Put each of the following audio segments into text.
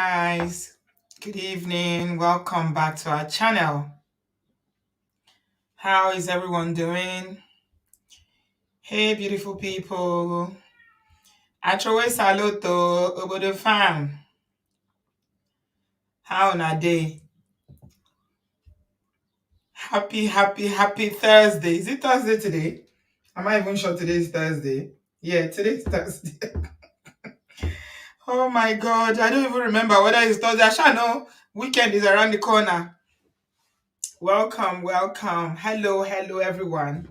guys. Good evening. Welcome back to our channel. How is everyone doing? Hey, beautiful people. Atrowe saluto, obodo fam. How na day? Happy Thursday. Is it Thursday today? Am I even sure today is Thursday? Yeah, today is Thursday. Oh my God. I don't even remember whether it's Thursday. I shall know. Weekend is around the corner. Welcome. Hello, everyone.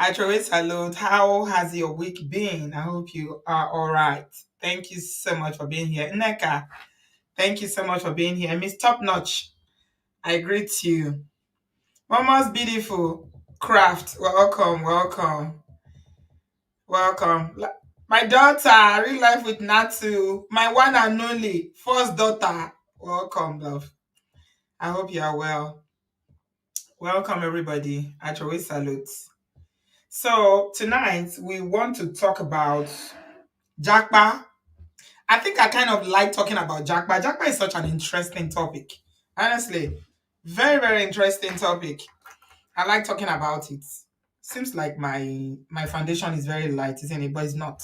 Atrowe salute. How has your week been? I hope you are all right. Thank you so much for being here. Neka, thank you so much for being here. Miss Top Notch, I greet you. Mama's beautiful craft. Welcome. My daughter, real life with Natu, my one and only first daughter. Welcome, love. I hope you are well. Welcome, everybody. Atrowe salute. So tonight we want to talk about Japa. I think I kind of like talking about Japa. Japa is such an interesting topic. Honestly, very interesting topic. I like talking about it. Seems like my foundation is very light, isn't it? But it's not.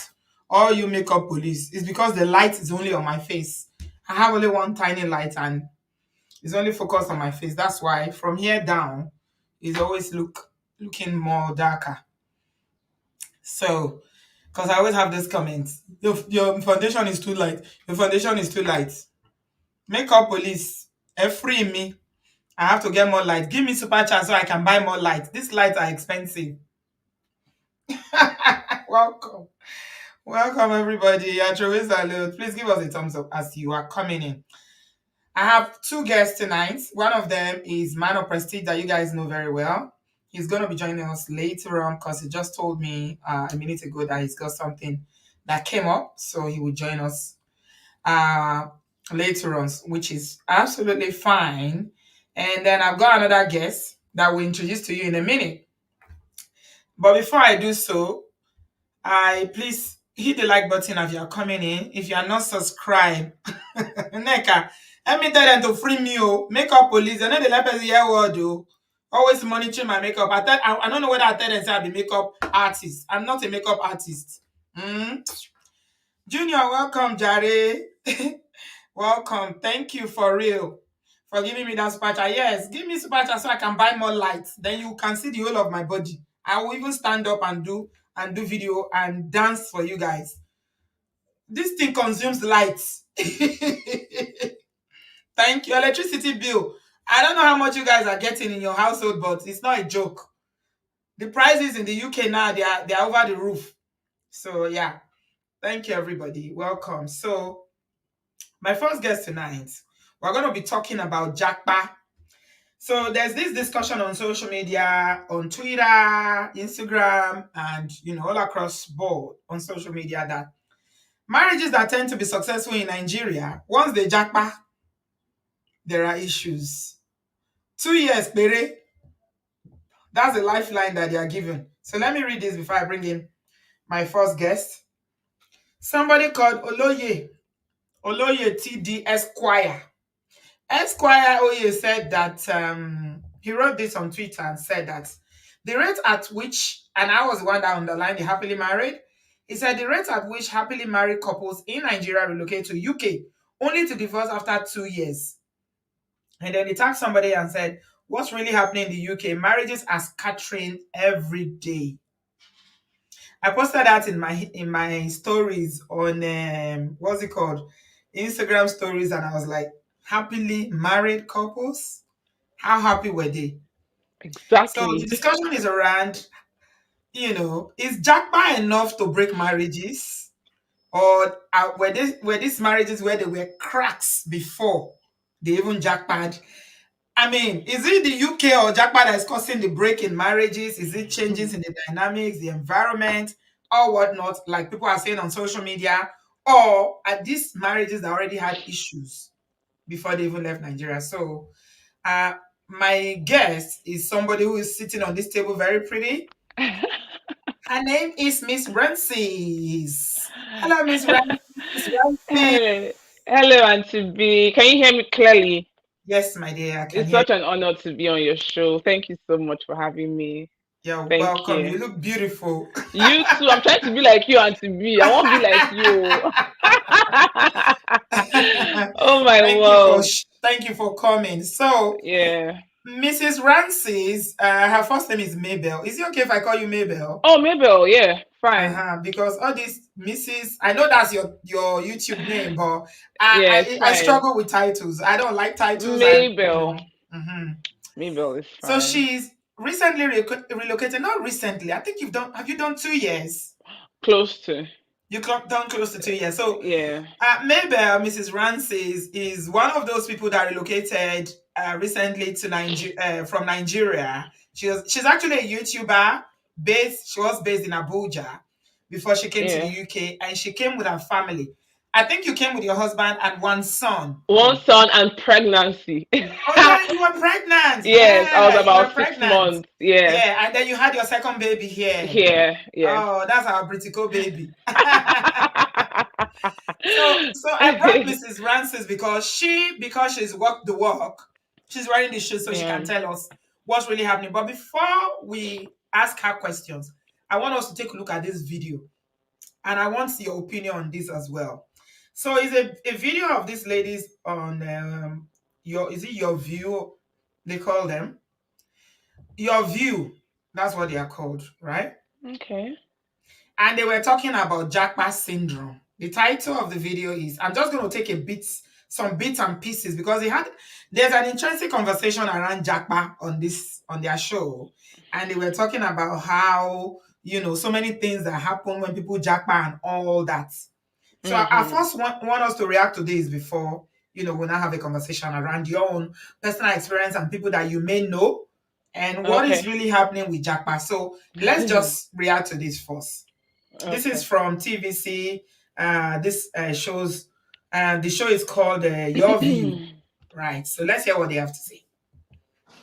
All you makeup police is because the light is only on my face. I have only one tiny light and it's only focused on my face. That's why from here down, it's always looking more darker. So because I always have this comment, your foundation is too light. Your foundation is too light. Makeup police, free me. I have to get more light. Give me super chat so I can buy more light. These lights are expensive. Welcome. Welcome, everybody. Atrowe salute. Please give us a thumbs up as you are coming in. I have two guests tonight. One of them is Man of Prestige that you guys know very well. He's going to be joining us later on because he just told me a minute ago that he's got something that came up. So he will join us uh, later on, which is absolutely fine. And then I've got another guest that we'll introduce to you in a minute. But before I do so, I please hit the like button if you are coming in. If you are not subscribed, Neka, let me tell them to free me. Makeup police, I know they let us hear word. Always monitoring my makeup. I don't know whether I tell them say I'm a makeup artist. I'm not a makeup artist. Mm? Junior, welcome, Jare. Welcome. Thank you for real for giving me that super chat. Yes, give me super chat so I can buy more lights. Then you can see the whole of my body. I will even stand up and do video and dance for you guys. This thing consumes lights. Thank you. Electricity bill. I don't know how much you guys are getting in your household, but it's not a joke. The prices in the UK now they are over the roof. So yeah. Thank you, everybody. Welcome. So my first guest tonight, we're going to be talking about Japa. So there's this discussion on social media, on Twitter, Instagram, and all across board on social media that marriages that tend to be successful in Nigeria, once they Japa, there are issues. 2 years, pere, that's the lifeline that they are given. So let me read this before I bring in my first guest. Somebody called Oloye TD Esquire. Esquire Oye said that he wrote this on Twitter and said that the rate at which, and I was the one that underlined the happily married, he said the rate at which happily married couples in Nigeria relocate to UK only to divorce after 2 years. And then he tagged somebody and said, what's really happening in the UK? Marriages are scattering every day. I posted that in my stories on what's it called? Instagram stories, and I was like, happily married couples? How happy were they? So the Exactly. discussion is around, is Jackpot enough to break marriages? Or were these marriages where there were cracks before they even jackpot? I mean, is it the UK or Japan that is causing the break in marriages? Is it changes in the dynamics, the environment, or whatnot, like people are saying on social media? Or are these marriages that already had issues before they even left Nigeria? So, uh, my guest is somebody who is sitting on this table very pretty. Her name is Miss Ranciz. Hello, Miss Ranciz. Hey, Hello, Auntie B. Can you hear me clearly? Yes, my dear, I can It's hear such an honor to be on your show. Thank you so much for having me. you. You're Thank welcome. you. You look beautiful. You too. I'm trying to be like you, Auntie B. I won't be like you. Oh my word. Thank you for coming. So, Yeah. Mrs. Ranciz, her first name is Mabel. Is it okay if I call you Mabel? Oh, Mabel. Yeah. Fine. Because all these Mrs. I know that's your YouTube name, but Yeah, it's I fine. struggle with titles. I don't like titles, and Mabel. mhm. Mabel is So fine. she's recently relocated. Not recently. I think you've done. Have you done 2 years? Close to. Done close to 2 years. So Yeah. Mabel, Mrs. Rances, is one of those people that relocated recently to Nigeria from Nigeria. She's actually a YouTuber based. She was based in Abuja before she came to the Yeah. UK, and she came with her family. I think you came with your husband and one son. One son and pregnancy. Oh yeah, you were pregnant. Yes, I was Yeah, you were about six pregnant. months. Yeah. Yeah, and then you had your second baby here. Here. Yes. Oh, that's our Britico baby. So I brought Mrs. Rances because she's walked the walk, she's wearing the shoes so she can Yeah. tell us what's really happening. But before we ask her questions, I want us to take a look at this video, and I want your opinion on this as well. So it's a video of these ladies on your is it your view they call them? Your view. That's what they are called, right? Okay. And they were talking about Japa syndrome. The title of the video is, I'm just going to take some bits and pieces because there's an interesting conversation around Japa on their show, and they were talking about how so many things that happen when people Japa and all that. So I Mm-hmm. first want us to react to this before we now have a conversation around your own personal experience and people that you may know and what is Okay. really happening with Japa. So let's just react to this first. This is Okay. from TVC. This shows, the show is called Your View. Right. So let's hear what they have to say.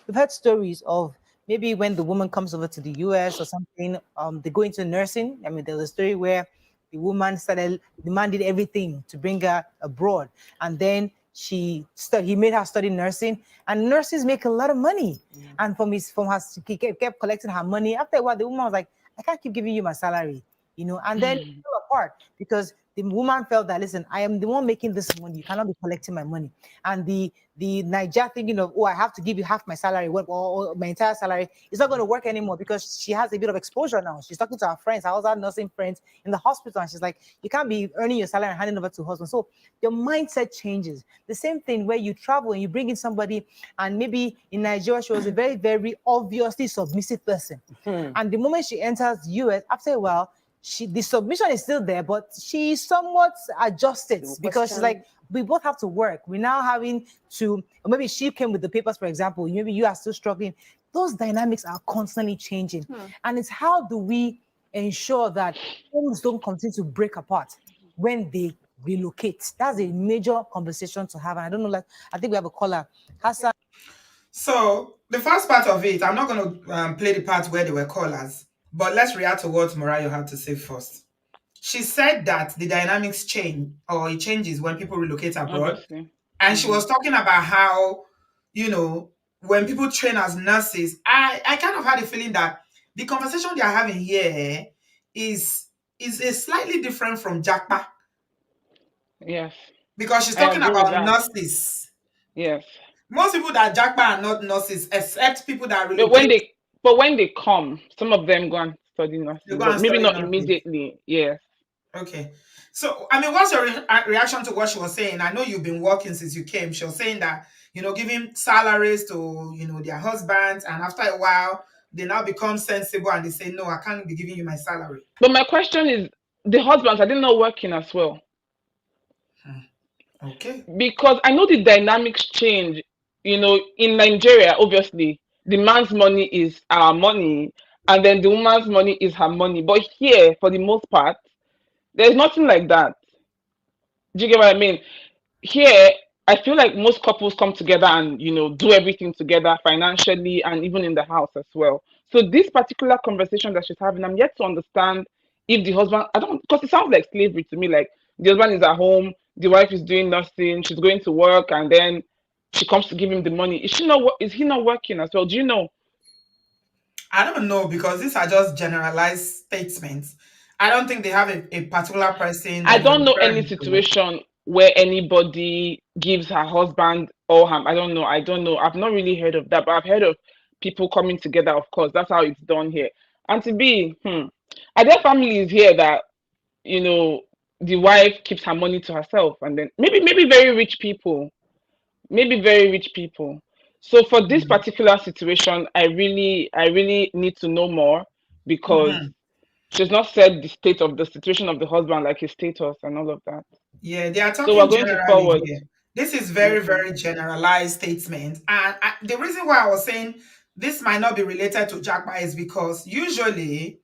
We've heard stories of maybe when the woman comes over to the US or something, they go into nursing. I mean, there's a story where the woman started demanded everything to bring her abroad, and then he made her study nursing, and nurses make a lot of money. And from her, he kept collecting her money. After a while, the woman was like, I can't keep giving you my salary, and then it fell apart because the woman felt that, listen, I am the one making this money. You cannot be collecting my money. And the Niger thinking of, oh, I have to give you half my salary, or my entire salary, it's not going to work anymore because she has a bit of exposure now. She's talking to her friends, her other nursing friends in the hospital, and she's like, you can't be earning your salary and handing over to husband. So your mindset changes. The same thing where you travel and you bring in somebody, and maybe in Nigeria, she was a very, very obviously submissive person. And the moment she enters the US, after a while, the submission is still there, but she somewhat adjusted because she's like, we both have to work. We're now having to, or maybe she came with the papers, for example. Maybe you are still struggling. Those dynamics are constantly changing. And it's how do we ensure that homes don't continue to break apart when they relocate? That's a major conversation to have. And I don't know, like, I think we have a caller. Hassan. So the first part of it, I'm not going to play the part where they were callers, but let's react to what Morayo had to say first. She said that the dynamics change or it changes when people relocate abroad. Obviously. And she was talking about how, when people train as nurses, I kind of had a feeling that the conversation they are having here is a slightly different from Japa Yes. because she's I talking agree with about that. nurses. Yes. Most people that Japa are not nurses, except people that But when relocate, they but when they come, some of them go and study they nursing, go but and maybe study not nurses. immediately. Yes. Okay. So, I mean, what's your reaction to what she was saying? I know you've been working since you came. She was saying that, giving salaries to, their husbands, and after a while, they now become sensible and they say, no, I can't be giving you my salary. But my question is, the husbands are they not working as well? Okay. Because I know the dynamics change. In Nigeria, obviously, the man's money is our money, and then the woman's money is her money. But here, for the most part, there's nothing like that. Do you get what I mean? Here, I feel like most couples come together and do everything together financially and even in the house as well. So this particular conversation that she's having, I'm yet to understand if the husband, I don't, because it sounds like slavery to me. Like the husband is at home the wife is doing nothing, she's going to work, and then she comes to give him the money. Is she not? Is he not working as well? Do you know? I don't know because these are just generalized statements. I don't think they have a particular person I that you're don't know any referring to. situation where anybody gives her husband or him. I don't know. I don't know. I've not really heard of that, but I've heard of people coming together. Of course, that's how it's done here. And to be, are there families here that the wife keeps her money to herself, and then maybe very rich people, maybe very rich people. So for this Mm. particular situation, I really need to know more because Mhm. she's not said the state of the situation of the husband, like his status and all of that. Yeah, they are So we're talking going to generally forward. here. This is very, Okay. very generalized statement. And the reason why I was saying this might not be related to Jackpot is because usually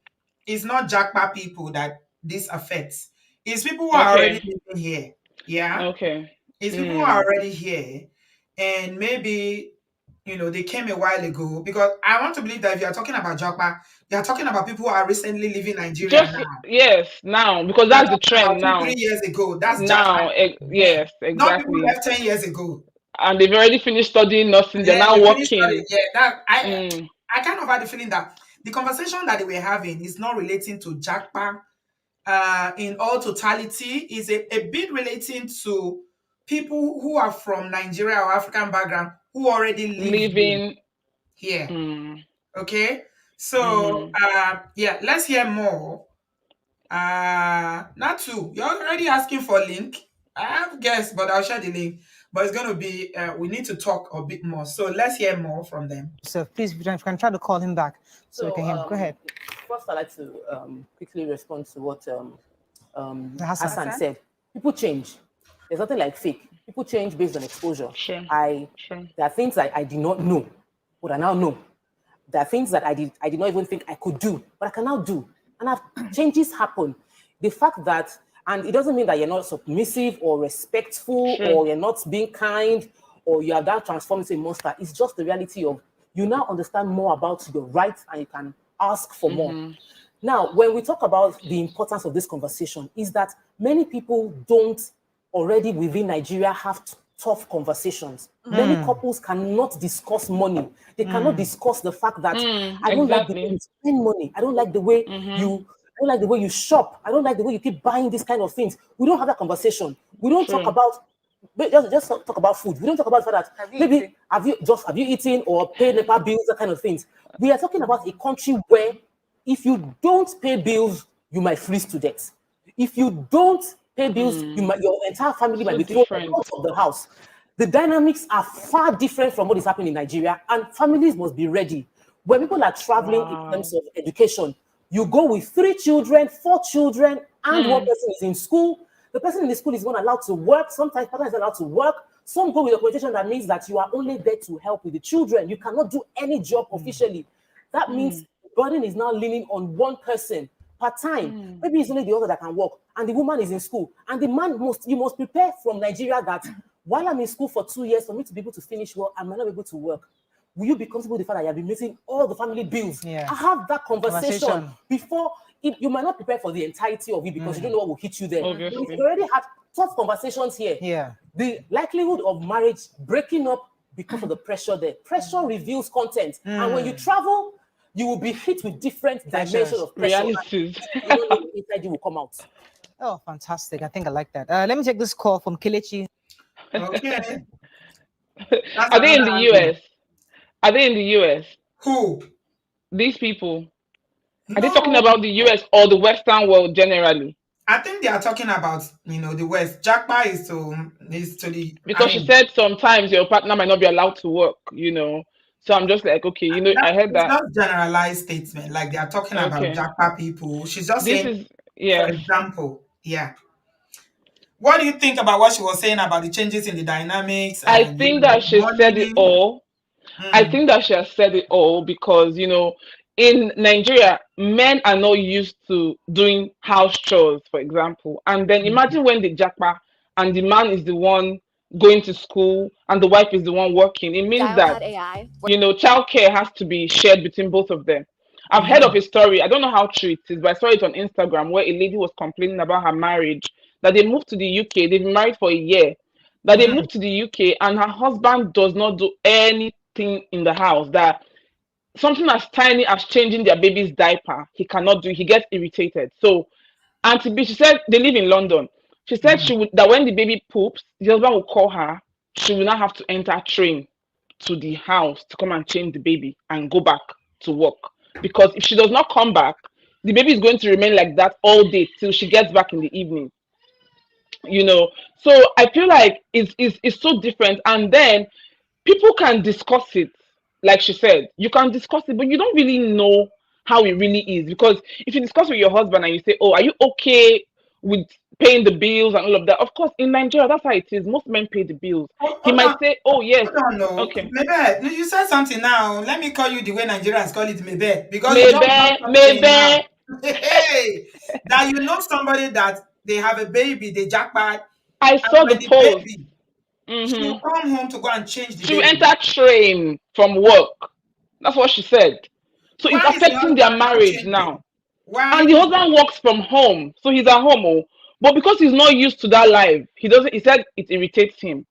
it's not Jackpot people that this affects. It's people who are already Okay. living here. Yeah. Okay. It's people who are Mm. already here. And maybe, they came a while ago. Because I want to believe that if you're talking about Jackpot, you're talking about people who are recently leaving Nigeria Just now. yes, now because You're that's the talking about trend two, three now. years ago. That's Jackpot Now, then. yes, Not people exactly. left 10 years ago. And they've already finished studying nursing. They're Yeah, now they finished studying. working. Yeah, that Mm. I kind of had the feeling that the conversation that they were having is not relating to Jackpot in all totality, is a bit relating to people who are from Nigeria or African background who already live Living. here. Mm. Okay. So Mm-hmm. yeah, let's hear more. Natu, you're already asking for a link. I have guessed, but I'll share the link. But it's gonna be we need to talk a bit more. So let's hear more from them. So please, if you can try to call him back so we can So, hear him. Go ahead. first, I'd like to quickly respond to what Hassan. Hassan said. People change. There's nothing like fake. People change based on exposure. Sure. I Sure. There are things I did not know, but I now know. There are things that I did not even think I could do, but I can now do. And changes happen. The fact that, and it doesn't mean that you're not submissive or respectful Sure. or you're not being kind or you are that transformed into a monster. It's just the reality of you now understand more about your rights and you can ask for more. Now, when we talk about the importance of this conversation, is that many people don't already within Nigeria have tough conversations. Many couples cannot discuss money. They cannot discuss the fact that I don't like the way Exactly. you spend money. I don't like the way I don't like the way you shop. I don't like the way you keep buying these kind of things. We don't have that conversation. We don't talk True. about just talk about food. We don't talk about the fact that maybe have you eaten or paid NEPA bills, that kind of things. We are talking about a country where if you don't pay bills, you might freeze to death. If you don't pay bills, your entire family might So be thrown different. out of the house. The dynamics are far different from what is happening in Nigeria, and families must be ready. When people are traveling in terms of education, you go with 3 children, 4 children, and one person is in school. The person in the school is not allowed to work. Sometimes partner is allowed to work. Some go with documentation that means that you are only there to help with the children. You cannot do any job officially. That means the burden is now leaning on one person part time. Maybe it's only the other that can work, and the woman is in school. And the man you must prepare from Nigeria that while I'm in school for 2 years, for me to be able to finish well, I might not be able to work. Will you be comfortable with the fact that you have been meeting all the family bills? Yeah. I have that conversation Conversation. before. You might not prepare for the entirety of it because you don't know what will hit you there. Obviously. But we've already had tough conversations here. Yeah. The likelihood of marriage breaking up because of the pressure there. Pressure reveals content. And when you travel, you will be hit with different dimensions of pressure. Realities. You don't know what inside you will come out. Oh, fantastic. I think I like that. Let me take this call from Kelechi. Okay. That's Are they in another the angle. US? Are they in the US? Who? These people? Are they No, talking about the US or the Western world generally? I think they are talking about the West. Jackpot is to the. I Because she mean, said sometimes your partner might not be allowed to work. So I'm just like, okay, I heard it's that. not generalized statement. Like they are talking about Okay. Jackpot people. She's just This saying, is, for yes. example, yeah. What do you think about what she was saying about the changes in the dynamics I and think that she said it money? all. I think that she has said it all because, in Nigeria, men are not used to doing house chores, for example. And then imagine when the jackpot and the man is the one going to school and the wife is the one working. It means that, childcare has to be shared between both of them. I've heard of a story. I don't know how true it is, but I saw it on Instagram where a lady was complaining about her marriage that they moved to the UK. They've been married for a year. That they Mm. moved to the UK and her husband does not do anything in the house. That something as tiny as changing their baby's diaper, he cannot do. He gets irritated. So Auntie B, she said they live in London. She said Mhm. she would that when the baby poops, the husband will call her. She will not have to enter train to the house to come and change the baby and go back to work. Because if she does not come back, the baby is going to remain like that all day till she gets back in the evening. You know, so I feel like it's so different. And then people can discuss it, like she said, you can discuss it, but you don't really know how it really is. Because if you discuss with your husband and you say, oh, are you okay with paying the bills and all of that, of course in Nigeria that's how it is. Most men pay the bills. He Hold might on. say, oh yes, Hold on, no. okay, Maybe no, you said something now. Let me call you the way Nigerians call it maybe. Because you just brought maybe, something now. maybe. Hey, that you know somebody that they have a baby, they jackpot, I and saw when the the post. baby, she will Hmm. come home to go and change the She will baby. enter train from work. That's what she said. So it's Why is the affecting their husband not marriage changing? now. Why And the is husband works from home, so he's at home. Oh, but because he's not used to that life, he doesn't. He said it irritates him.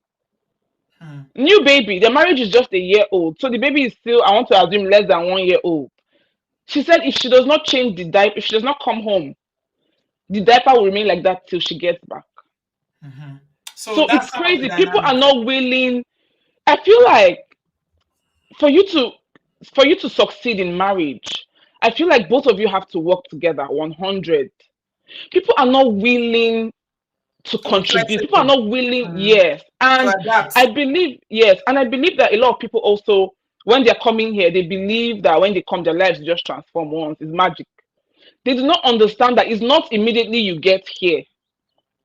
Hmm. New baby, the marriage is just a year old, so the baby is still, I want to assume, less than 1 year old. She said if she does not change the diaper, if she does not come home, the diaper will remain like that till she gets back. Mhm. So So that's it's some of the crazy. People are dynamics. not willing. I feel like for you to for you to succeed in marriage, I feel like both of you have to work together 100. People are not willing to To be contribute. People are flexible, not willing, mhm, yes. to And adapt. I believe, yes, and I believe that a lot of people also, when they're coming here, they believe that when they come, their lives just transform once. It's magic. They do not understand that it's not immediately you get here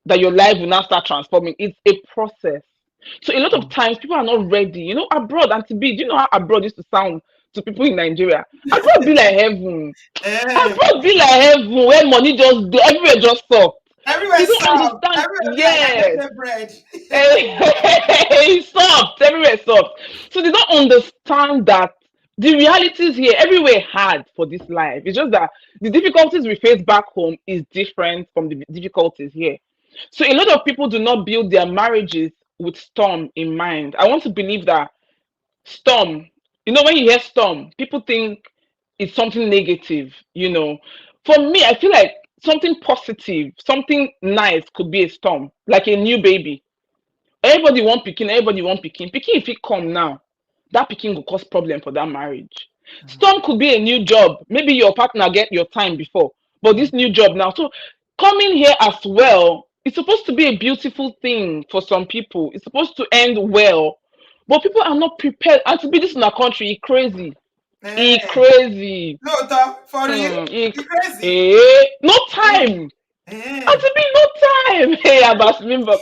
that your life will now start transforming. It's a process. So a lot of times people are not ready. You know, abroad, and to be, do you know how abroad used to sound to people in Nigeria? Abroad be like heaven. Eh, Abroad be like heaven where money just dey, everywhere just soft. everywhere They don't soft. understand. Everywhere be like Yes. Dangote bread. It's soft, everywhere soft. So they don't understand that the realities here, everywhere hard for this life. It's just that the difficulties we face back home is different from the difficulties here. So a lot of people do not build their marriages with storm in mind. I want to believe that storm, when you hear storm, people think it's something negative, For me, I feel like something positive, something nice could be a storm, like a new baby. Everybody want pikin. Pikin if it come now, that pikin will cause problem for that marriage. Storm could be a new job. Maybe your partner get your time before, but this new job now. So coming here as well, it's supposed to be a beautiful thing for some people. It's supposed to end well, but people are not prepared. And to be this in our country, it's crazy. It's Eh, crazy. no, for real? Hmm, it, You crazy? no Eh, time. eh. Auntie B, no time. Hey, about Slimbox.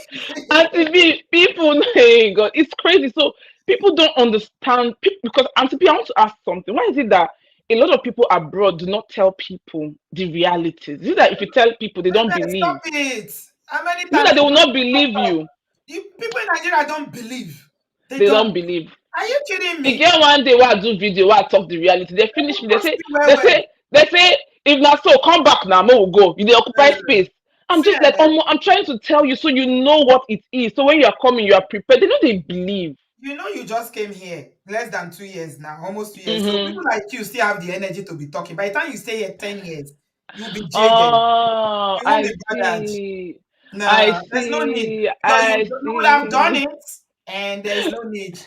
Auntie B, people, hey, God, it's crazy. So people don't understand. Because Auntie B, I want to ask something. Why is it that a lot of people abroad do not tell people the realities? Is it that if you tell people, they don't Baby, stop believe? it. How many Is it times that they you will want not to talk believe up? you? You people in Nigeria don't believe. They They don't don't. believe. Are you kidding me? Again, one day where I do video, where I talk the reality, they finish me. They Post say, you well, they well. say, they say, if not so, come back now, more will go. You dey occupy Eh, space. I'm see, just like, I'm trying to tell you so you know what it is. So when you are coming, you are prepared. They know they believe. you know you just came here less than 2 years now, almost 2 years. So Mm-hmm. people like you still have the energy to be talking. By the time you stay here 10 years, you'll be jaded. Oh, You won't I be bothered. see. I No, there's no need. see. Because I you would have done see. it and there's no need.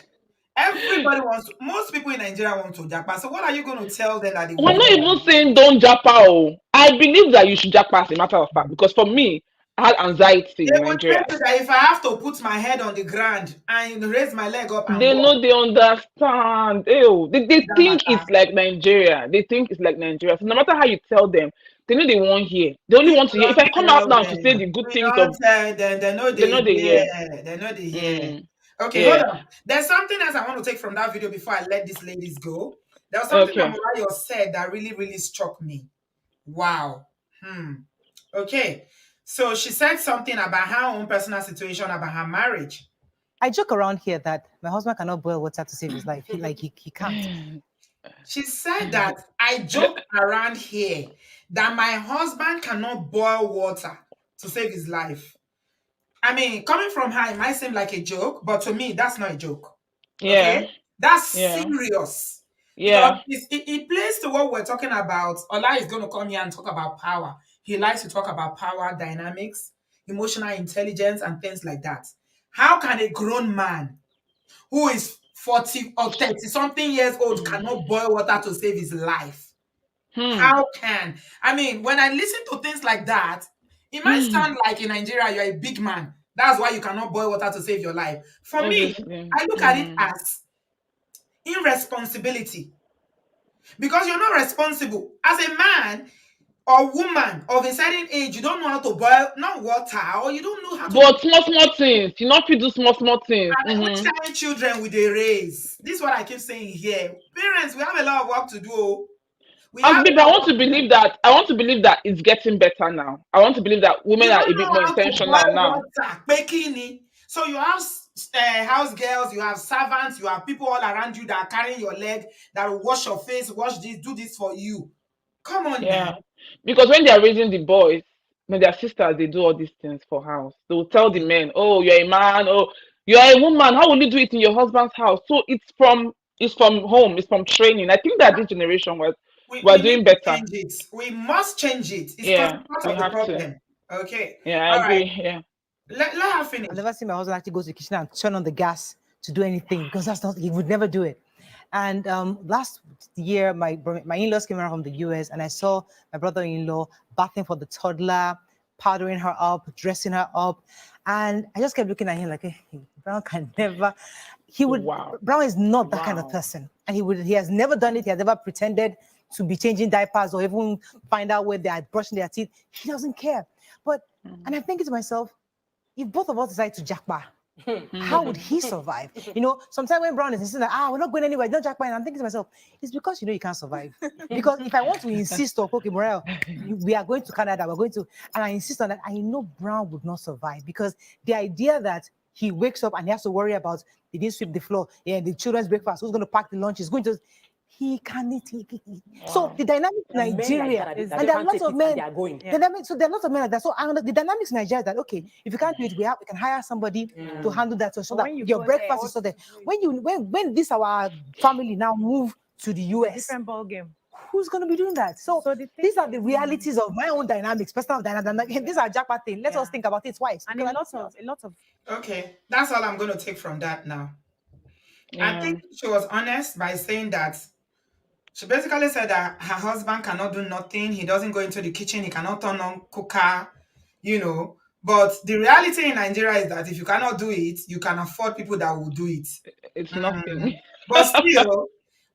Everybody wants to, most people in Nigeria want to japa. So what are you going to tell them that they will We're not never even do? saying don't japa. Oh. I believe that you should japa as a matter of fact. Because for me, I had anxiety They in will tell Nigeria. you that if I have to put my head on the ground and raise my leg up and They walk, know they understand. Ew. They that think matter. it's like Nigeria. They think it's like Nigeria. So no matter how you tell them, they know they won't hear. They only People want to hear. If don't I come out tell now to say them. the good We things don't of, tell them. They know they they know they hear. hear. They know they hear. Mm, Okay, hold yeah. on. There's something else I want to take from that video before I let these ladies go. There was something that Okay. Morayo said that really, really struck me. Wow. Hmm. Okay. So she said something about her own personal situation about her marriage. I joke around here that my husband cannot boil water to save his life. He can't. She said that I joke around here that my husband cannot boil water to save his life. I mean, coming from her, it might seem like a joke, but to me, that's not a joke. Yeah. Okay? That's Yeah. serious. Because Yeah. it plays to what we're talking about. Ola is going to come here and talk about power. He likes to talk about power dynamics, emotional intelligence, and things like that. How can a grown man who is 40 or 30 something years old cannot boil water to save his life? Hmm. How can? I mean, when I listen to things like that, it might sound like in Nigeria you're a big man. That's why you cannot boil water to save your life. For me, Obviously. I look at it as irresponsibility because you're not responsible. As a man or woman of a certain age, you don't know how to boil not water or you don't know how to. But small things. You not fit do small things. And which kind of children will they raise? This is what I keep saying here. Parents, we have a lot of work to do. Oh. We have And a babe, I lot of want work to to do. believe that. I want to believe that it's getting better now. I want to believe that women You are don't a bit know more how to intentional boil now. water, bikini. So you have house girls, you have servants, you have people all around you that are carrying your leg, that will wash your face, wash this, do this for you. Come on Yeah. now. Because when they are raising the boys, when their sisters, they do all these things for house. They will tell the men, "Oh, you're a man. Oh, you're a woman. How will you do it in your husband's house?" So it's from home. It's from training. I think that this generation was We we're need doing to better. change it. We must change it. It's because Yeah, it's part we of the have to. problem. Okay. Yeah, I All right. agree. Yeah. Let her I've finish. never seen my husband actually go to the kitchen and turn on the gas to do anything because that's not, he would never do it. And last year, my in-laws came around from the US and I saw my brother-in-law bathing for the toddler, powdering her up, dressing her up. And I just kept looking at him like, hey, Brown can never, Wow. Brown is not that kind of Wow. person. And he has never done it. He has never pretended to be changing diapers or even find out where they are brushing their teeth. He doesn't care. But, and I'm thinking to myself, if both of us decide to jackpot, how would he survive? You know, sometimes when Brown is insisting that, we're not going anywhere, don't jackpot, and I'm thinking to myself, it's because you know you can't survive. Because if I want to insist on, okay, Morel, we are going to Canada, we're going to, and I insist on that, I know Brown would not survive because the idea that he wakes up and he has to worry about, they didn't sweep the floor, yeah, the children's breakfast, who's going to pack the lunch, is going to, he can't eat. So the dynamic in There are men like Nigeria, that, and that there are can't lots take of it and men. they are going. So there are lots of men like that. So the dynamics in Nigeria is that okay, if you can't do it, we can hire somebody to handle that so that your breakfast is so there. When this our family now move to the US, different ball game. who's going to be doing that? So these are the realities of my own dynamics, personal dynamics. These are jackpot things. Let us think about it twice. And a lot of Okay. That's all I'm going to take from that now. I Yeah. think she was honest by saying that she basically said that her husband cannot do nothing. He doesn't go into the kitchen. He cannot turn on cooker, you know. But the reality in Nigeria is that if you cannot do it, you can afford people that will do it. It's Mm. nothing.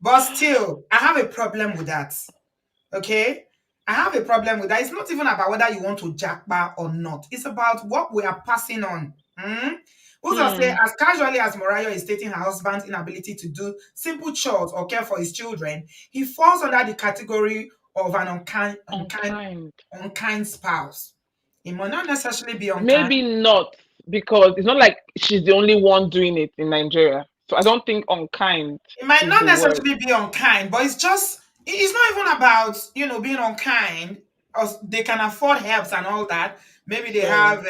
But still, I have a problem with that. Okay? I have a problem with that. It's not even about whether you want to jackpot or not. It's about what we are passing on. Uzo say, as casually as Morayo is stating her husband's inability to do simple chores or care for his children, he falls under the category of an unkind spouse. He might not necessarily be unkind. Maybe not, because it's not like she's the only one doing it in Nigeria. So I don't think unkind It might is not the word. necessarily be unkind, but it's not even about, being unkind, or they can afford helps and all that. Maybe they have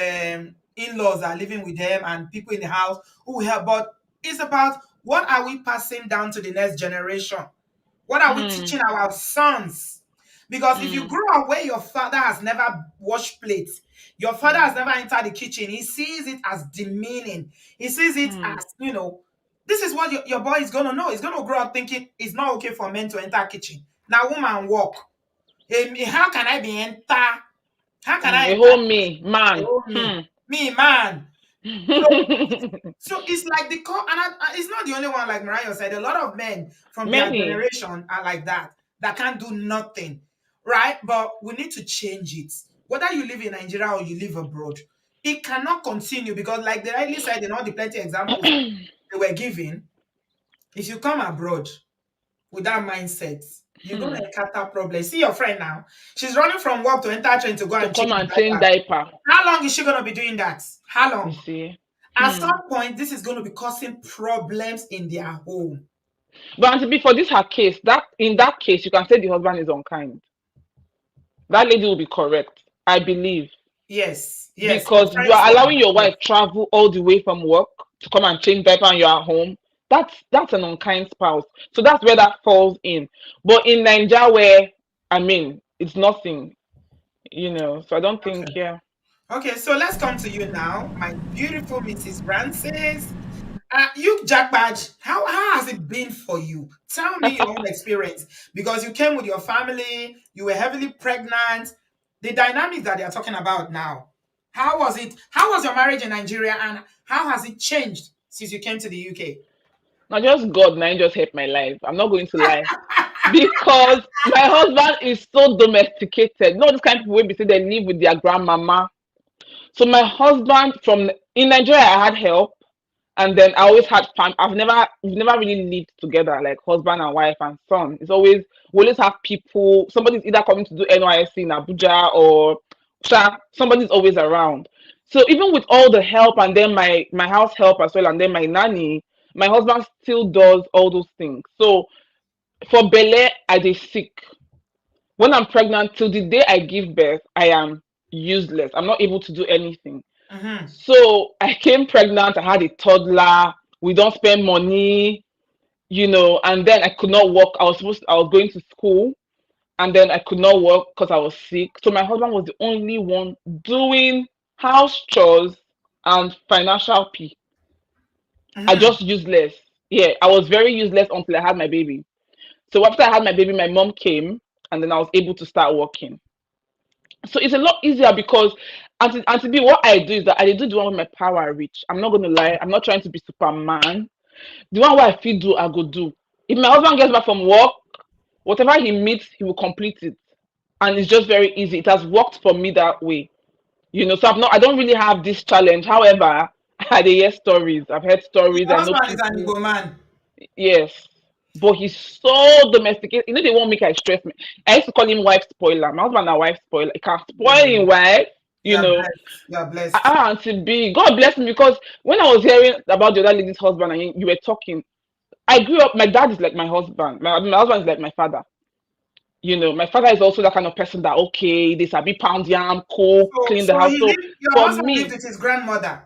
in-laws that are living with them and people in the house who will help, but it's about what are we passing down to the next generation? What are we teaching our sons? Because if you grow up where your father has never washed plates, your father has never entered the kitchen, he sees it as demeaning. He sees it as, this is what your boy is going to know. He's going to grow up thinking it's not okay for men to enter kitchen. Now, woman walk. How can I be enter? How can I A enter? whole me, man. Me, man. So it's like the core, and it's not the only one. Like Mariah said, a lot of men from their Many. generation are like that can't do nothing, right? But we need to change it. Whether you live in Nigeria or you live abroad, it cannot continue because, like they rightly said in all the plenty examples they were giving, if you come abroad with that mindset, you're gonna encounter problems. See your friend now; she's running from work to enter train to go To and change come and change diapers. diaper. How long is she gonna be doing that? How You long? see. At some point, this is going to be causing problems in their home. But Auntie B, for this her case, that in that case, you can say the husband is unkind. That lady will be correct, I believe. Yes, yes, your because you friend's are allowing son. your Yes. wife travel all the way from work to come and change diaper and you're at home. That's an unkind spouse. So that's where that falls in. But in Nigeria, where I mean, it's nothing, So I don't think, Okay. yeah. Okay, so let's come to you now, my beautiful Mrs. Ranciz. You, Jack Badge, how has it been for you? Tell me your own experience because you came with your family, you were heavily pregnant. The dynamics that they are talking about now. How was it? How was your marriage in Nigeria and how has it changed since you came to the UK? Now just God, now just help my life. I'm not going to lie. Because my husband is so domesticated. No, this kind of people wey be say they live with their grandmama. So my husband from in Nigeria, I had help, and then I always had fam. We've never really lived together like husband and wife and son. It's always we always have people. Somebody's either coming to do NYSC in Abuja or somebody's always around. So even with all the help and then my house help as well and then my nanny, my husband still does all those things. So for Bele, I dey sick. When I'm pregnant, till the day I give birth, I am useless. I'm not able to do anything. Mm-hmm. So I came pregnant, I had a toddler, we don't spend money, and then I could not work. I was going to school and then I could not work because I was sick. So my husband was the only one doing house chores and financial P. I Mm-hmm. just useless. Yeah, I was very useless until I had my baby. So after I had my baby, my mom came and then I was able to start working. So it's a lot easier because and to be what I do is that I do the one with my power reach. I'm not gonna lie, I'm not trying to be Superman. The one where I feel do, I go do. If my husband gets back from work, whatever he meets, he will complete it. And it's just very easy. It has worked for me that way. So I don't really have this challenge. However, I dey hear stories. I've heard stories. Your I know husband is an people. Igbo man. Yes. But he's so domesticated. They won't make I stress me. I used to call him wife spoiler. My husband a wife spoiler. He can spoil Yeah. him wife, You you are know. blessed. You are blessed. Auntie B, God bless me because when I was hearing about the other lady's husband and you were talking, I grew up, my dad is like my husband. My husband is like my father. My father is also that kind of person that okay, they sabi pound yam, cook, So clean the so house. So your for husband lived me, with his grandmother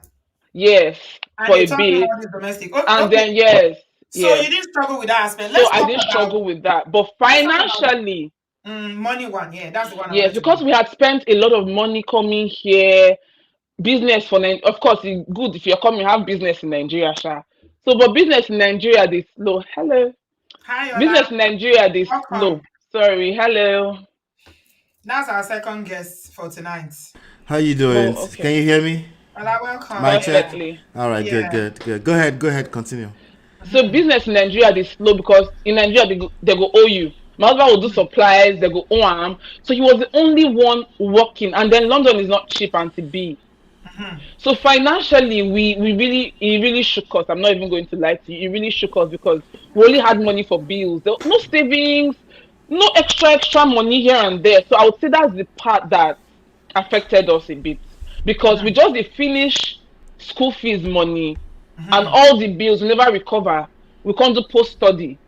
yes, and for they a taught him bit. all this domestic. Okay, And okay. then yes, So yes. you didn't struggle with that aspect. So I didn't struggle with that. But Let's talk about financially, money one. Yeah, that's the one I yes, wanted to because know. we had spent a lot of money coming here, business of course, it's good if you're coming have business in Nigeria, sha. So, but business in Nigeria they slow. Hello, Hi, business Ola. in Nigeria they slow. Welcome. Sorry, hello. That's our second guest for tonight. How you doing? Oh, Can okay, you hear me? Ola, welcome. Mic check. Yeah. perfectly. All right, good, Yeah. good, good. Go ahead, continue. So business in Nigeria they slow because in Nigeria they go owe you. My husband will do supplies, they go owe him. So he was the only one working, and then London is not cheap and to be. Mm-hmm. So financially, we really it really shook us. I'm not even going to lie to you. It really shook us because we only had money for bills. There no savings, no extra money here and there. So I would say that's the part that affected us a bit because we just dey finish school fees money and Mm-hmm. all the bills we never recover. We can't do post study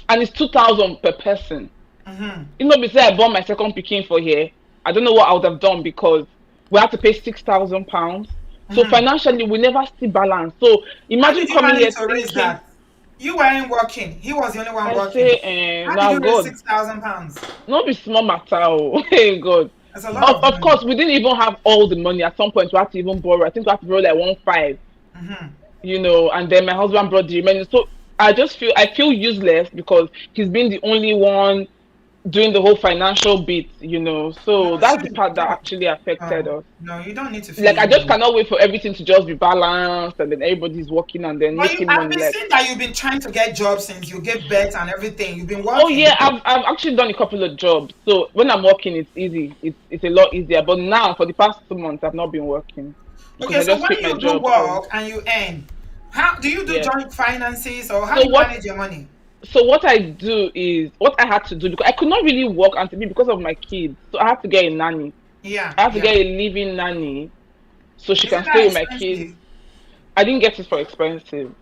and it's 2,000 per person. Mm-hmm. It no be say I born my second pikin for here. I don't know what I would have done because we had to pay £6,000. So Mm-hmm. financially, we never see balance. So How imagine did you coming manage here to raise thinking, that? You weren't working. He was the only one I working. say, How did now you raise God, £6,000? not be small matter. Oh, hey God. That's a lot of Of money. course, we didn't even have all the money. At some point, we had to even borrow. I think we had to borrow like 1.5, Mm-hmm. and then my husband brought the remaining. So I feel useless because he's been the only one doing the whole financial bit. No, So that's the shouldn't part that don't. actually affected No, us. no, you don't need to feel Like I just you. cannot wait for everything to just be balanced and then everybody's working and then But making I've money. been Like, seeing that you've been trying to get jobs since you gave birth and everything. You've been oh working. yeah, I've actually done a couple of jobs. So when I'm working, it's easy. It's a lot easier. But now for the past 2 months, I've not been working because Okay, I so just when quit my you do job. So work and you earn, how do you do yeah. joint finances or how So do you what? manage your money? So what I do is what I had to do because I could not really work until because of my kids. So I had to get a nanny. Yeah, I had to yeah. get a living nanny so she Is it can that stay with my kids. expensive? I didn't get it for expensive.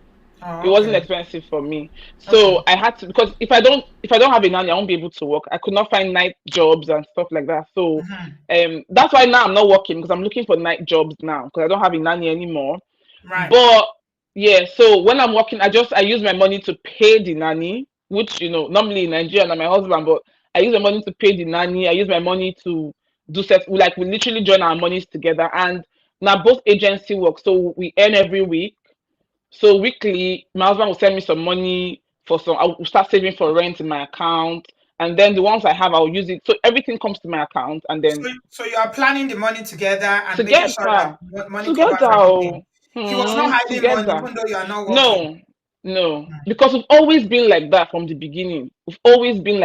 It Oh, wasn't okay. expensive for me. Okay. So I had to, because if I don't have a nanny, I won't be able to work. I could not find night jobs and stuff like that. So Mhm. that's why now I'm not working, because I'm looking for night jobs now because I don't have a nanny anymore. Right. But yeah, so when I'm working, I use my money to pay the nanny, which normally in Nigeria and my husband, but I use my money to pay the nanny. I use my money to do set, like we literally join our monies together, and now both agency work, so we earn every week. So weekly, my husband will send me some money for some. I will start saving for rent in my account, and then the ones I have, I'll use it. So everything comes to my account, and then So you are planning the money together and making sure that together, money covers together, everything. oh, He was not hiding money together. even though you are not working. No, no, because we've always been like that from the beginning. We've always been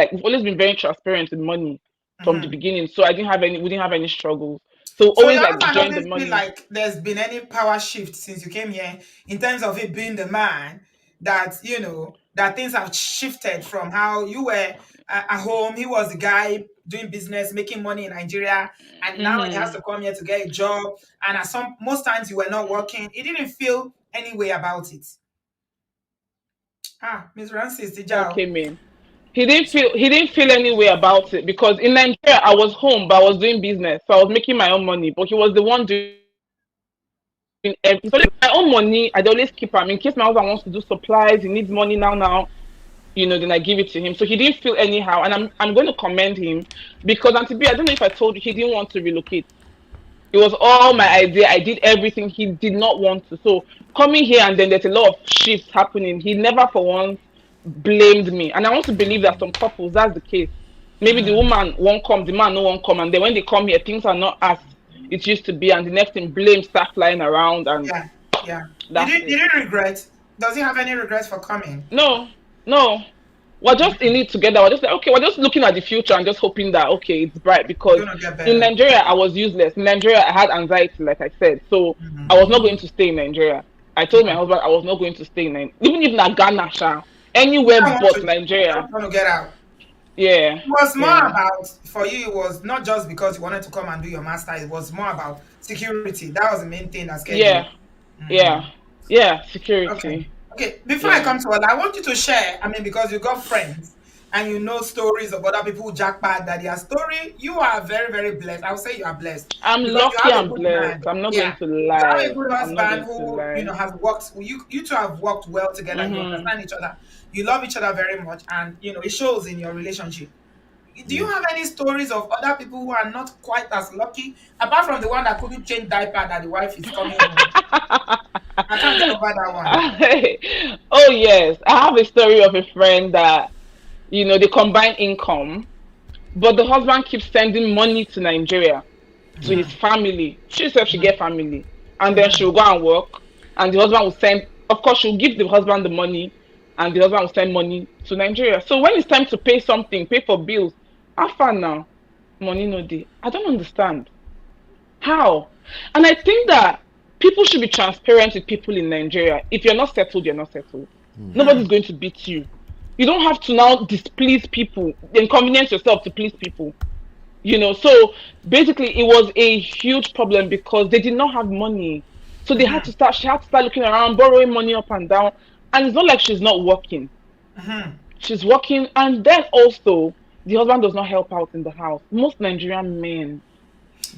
very transparent with money from the Mhm. beginning. So we didn't have any struggles. So So always your like husband join the doesn't feel money. like there's been any power shift since you came here in terms of it being the man that, that things have shifted from how you were at home. He was the guy doing business, making money in Nigeria, and now he has Hmm. to come here to get a job. And most times you were not working. He didn't feel any way about it. Miss Ranciz, Tijao. Okay, man. He didn't feel any way about it, because in Nigeria I was home but I was doing business, so I was making my own money, but he was the one doing everything. So my own money, I'd always keep him in case my husband wants to do supplies. He needs money now. Then I give it to him. So he didn't feel anyhow, and I'm going to commend him, because Auntie B, I don't know if I told you, he didn't want to relocate. It was all my idea. I did everything. He did not want to. So coming here, and then there's a lot of shifts happening. He never for once blamed me. And I want to believe that some couples, that's the case. Maybe the woman won't come, the man no won't come, and then when they come here, things are not as it used to be, and the next thing, blame start flying around, and Yeah, yeah. that's Did it. he regret? Does he have any regrets for coming? No, no. We're just in it together. We're just like, okay, we're just looking at the future and just hoping that, okay, it's bright, It's because gonna get in better. Nigeria I was useless. In Nigeria I had anxiety, like I said. So I was not going to stay in Nigeria. I told my husband I was not going to stay in Nigeria. Even if na Ghana, sha, You anywhere don't want to but you Nigeria. don't want to get out. Yeah, It was more yeah, about for you, it was not just because you wanted to come and do your master, it was more about security. That was the main thing that scared you. yeah, yeah, yeah. Okay. Security. Okay. Before I Yeah. come to all, I want you to share. I mean, because you got friends and you know stories of other people who jackpot that their story, you are very, very blessed. I would say you are blessed I'm because you lucky. have a I'm good blessed. man. I'm not going Yeah. to You have a lie. good I'm not husband going to who, lie. has worked. You two have worked well together. You Mhm. understand each other. You love each other very much, and it shows in your relationship. Do you Yeah. have any stories of other people who are not quite as lucky, apart from the one that couldn't change diaper that the wife is coming home? I can't get over that one. Oh yes, I have a story of a friend that they combine income, but the husband keeps sending money to Nigeria to his family. She said she get family, and then she'll go and work, and the husband will send. Of course, she'll give the husband the money, and the husband will send money to Nigeria. So when it's time to pay something, pay for bills, how far now? Money no dey. I don't understand. How? And I think that people should be transparent with people in Nigeria. If you're not settled, you're not settled. Nobody's going to beat you. You don't have to now displease people, inconvenience yourself to please people. So basically it was a huge problem because they did not have money. So she had to start looking around, borrowing money up and down. And it's not like she's not working. She's working, and then also the husband does not help out in the house. Most Nigerian men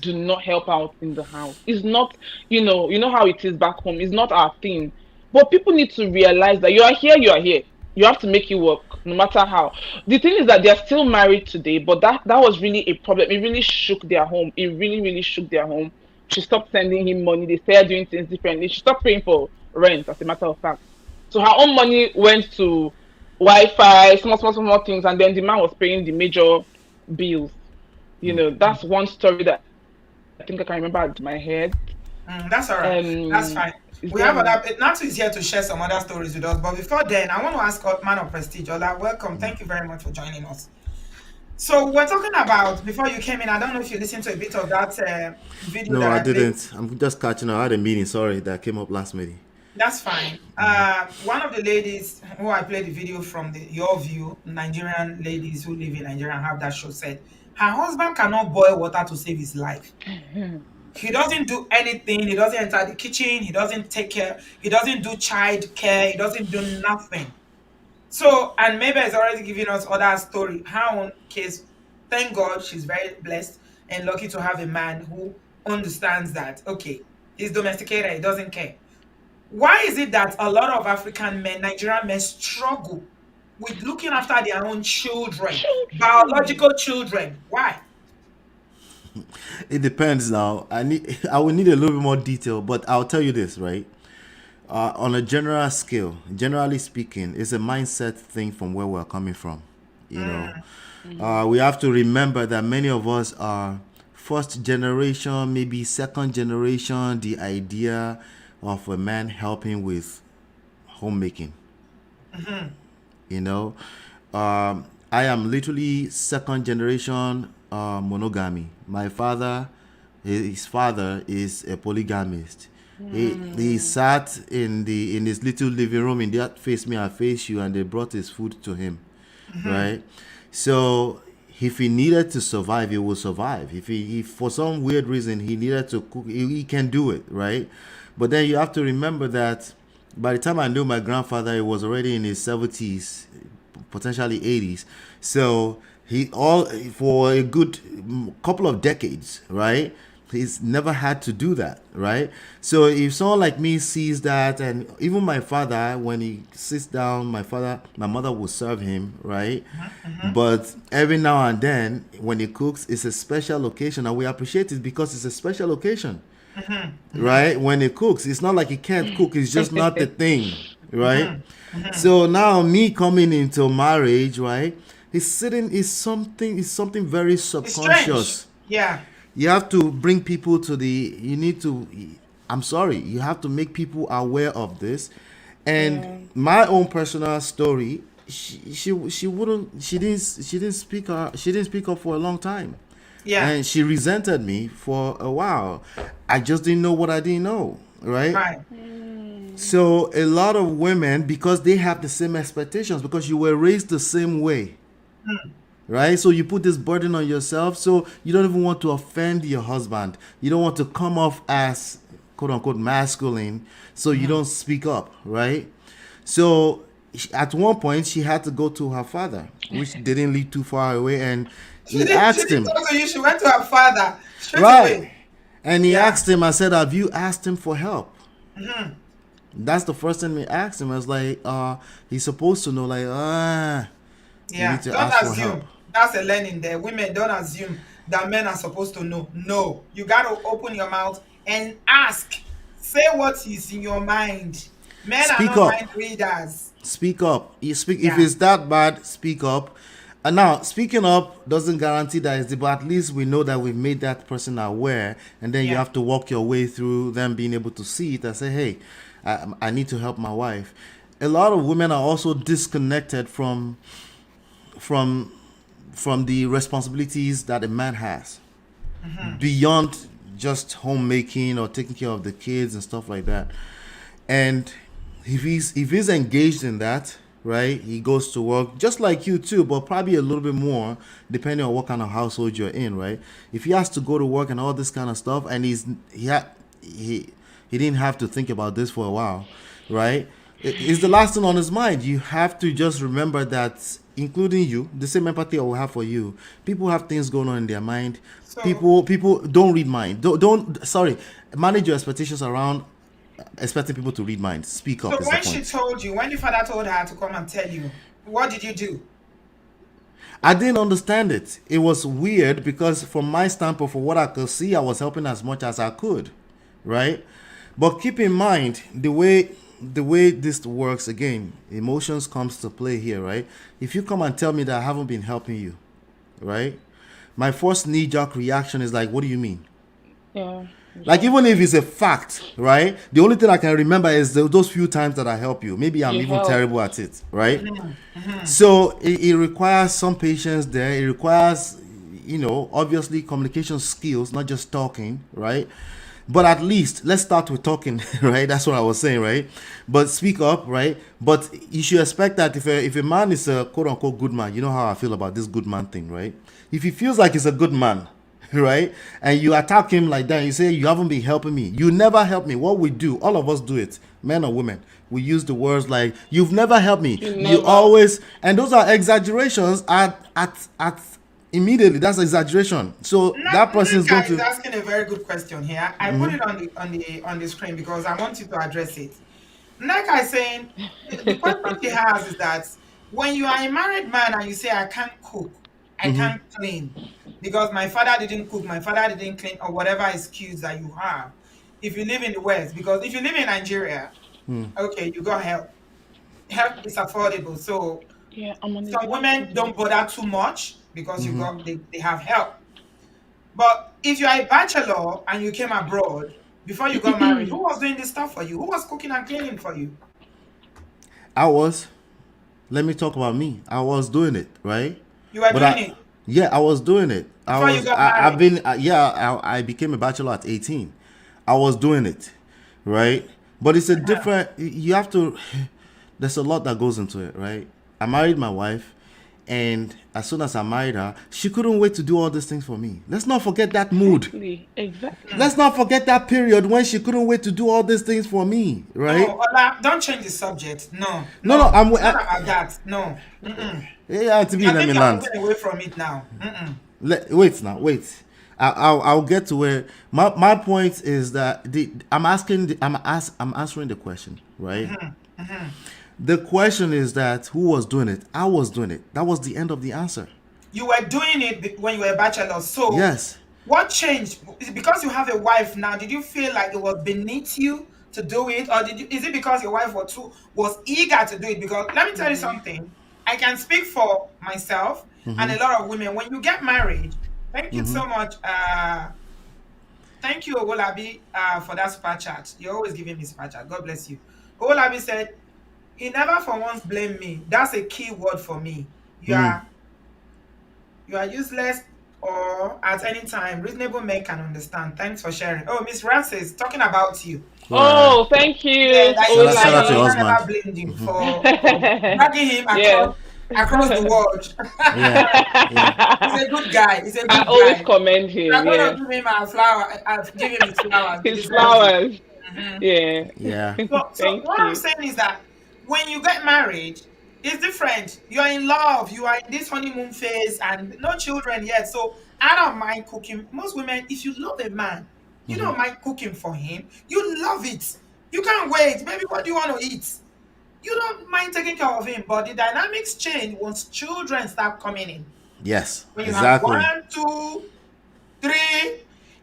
do not help out in the house. It's not, you know how it is back home. It's not our thing. But people need to realize that you are here, you are here. You have to make it work, no matter how. The thing is that they're still married today, but that was really a problem. It really shook their home. It really, really shook their home. She stopped sending him money. They started doing things differently. She stopped paying for rent, as a matter of fact. So her own money went to Wi-Fi, small, small, small things, and then the man was paying the major bills. That's one story that I think I can remember at my head. That's all right. That's fine. Is We there have any? other. Natu is here to share some other stories with us. But before then, I want to ask Man of Prestige, Ola, welcome. Thank you very much for joining us. So we're talking about before you came in. I don't know if you listened to a bit of that video No, that I I played. didn't. I'm just catching up. I had a meeting. Sorry, that came up last meeting. That's fine. One of the ladies who I played the video from your view, Nigerian ladies who live in Nigeria and have that show said her husband cannot boil water to save his life. He doesn't do anything. He doesn't enter the kitchen. He doesn't take care. He doesn't do child care. He doesn't do nothing. So, and maybe it's already giving us other story. Her own case, thank God she's very blessed and lucky to have a man who understands that, okay, he's domesticated, he doesn't care. Why is it that a lot of African men, Nigerian men, struggle with looking after their own children, Children. biological children? Why? It depends now. I will need a little bit more detail, but I'll tell you this, right? On a general scale, generally speaking, it's a mindset thing from where we're coming from. You know, we have to remember that many of us are first generation, maybe second generation, the idea of a man helping with homemaking. You know, I am literally second generation monogamy. My father, his father is a polygamist. He sat in his little living room in that face me, I face you, and they brought his food to him, right? So if he needed to survive, he will survive. If for some weird reason he needed to cook, he can do it, right? But then you have to remember that by the time I knew my grandfather, he was already in his 70s, potentially 80s. So he all for a good couple of decades, right? He's never had to do that, right? So if someone like me sees that, and even my father, when he sits down, my mother will serve him, right? But every now and then, when he cooks, it's a special occasion, and we appreciate it because it's a special occasion, right? When he cooks, it's not like he can't cook; it's just not the thing, right? So now, me coming into marriage, right? Is something very It's strange. subconscious. Yeah. You have to bring people to I'm sorry, you have to make people aware of this. And my own personal story, she didn't speak up for a long time. Yeah. And she resented me for a while. I just didn't know what I didn't know, right? Right. So a lot of women, because they have the same expectations, because you were raised the same way, right? So you put this burden on yourself, so you don't even want to offend your husband. You don't want to come off as quote unquote masculine, so you don't speak up, right? So at one point she had to go to her father, which didn't live too far away, and She he didn't, she asked didn't him, talk to you. She went to her father straight right? away. And he Yeah. asked him, I said, have you asked him for help? That's the first thing we asked him. I was like, he's supposed to know, like, you Yeah. need to Don't ask for assume. help. That's a learning there. Women, don't assume that men are supposed to know. No. You got to open your mouth and ask. Say what is in your mind. Men are Speak not up. mind readers. Speak up. You speak. If Yeah. it's that bad, speak up. And now, speaking up doesn't guarantee that it's the, but at least we know that we've made that person aware, and then you Yeah. have to walk your way through them being able to see it and say, hey, I need to help my wife. A lot of women are also disconnected from the responsibilities that a man has beyond just homemaking or taking care of the kids and stuff like that. And if he's engaged in that, right, he goes to work just like you too, but probably a little bit more depending on what kind of household you're in, right? If he has to go to work and all this kind of stuff, and he didn't have to think about this for a while, right? It's the last thing on his mind. You have to just remember that, including you, the same empathy I will have for you. People have things going on in their mind. So- People don't read mind. Don't sorry. Manage your expectations around expecting people to read minds. Speak up So is the when she point. told you, when the father told her to come and tell you, what did you do? I didn't understand it. It was weird because from my standpoint, for what I could see, I was helping as much as I could, right? But keep in mind the way this works again, emotions comes to play here, right? If you come and tell me that I haven't been helping you, right? My first knee-jerk reaction is like, what do you mean? Yeah. Like, even if it's a fact, right? The only thing I can remember is those few times that I help you. Maybe I'm You even help. terrible at it, right? So it requires some patience there. It requires, obviously communication skills, not just talking, right? But at least let's start with talking, right? That's what I was saying, right? But speak up, right? But you should expect that if a man is a quote unquote good man, you know how I feel about this good man thing, right? If he feels like he's a good man, right? And you attack him like that. You say you haven't been helping me. You never help me. What we do, all of us do it, men or women. We use the words like you've never helped me. You You never. always, and those are exaggerations at immediately. That's exaggeration. So that person is going Nneka is to. asking a very good question here. I put it on the screen because I want you to address it. Nneka is saying the question she has is that when you are a married man and you say I can't cook, I can't clean because my father didn't cook, my father didn't clean, or whatever excuse that you have. If you live in the West, because if you live in Nigeria, okay, you got help. Help is affordable. So Yeah, I'm on the some device women don't today. bother too much because they have help. But if you are a bachelor and you came abroad before you got married, who was doing this stuff for you? Who was cooking and cleaning for you? I was. Let me talk about me. I was doing it, right? You were But doing it yeah, I was doing it. before you got I've married. been, yeah, I became a bachelor at 18. I was doing it, right? But it's a different, you have to, there's a lot that goes into it, right? I married my wife, and as soon as I married her, she couldn't wait to do all these things for me. Let's not forget that mood. Exactly. Let's not forget that period when she couldn't wait to do all these things for me, right? No, Ola, don't change the subject. No, No, no, it's not about that. No. Mm-mm. yeah, to be, I let think me you're land. moving away from it now. Mm-mm. Wait now, wait. I'll get to where my point is that I'm answering the question, right? The question is that who was doing it? I was doing it. That was the end of the answer. You were doing it when you were a bachelor. So Yes. what changed? Is it because you have a wife now? Did you feel like it was beneath you to do it, or is it because your wife was eager to do it? Because let me tell you something. I can speak for myself and a lot of women. When you get married, thank you so much. Thank you, Owolabi, for that super chat. You're always giving me super chat. God bless you. Owolabi said he never for once blamed me. That's a key word for me. You are useless or at any time. Reasonable men can understand. Thanks for sharing. Oh, Miss Ranciz, talking about you. Right. Oh, thank Yeah, you, that Shout you out, said shout out to your your husband husband. never blamed you for dragging him Yes. across the world. Yeah. Yeah. He's a good guy. He's a I good always guy. commend We're him. gonna Yeah, give him a flower. Give him his flowers. He his deserves it. flowers. Yeah. Yeah. So Thank what I'm you. saying is that when you get married, it's different. You are in love. You are in this honeymoon phase, and no children yet. So I don't mind cooking. Most women, if you love a man, you don't mind cooking for him. You love it. You can't wait. Maybe what do you want to eat? You don't mind taking care of him. But the dynamics change once children start coming in. Yes. When you have Exactly. 1, 2, 3,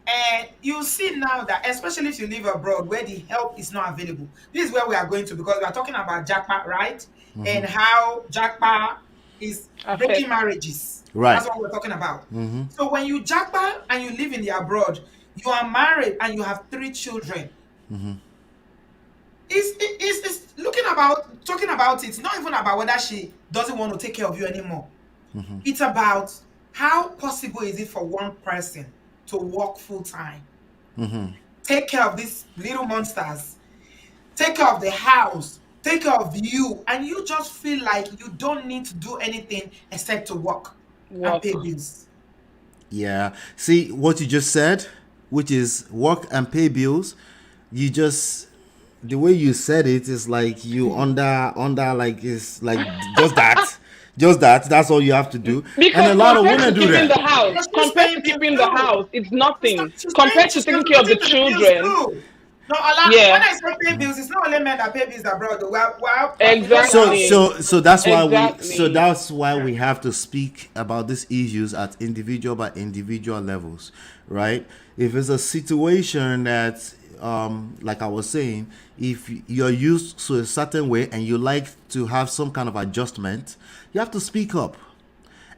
and you see now that, especially if you live abroad where the help is not available, this is where we are going to, because we are talking about Japa, right? And how Japa is breaking Affect. marriages. Right. That's what we're talking about. So when you Japa and you live in the abroad, you are married and you have 3 children. It's talking about it's not even about whether she doesn't want to take care of you anymore. It's about how possible is it for one person to work full time, take care of these little monsters, take care of the house, take care of you, and you just feel like you don't need to do anything except to work and pay bills. Yeah. See what you just said, which is work and pay bills. You just the way you said it is like you under like it's like just that. Just that. That's all you have to do. And Because a lot of compared women to do keeping the that. house, But she's compared to paying bills keeping the too. house, it's nothing. She's Compared to she's taking care of the contributing to the bills children, too. No, Allah, when yeah, I say pay bills, it's not only men that pay bills abroad. Well, you know, exactly, So that's why exactly. we have to speak about these issues at individual by individual levels, right? If it's a situation that like I was saying, if you're used to a certain way and you like to have some kind of adjustment, you have to speak up.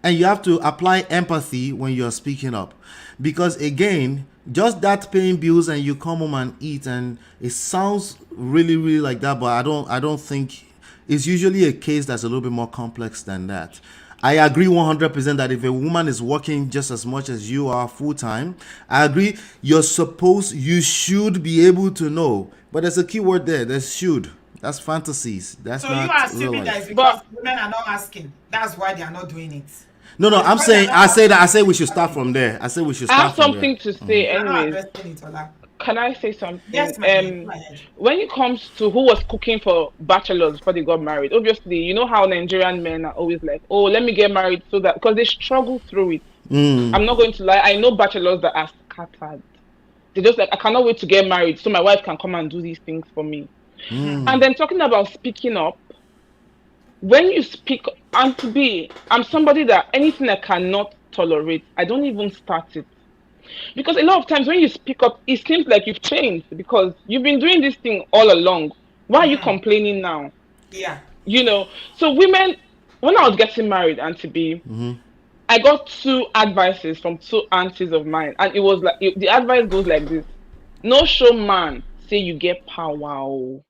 And you have to apply empathy when you're speaking up, because again, just that paying bills and you come home and eat, and it sounds really like that, but I don't think it's usually a case that's a little bit more complex than that. I agree 100% that if a woman is working just as much as you are full time, I agree you should be able to know, but there's a key word there. There's should. That's fantasies. That's so you not are real assuming that it's life. because But women are not asking. That's why they are not doing it. No, no, But I'm because they're saying not I say we should start from there. I say we should I have start from there. something to say, they're not anyways. addressing it, Ola. Can I say something? Yes, my dear, go ahead. When it comes to who was cooking for bachelors before they got married, obviously, you know how Nigerian men are always like, "Oh, let me get married so that," because they struggle through it. I'm not going to lie. I know bachelors that are scattered. They just like, I cannot wait to get married so my wife can come and do these things for me. And then talking about speaking up, when you speak, and to be, I'm somebody that anything I cannot tolerate, I don't even start it. Because a lot of times when you speak up, it seems like you've changed because you've been doing this thing all along. Why are you complaining now? Yeah. You know, so women, when I was getting married, Auntie B, I got two advices from two aunties of mine, and it was like the advice goes like this: no show man say you get power. Oh.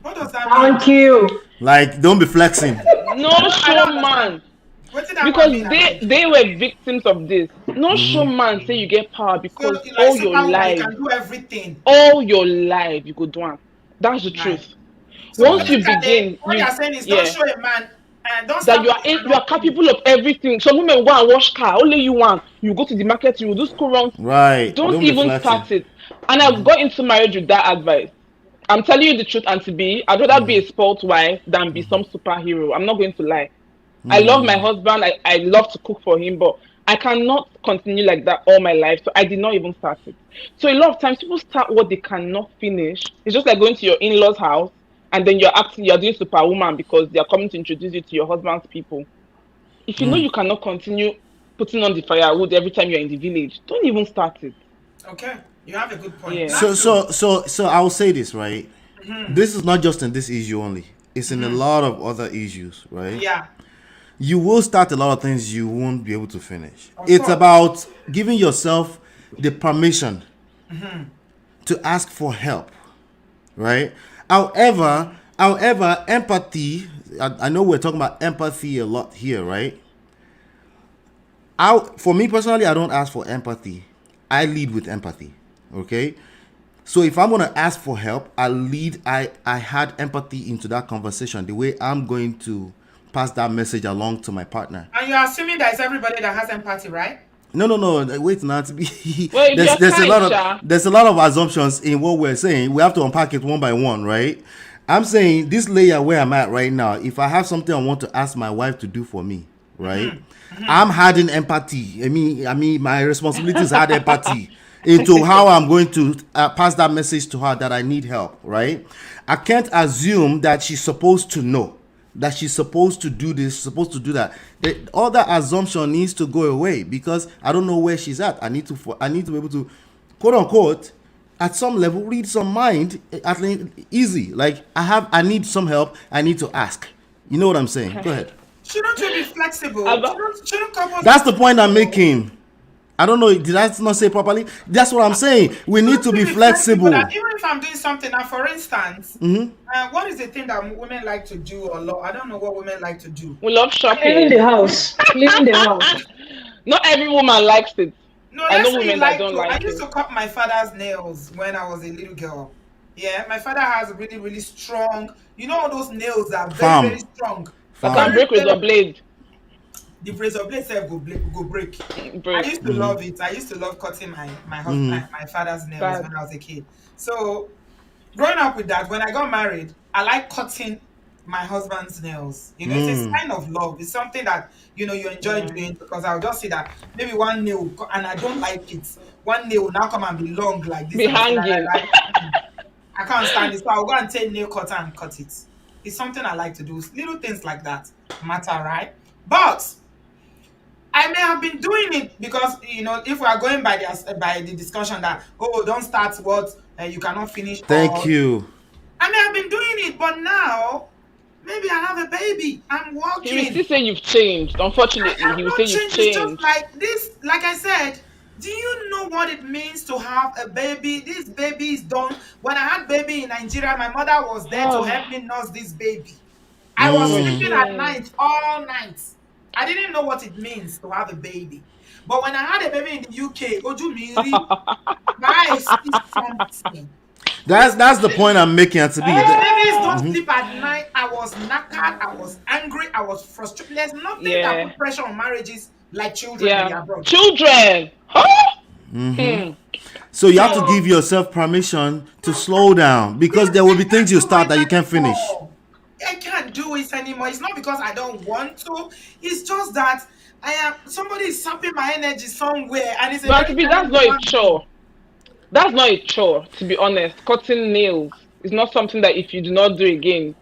What does that mean? Thank you. Like, don't be flexing. No I show don't man. understand. What did that Because one mean? they were victims of this. No show man say you get power So, because like all your superwoman, you life, can do everything. all your life you go do am. That's the Right. truth. So Once you begin, what you you're saying is don't yeah, show a man and don't that start you are what you you are cannot do. capable of everything. Some women go and wash car, only you want. You go to the market, you will do school runs. Right. Don't Don't be even flexing. start it. And I've got into marriage with that advice. I'm telling you the truth, and to be, I'd rather be a spoilt wife than be some superhero. I'm not going to lie. I love my husband. I love to cook for him, but I cannot continue like that all my life. So I did not even start it. So a lot of times people start what they cannot finish. It's just like going to your in-laws' house and then you're doing superwoman because they are coming to introduce you to your husband's people. If you know you cannot continue putting on the firewood every time you're in the village, don't even start it. Okay, you have a good point. Yeah. So That's true. so I will say this, right? This is not just in this issue only. It's in a lot of other issues, right? Yeah. You will start a lot of things you won't be able to finish. Of It's course. about giving yourself the permission to ask for help, right? However, empathy. I know we're talking about empathy a lot here, right? For me personally, I don't ask for empathy. I lead with empathy. Okay. So if I'm gonna ask for help, I had empathy into that conversation. The way I'm going to pass that message along to my partner. And you're assuming that it's everybody that has empathy, right? No. Wait, not to be. Well, if you're there's a kind, lot Sha. of there's a lot of assumptions in what we're saying. We have to unpack it one by one, right? I'm saying this layer where I'm at right now. If I have something I want to ask my wife to do for me, right? I'm having empathy. I mean, my responsibilities had empathy into how I'm going to pass that message to her that I need help, right? I can't assume that she's supposed to know, that she's supposed to do this, supposed to do that. All that assumption needs to go away because I don't know where she's at. I need to be able to, quote unquote, at some level, read some mind. At least easy. Like I need some help. I need to ask. You know what I'm saying? Go ahead. Shouldn't you be flexible? About- Shouldn't couples That's the point I'm making. I don't know. Did I not say properly? That's what I'm saying. We need to be flexible. That even if I'm doing something, now, for instance, what is the thing that women like to do or love? I don't know what women like to do. We love Cleaning shopping. the house. Cleaning the house. Not every woman likes it. No, I let's know say you women that like don't to. like I used it. to cut my father's nails when I was a little girl. Yeah, my father has really, really strong. You know all those nails that are very, Farm. very strong. I can break with a blade. The razor blade self go break. I Break. used to love it. I used to love cutting my husband, my father's nails Bad. when I was a kid. So growing up with that, when I got married, I like cutting my husband's nails. You know, it's a sign of love. It's something that you enjoy doing because I'll just see that maybe one nail and I don't like it. One nail will now come and be long like this. Be and I say that hanging. I can't stand it. So I'll go and take nail cutter and cut it. It's something I like to do. Little things like that matter, right? But I may have been doing it because if we are going by the discussion that don't start what you cannot finish. Thank you. I may have been doing it, but now maybe I have a baby. I'm He will working. still say you've changed. Unfortunately, I'm he will not say you've changed. It's just changed. like this. Like I said, do you know what it means to have a baby? This baby is done. When I had baby in Nigeria, my mother was there to help me nurse this baby. I was sleeping at night all night. I didn't know what it means to have a baby. But when I had a baby in the UK, Ojumiri, my eyes see something. That's the point I'm making, to be. Babies don't sleep at night. I was knackered. I was angry. I was frustrated. There's nothing that Yeah. put pressure on marriages like children in the Yeah. abroad. Children. Huh? Hmm. So you have to So give yourself permission to slow down because there will be things you start that you can't finish. I can't do it anymore. It's not because I don't want to. It's just that somebody is sapping my energy somewhere, and it's a But very to be, that's challenging not a one. chore. That's not a chore, to be honest. Cutting nails is not something that if you do not do again,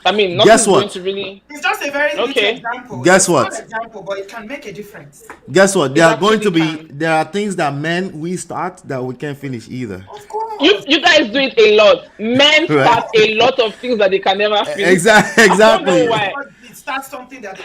I mean, Guess nothing's going what? to really. It's just a very little Okay. example. It's a Guess small what? example, but it can make a difference. Guess what? It actually can. There are things that men we start that we can't finish either. Of You course. you guys do it a lot. Men Right? start a lot of things that they can never finish. Exactly. I don't know Exactly. why. It starts something that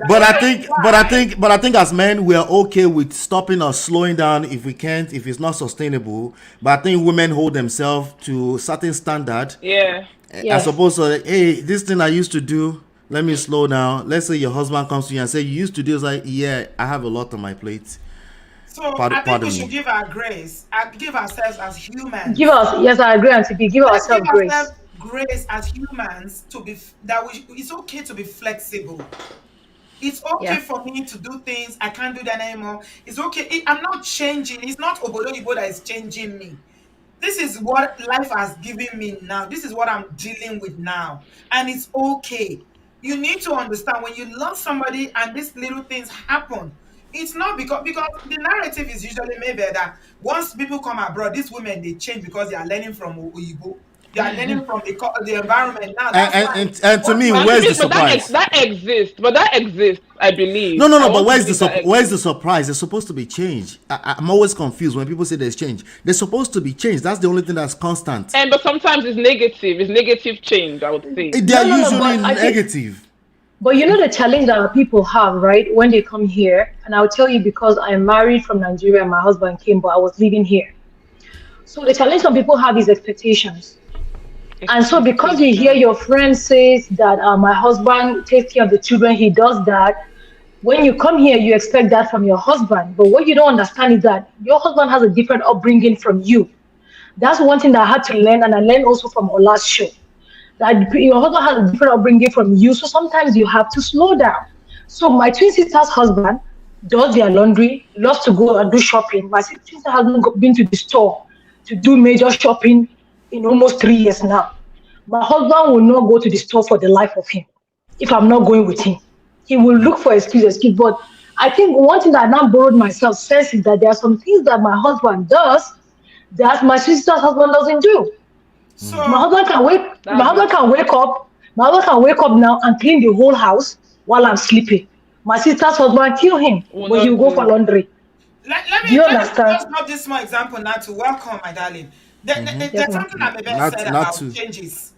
But I think as men we are okay with stopping or slowing down if we can't, if it's not sustainable. But I think women hold themselves to certain standard Yeah. as Yes. opposed to like, hey, this thing I used to do, let me slow down. Let's say your husband comes to you and say you used to do. It's like, yeah, I have a lot on my plate. So I think Pardon we should me. give our grace, give ourselves as humans. Give us, yes, I agree, Auntie B. Give Let's give ourselves grace. ourselves grace as humans to be it's okay to be flexible. It's okay Yeah. for me to do things I can't do that anymore. It's okay. I'm not changing. It's not obodooyinbo that is changing me. This is what life has given me now. This is what I'm dealing with now, and it's okay. You need to understand when you love somebody and these little things happen. It's not because the narrative is usually maybe that once people come abroad, these women they change because they are learning from Oyibo. They are learning from the environment now. That's And, fine. and to Once me, you are And to where's the me, but surprise? that exists. But that exists, I believe. No, I but want to believe that where's the exists. surprise? There's supposed to be change. I'm always confused when people say there's change. There's supposed to be change. That's the only thing that's constant. And but sometimes it's negative. It's negative change, I would say. They are No, usually but I think, negative. but you know the challenge that our people have, right? When they come here, and I'll tell you because I'm married from Nigeria and my husband came, but I was living here. So the challenge some people have is expectations. And so because you hear Expectation. your friend says that my husband takes care of the children, he does that. When you come here, you expect that from your husband. But what you don't understand is that your husband has a different upbringing from you. That's one thing that I had to learn, and I learned also from Ola's show. That your husband has a different upbringing from you, so sometimes you have to slow down. So my twin sister's husband does their laundry, loves to go and do shopping. My sister hasn't been to the store to do major shopping in almost 3 years now. My husband will not go to the store for the life of him if I'm not going with him. He will look for excuse. But I think one thing that I now borrowed myself sense is that there are some things that my husband does that my sister's husband doesn't do. My so husband can wake my That's husband very can true. wake up. My husband can wake up now and clean the whole house while I'm sleeping. My sister's husband kill him, Will but he'll not go for do. laundry. Do you let me understand? just drop this small example now to welcome my darling. Yes, There's ma'am. something that Mabel said Not about to. changes.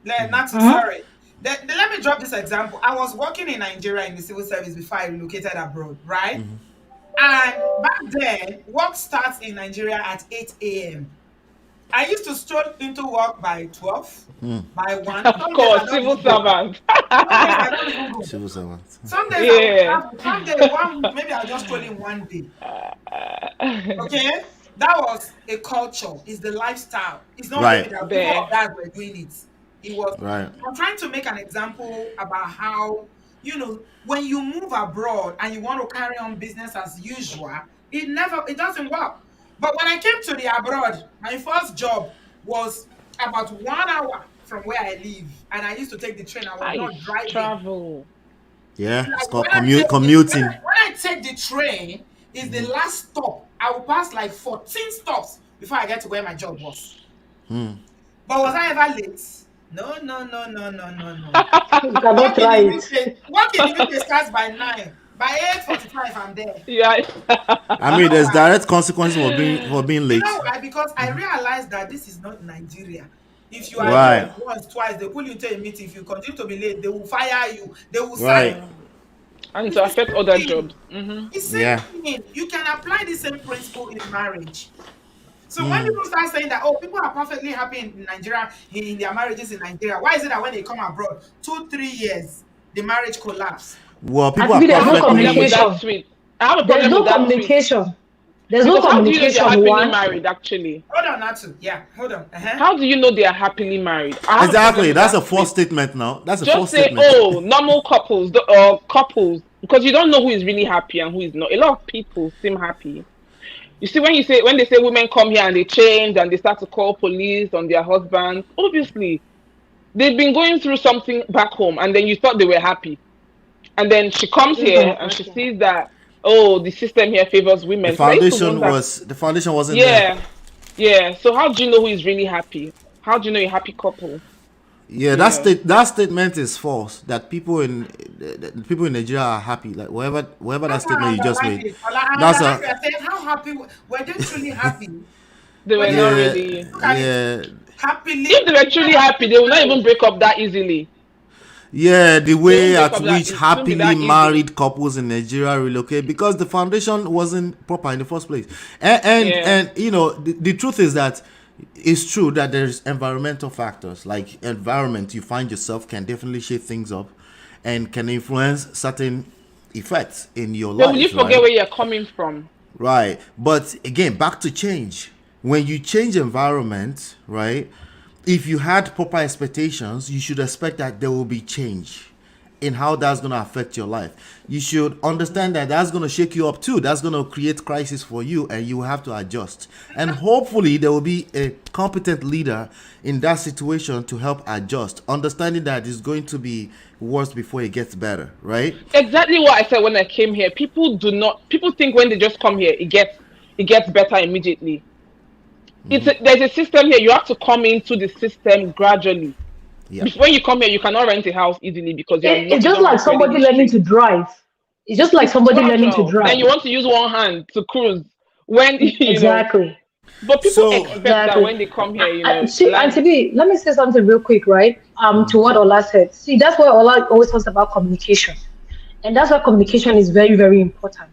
Not to, Mm-hmm. sorry. Let me drop this example. I was working in Nigeria in the civil service before I relocated abroad, right? And back then, work starts in Nigeria at 8 a.m. I used to stroll into work by 12, by 1. Of Some days I course, don't civil even go. servant. Some days I don't even go. Civil servant. Some days I will Yeah. travel. Some days maybe I'll just stroll in one day. Okay? That was a culture. It's the lifestyle. It's not Right. maybe that people There. of that were doing it. It was. Right. I'm trying to make an example about how, when you move abroad and you want to carry on business as usual, it doesn't work. But when I came to the abroad, my first job was about 1 hour from where I live, and I used to take the train. I was I not driving. travel. Yeah. It's Like called when I take commuting. when I take the train, is the last stop. I will pass like 14 stops before I get to where my job was. But was I ever late? No, no, no, no, no, no, no. You cannot try it. Work in the UK starts by 9. By 8:45, I'm there. Yeah. I mean, there's direct consequences for being You late. know why? Because I realized that this is not Nigeria. If you are Right. late once, twice, they pull you into a meeting. If you continue to be late, they will fire you. They will Right. sign. And It's to the affect same other thing. jobs. It's the same Yeah. thing. You can apply the same principle in marriage. So when people start saying that, oh, people are perfectly happy in Nigeria, in their marriages in Nigeria, why is it that when they come abroad, 2, 3 years, the marriage collapse? Well, I people are think I have there's a no problem with perfectly. communication. that tweet. I have a There's problem no with that tweet. communication. There's no Because how do you know they're communication. happily One, married? Actually, Hold on, Natu. Yeah, hold on. how do you know they are happily married? I have a problem Exactly. with That's that a false statement now. That's a Just false say, statement. oh, normal couples or couples, because you don't know who is really happy and who is not. A lot of people seem happy. You see, when they say women come here and they change and they start to call police on their husbands, obviously they've been going through something back home, and then you thought they were happy, and then she comes here and she sees that, oh, the system here favors The women. So I used to foundation wonder, wasn't there. yeah. So how do you know who is really happy? How do you know a happy couple? Yeah, that statement is false. That people in Nigeria are happy. Like whatever that statement you just made. That's a How happy were they truly happy? They were Well, not yeah, really. yeah, Happily. If they were truly happy, they would not even break up that easily. yeah. The way break at up that- which it shouldn't be that happily easy. married couples in Nigeria relocate because the foundation wasn't proper in the first place. And Yeah. you know the truth is that it's true that there's environmental factors like environment you find yourself can definitely shape things up and can influence certain effects in your Then life. will you forget right? where you're coming from? Right. But again, back to change. When you change environment, right? If you had proper expectations, you should expect that there will be change in how that's going to affect your life. You should understand that that's going to shake you up too. That's going to create crisis for you and you have to adjust. And hopefully there will be a competent leader in that situation to help adjust, understanding that it's going to be worse before it gets better, right? Exactly what I said when I came here. People think when they just come here, it gets better immediately. There's a system here. You have to come into the system gradually. Yeah. When you come here, you cannot rent a house easily because you're it's just like somebody learning to drive. It's just like somebody learning to drive. Then you want to use one hand to cruise when you know. Exactly. But people So- expect that when they come here, you know. See, like- and to be, let me say something real quick, right? To what Ola said. See, that's why Ola always talks about communication, and that's why communication is very, very important.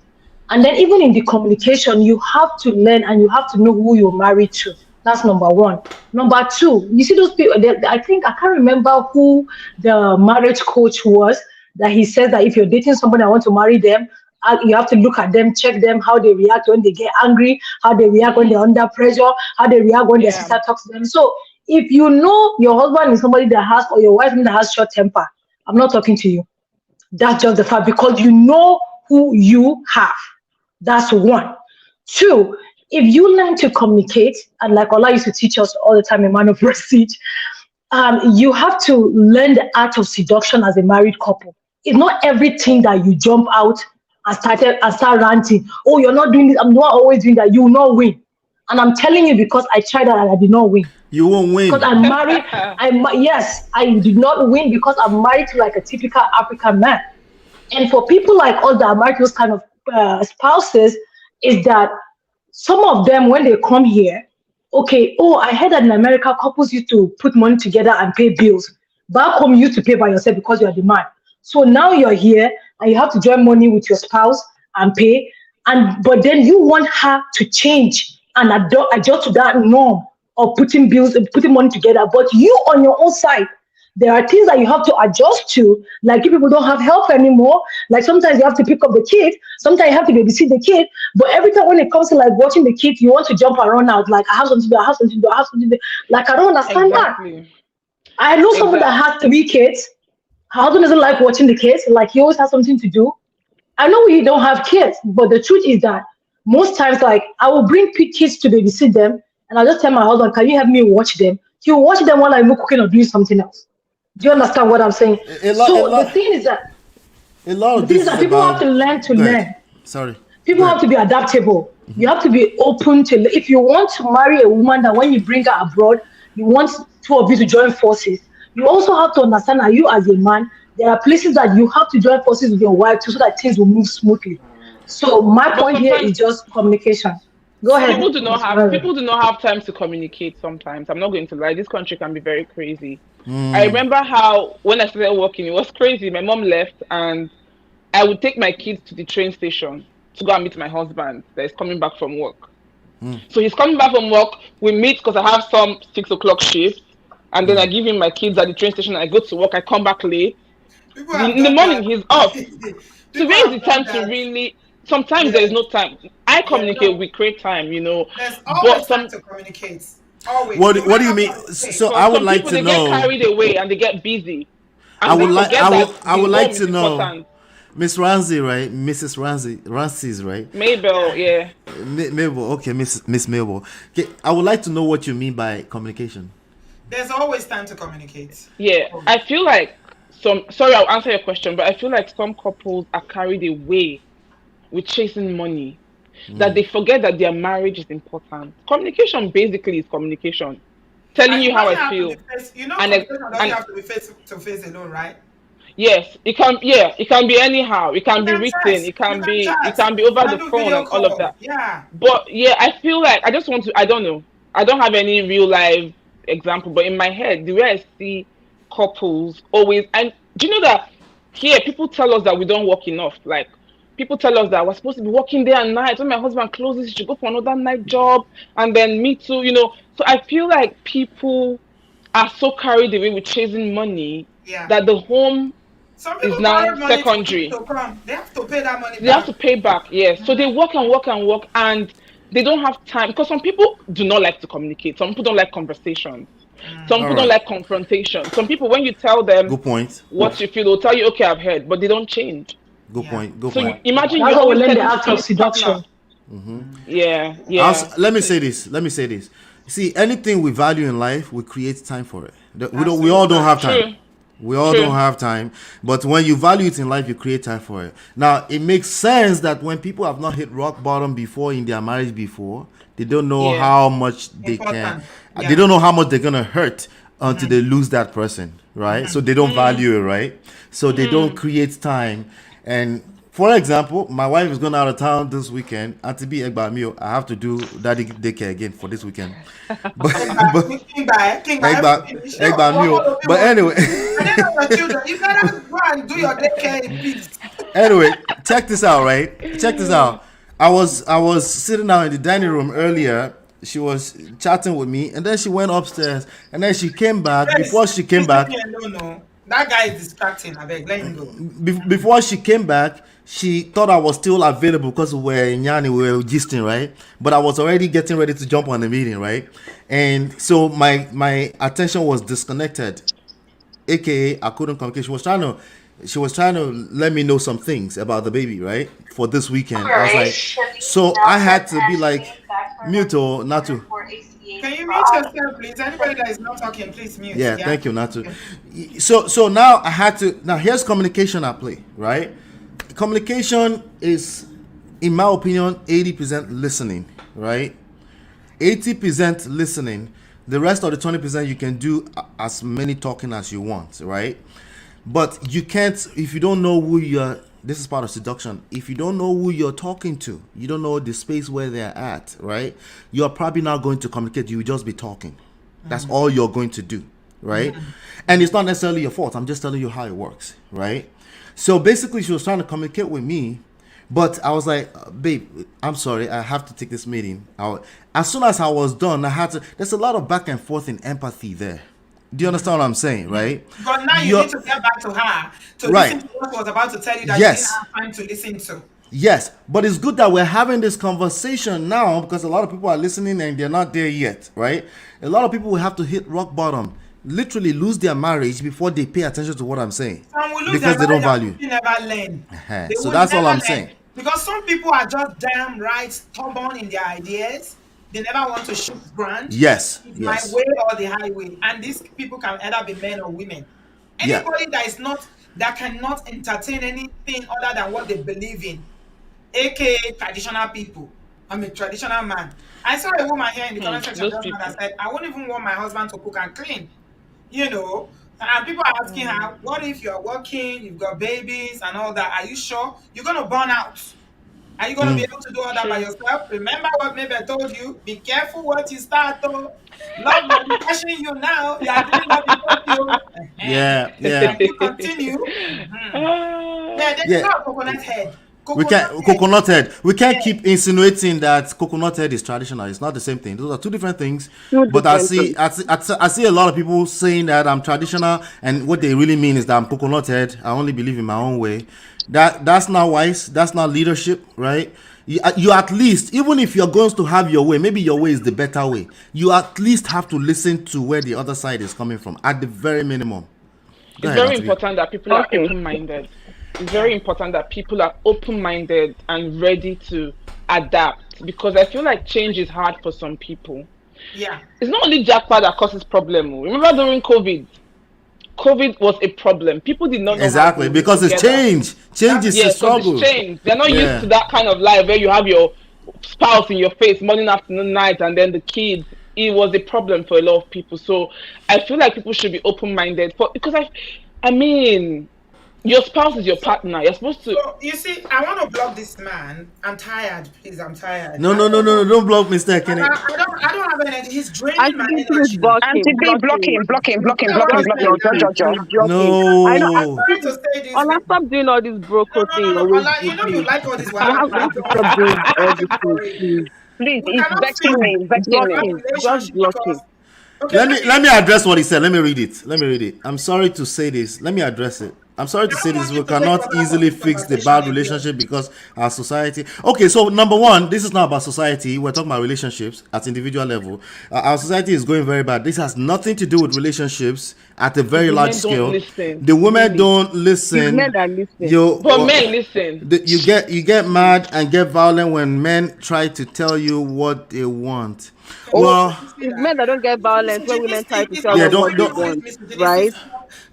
And then even in the communication, you have to learn and you have to know who you're married to. That's number one. Number two, you see those people. I think I can't remember who the marriage coach was. That he says that if you're dating somebody and want to marry them, you have to look at them, check them, how they react when they get angry, how they react when they're under pressure, how they react when their sister talks to them. So if you know your husband is somebody that has, or your wife that has short temper, I'm not talking to you. That's just the fact, because you know who you have. That's one. Two, if you learn to communicate, and like Ola used to teach us all the time in Man of Prestige, you have to learn the art of seduction as a married couple. It's not everything that you jump out and start ranting. Oh, you're not doing this. I'm not always doing that. You will not win. And I'm telling you because I tried that and I did not win. You won't win. Because I'm married. Yes, I did not win because I'm married to like a typical African man. And for people like us that are married to those kind of spouses, is that some of them, when they come here, okay, oh, I heard that in America, couples used to put money together and pay bills. Back home, you used to pay by yourself because you're the man. So now you're here and you have to join money with your spouse and pay. But then you want her to change and adjust to that norm of putting money together. But you on your own side, there are things that you have to adjust to, like if people don't have help anymore. Like sometimes you have to pick up the kid, sometimes you have to babysit the kid. But every time when it comes to like watching the kid, you want to jump and run out. Like I have something to do, I have something to do, I have something to do. Like I don't understand that. I know someone that has 3 kids. Her husband doesn't like watching the kids. Like he always has something to do. I know we don't have kids, but the truth is that most times, like I will bring kids to babysit them, and I'll just tell my husband, "Can you help me watch them?" He'll watch them while I'm cooking or doing something else. Do you understand what I'm saying? The thing is that people have to learn to learn. Sorry. People have to be adaptable. You have to be open to. If you want to marry a woman that when you bring her abroad, you want 2 of you to join forces. You also have to understand that you as a man, there are places that you have to join forces with your wife too, so that things will move smoothly. So my point here is just communication. Go ahead. People do not have time to communicate sometimes. I'm not going to lie. This country can be very crazy. I remember how when I started working, it was crazy. My mom left and I would take my kids to the train station to go and meet my husband that is coming back from work. So he's coming back from work. We meet because I have some 6 o'clock shift. And then I give him my kids at the train station. I go to work. I come back late. In the morning, he's off. So where is the time to really... Sometimes there is no time. I Yeah, communicate, no, we create time, there's but always time some to communicate. Always. What No What do matter you mean? what it So takes. I because would some like people to they get know. carried away and they get busy I and they would like. forget that I the would like home to is know. important. Miss Ramsey, right? Mrs. Ramsey, Ranciz, right? Mabel, Yeah. yeah. Mabel, okay, Miss Mabel. Okay, I would like to know what you mean by communication. There's always time to communicate. Yeah, Always. I feel like sorry, I'll answer your question, but I feel like some couples are carried away with chasing money that they forget that their marriage is important. Communication basically is communication, telling And it you how doesn't I have to be feel. face, And communication doesn't and have to be face to face alone, right? yes, it can be anyhow. It You can be can written, chat. You can it chat. can be You over can the do phone video and all of call. that. Yeah. But yeah, I feel like I just want to, I don't know. I don't have any real life example, but in my head, the way I see couples always, and do you know that here people tell us that we don't work enough? Like people tell us that we're supposed to be working day and night. When my husband closes, he should go for another night job, and then me too, So I feel like people are so carried away with chasing money Yeah. that the home Some is people now borrowed money secondary. to come. They have to pay that money They have to back. pay back, yes. So they work and work and work, and they don't have time because some people do not like to communicate. Some people don't like conversations. Some All people don't right. like confrontation. Some people, when you tell them Good point. what you feel, they'll tell you, "Okay, I've heard," but they don't change. Good Yeah. point. Good So point. imagine That's you're how we always learn the telling act of each partner, seduction. yeah, Also, yeah, let me say this. Let me say this. See, anything we value in life, we create time for it. We don't. We all don't have time. true, We all don't true, have time. But when you value it in life, you create time for it. Now, it makes sense that when people have not hit rock bottom before in their marriage before, they don't know yeah, how much they can. Important. They Yeah. don't know how much they're gonna hurt until they lose that person, right? So they don't value it, right? So they don't create time. And for example, my wife is going out of town this weekend, and to be Egbamio, I have to do daddy daycare again for this weekend. But but King by Egba everything. Sure. Egbamio. But anyway, And then your children, you better go and do your daycare in peace. anyway, check this out, right? Check this out. I was sitting down in the dining room earlier. She was chatting with me, and then she went upstairs, and then she came back. Before she came back, No. That guy is distracting. I beg, let him go. before she came back, she thought I was still available because we're in Yanni, we were gisting, right? But I was already getting ready to jump on the meeting, right? And so my attention was disconnected, aka I couldn't communicate. She was trying to let me know some things about the baby, right? For this weekend. I was like, so I had to be like, mute or not to. Can you mute yourself, please? Anybody that is not talking, please mute. Yeah, thank you, not to. So now I had to. Now here's communication at play, right? Communication is, in my opinion, 80% listening, right? 80% listening. The rest of the 20% you can do as many talking as you want, right? But you can't if you don't know who you're. This is part of seduction. If you don't know who you're talking to, you don't know the space where they're at, right? You're probably not going to communicate. You will just be talking. That's all you're going to do, right? And it's not necessarily your fault. I'm just telling you how it works, right? So basically, she was trying to communicate with me, but I was like, babe, I'm sorry, I have to take this meeting. As soon as I was done, I had to. There's a lot of back and forth in empathy there. Do you understand what I'm saying, right? But now you need to get back to her to Right. listen to what she was about to tell you that Yes. you didn't have time to listen to. Yes, but it's good that we're having this conversation now because a lot of people are listening and they're not there yet, right? A lot of people will have to hit rock bottom, literally lose their marriage before they pay attention to what I'm saying Some will lose because their they don't marriage value. and never learn. They So will that's all never I'm learn. saying. Because some people are just damn right, stubborn in their ideas. They never want to shift ground. Yes, It's yes, my way or the highway. And these people can either be men or women. yeah, Anybody that cannot entertain anything other than what they believe in, aka traditional people. I'm a traditional man. I saw a woman here in the comment section those just now people. that said, I won't even want my husband to cook and clean. You know, and people are asking her, what if you're working, you've got babies and all that? Are you sure you're going to burn out? Are you going to be able to do all that by yourself? Remember what maybe I told you? Be careful what you start, though. Love might be crushing you now. You are doing love because you. yeah, Can yeah, you continue? Yeah, there's yeah. no coconut head. We can't coconut head. We can't keep insinuating that coconut head is traditional. It's not the same thing. Those are two different things. But I see a lot of people saying that I'm traditional, and what they really mean is that I'm coconut head. I only believe in my own way. That's not wise. That's not leadership, right? You at least, even if you're going to have your way, maybe your way is the better way, you at least have to listen to where the other side is coming from at the very minimum. Go It's ahead, very Auntie. important that people are Okay. open-minded. It's very Yeah. important that people are open-minded and ready to adapt, because I feel like change is hard for some people. Yeah. It's not only Japa that causes problem. Oh. Remember during COVID? COVID was a problem. People did not know how to Exactly, live because it's together. change. Change is a Yes, because struggle. it's changed. They're not used Yeah. to that kind of life where you have your spouse in your face morning, afternoon, night, and then the kids. It was a problem for a lot of people. So I feel like people should be open-minded for, because I mean, your spouse is your partner. You're supposed to. So you see, I want to block this man. I'm tired, please. I'm tired. No, no, no, no, no, don't block Mr. Kenneth. I don't have energy. He's draining Auntie my B, please energy. block him. Auntie B, Block him. block him. You know what, Block him. like that. Please block him. I know. I'm No. trying to say this. Ola, with- stop doing all this No, broco no, thing. no, no. Always Ola, do, you know you please. like all this. You Wahala. have Please to don't stop doing start everything, worrying. please. Please, We it's cannot vexing fix me. It's vexing Block me. that him. Just relationship block because him. okay, Let me address what he said. Let me read it. Let me read it. I'm sorry to say this. Let me address it. I'm sorry to I say don't this. want We you to take cannot another easily fix the conversation bad again. relationship because our society. Okay, so number one, this is not about society. We're talking about relationships at individual level. Our society is going very bad. This has nothing to do with relationships at a very The large men don't scale. listen, The women really. don't It's listen. men that listen. But men, listen. You get mad and get violent when men try to tell you what they want. Well, It's men that don't get violence when women try to tell Yeah, them what they don't. want, right?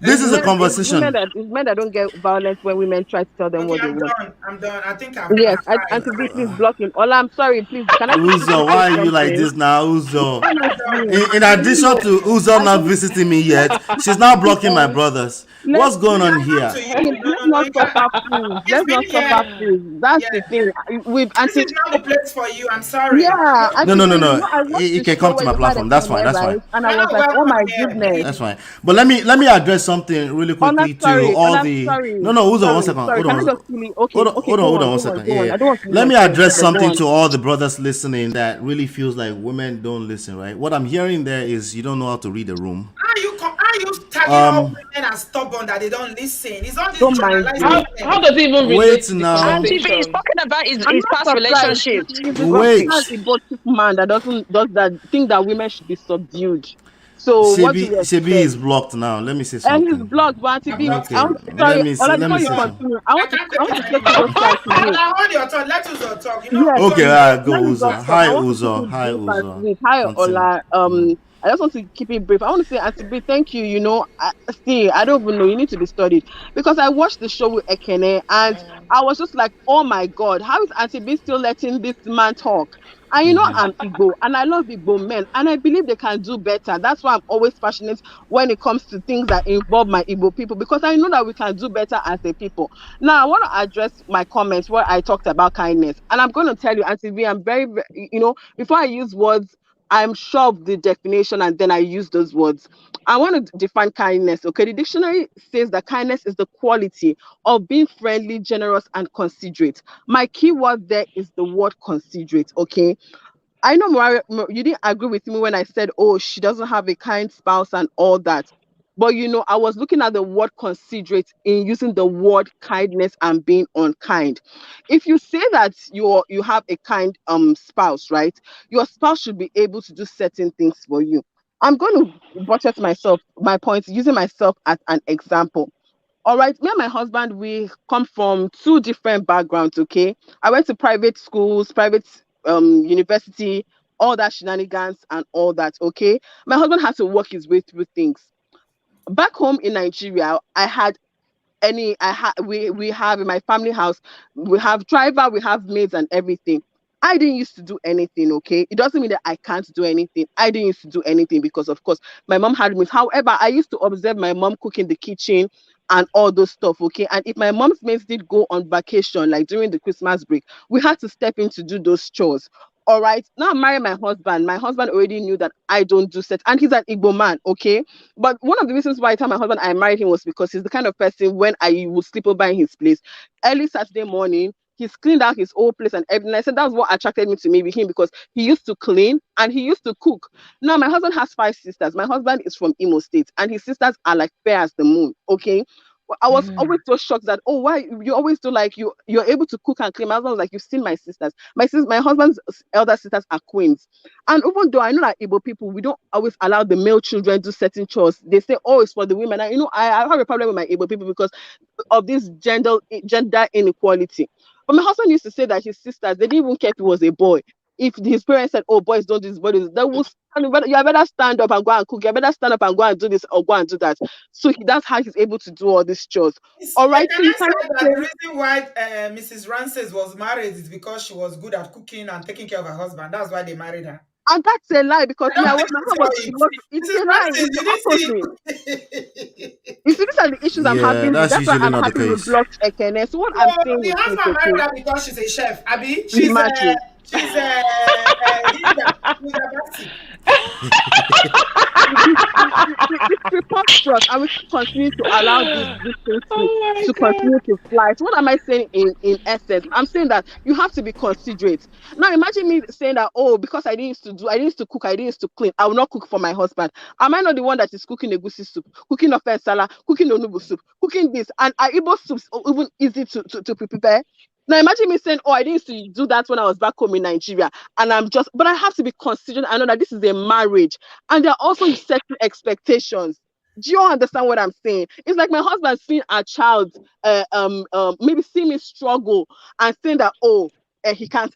This is a It's conversation. men that don't get violence when women try to tell them Okay, what they I'm want. done. I'm done. I think Yes, I've tried. Auntie B, please block him. Ola, I'm sorry, please. Can I Uzo, why are you like something? this now, Uzo? Honestly, In addition to Uzo not visiting me yet, she's now blocking my brothers. let's What's going on To here? you. No, let's no, no. not suffer fools. He's Let's been not suffer here. fools. That's Yeah. the thing. With This Auntie, is not the place for you. I'm sorry. yeah, No, Auntie no, B, no, you no. know, I watched You the can show come to where my you had a platform. That's fine. premiere, That's fine. right? And I You're was not like, oh welcome my here, goodness. That's fine. But let me address something really quickly to Sorry, all I'm the. sorry. No, no, Uzo, one Sorry, second. sorry. Hold Can I on. just really okay, okay, Hold on, go one on, second. go on. Yeah. I don't want to Let me lose address but go something on. to all the brothers listening that really feels like women don't listen, right? What I'm hearing there is you don't know how to read a room. Are you tagging all women as stubborn that they don't listen? It's all these Don't mind generalized me. How women. does it even relate Wait to the now. Auntie B is conversation? talking about his I'm past not surprised. relationships. He's a Wait. both man that does that think that women should be subdued. So what do we Shebi expect? is blocked now. Let me say And he's something. blocked, but Auntie I B, blocked I Okay, want him. to, sorry, Ola, let me before you say something. continue, I can't take I want this to take anymore. this time to you. I hold your thought. Let Uzo talk. You know, Yes, Okay, Uzo, all right, go let me Uzo. just talk. Hi I want to keep Uzo. it Hi brief and Uzo. sweet. Hi, Continue. Ola. I just want to keep it brief. I want to say, Auntie B, thank you. You know, I don't even know. You need to be studied because I watched the show with Ekene and I was just like, oh my God, how is Auntie B still letting this man talk? And you know, I'm Igbo and I love Igbo men and I believe they can do better. That's why I'm always passionate when it comes to things that involve my Igbo people because I know that we can do better as a people. Now, I want to address my comments where I talked about kindness. And I'm going to tell you, Auntie V, I'm you know, before I use words, I'm sure of the definition and then I use those words. I want to define kindness. Okay, the dictionary says that kindness is the quality of being friendly, generous, and considerate. My key word there is the word considerate. Okay, I know you didn't agree with me when I said, oh, she doesn't have a kind spouse and all that. But you know, I was looking at the word considerate in using the word kindness and being unkind. If you say that you have a kind spouse, right? Your spouse should be able to do certain things for you. I'm going to buttress my points using myself as an example. All right, me and my husband, we come from two different backgrounds. Okay, I went to private schools, private university, all that shenanigans and all that. Okay, my husband had to work his way through things. Back home in Nigeria, we have in my family house, we have driver, we have maids and everything. I didn't used to do anything, okay? It doesn't mean that I can't do anything. I didn't used to do anything because, of course, my mom had me. However, I used to observe my mom cook in the kitchen and all those stuff, okay? And if my mom's mates did go on vacation, like during the Christmas break, we had to step in to do those chores. All right. Now I'm marrying my husband. My husband already knew that I don't do set, and he's an Igbo man, okay? But one of the reasons why I tell my husband I married him was because he's the kind of person when I would sleep over in his place early Saturday morning. He's cleaned out his old place and everything. I said that's what attracted me to me with him because he used to clean and he used to cook. Now my husband has 5 sisters. My husband is from Imo State and his sisters are like fair as the moon. Okay. I was always so shocked that, oh, why you always do like you're able to cook and clean. My husband was like, you've seen my sisters. My husband's elder sisters are queens. And even though I know that Igbo people, we don't always allow the male children to do certain chores. They say, oh, it's for the women. And I have a problem with my Igbo people because of this gender inequality. But my husband used to say that his sisters, they didn't even care if he was a boy. If his parents said, oh, boys don't do this, boys, they will stand, you better stand up and go and cook. You better stand up and go and do this or go and do that. So that's how he's able to do all these chores. All right. So Can you I cannot say that say, the reason why Mrs. Ranciz was married is because she was good at cooking and taking care of her husband. That's why they married her. and that's a lie because I me, I don't was think my you husband saw was, it. it's Mrs. a lie. Ranciz, It's the opposite. you didn't see. You see, these are the issues I'm Yeah, having with. that's That's why usually I'm not the happy with case. block Ekene. So what So I'm saying the is this, husband married okay? her because she's a chef. Abby, Imagine. she's basic. It's preposterous, and we should continue to allow these things Oh my to god. continue to fly. So what am I saying in essence? I'm saying that you have to be considerate. Now imagine me saying that, oh, because I didn't used to cook, I didn't used to clean, I will not cook for my husband. Am I not the one that is cooking egusi soup, cooking ofe salad, cooking onubu soup, cooking this, and are Igbo soups even easy to prepare? Now imagine me saying, oh, I didn't used to do that when I was back home in Nigeria, and but I have to be considerate. I know that this is a marriage, and there are also certain expectations. Do you understand what I'm saying? It's like my husband seeing a child, maybe see me struggle and saying that, oh, he can't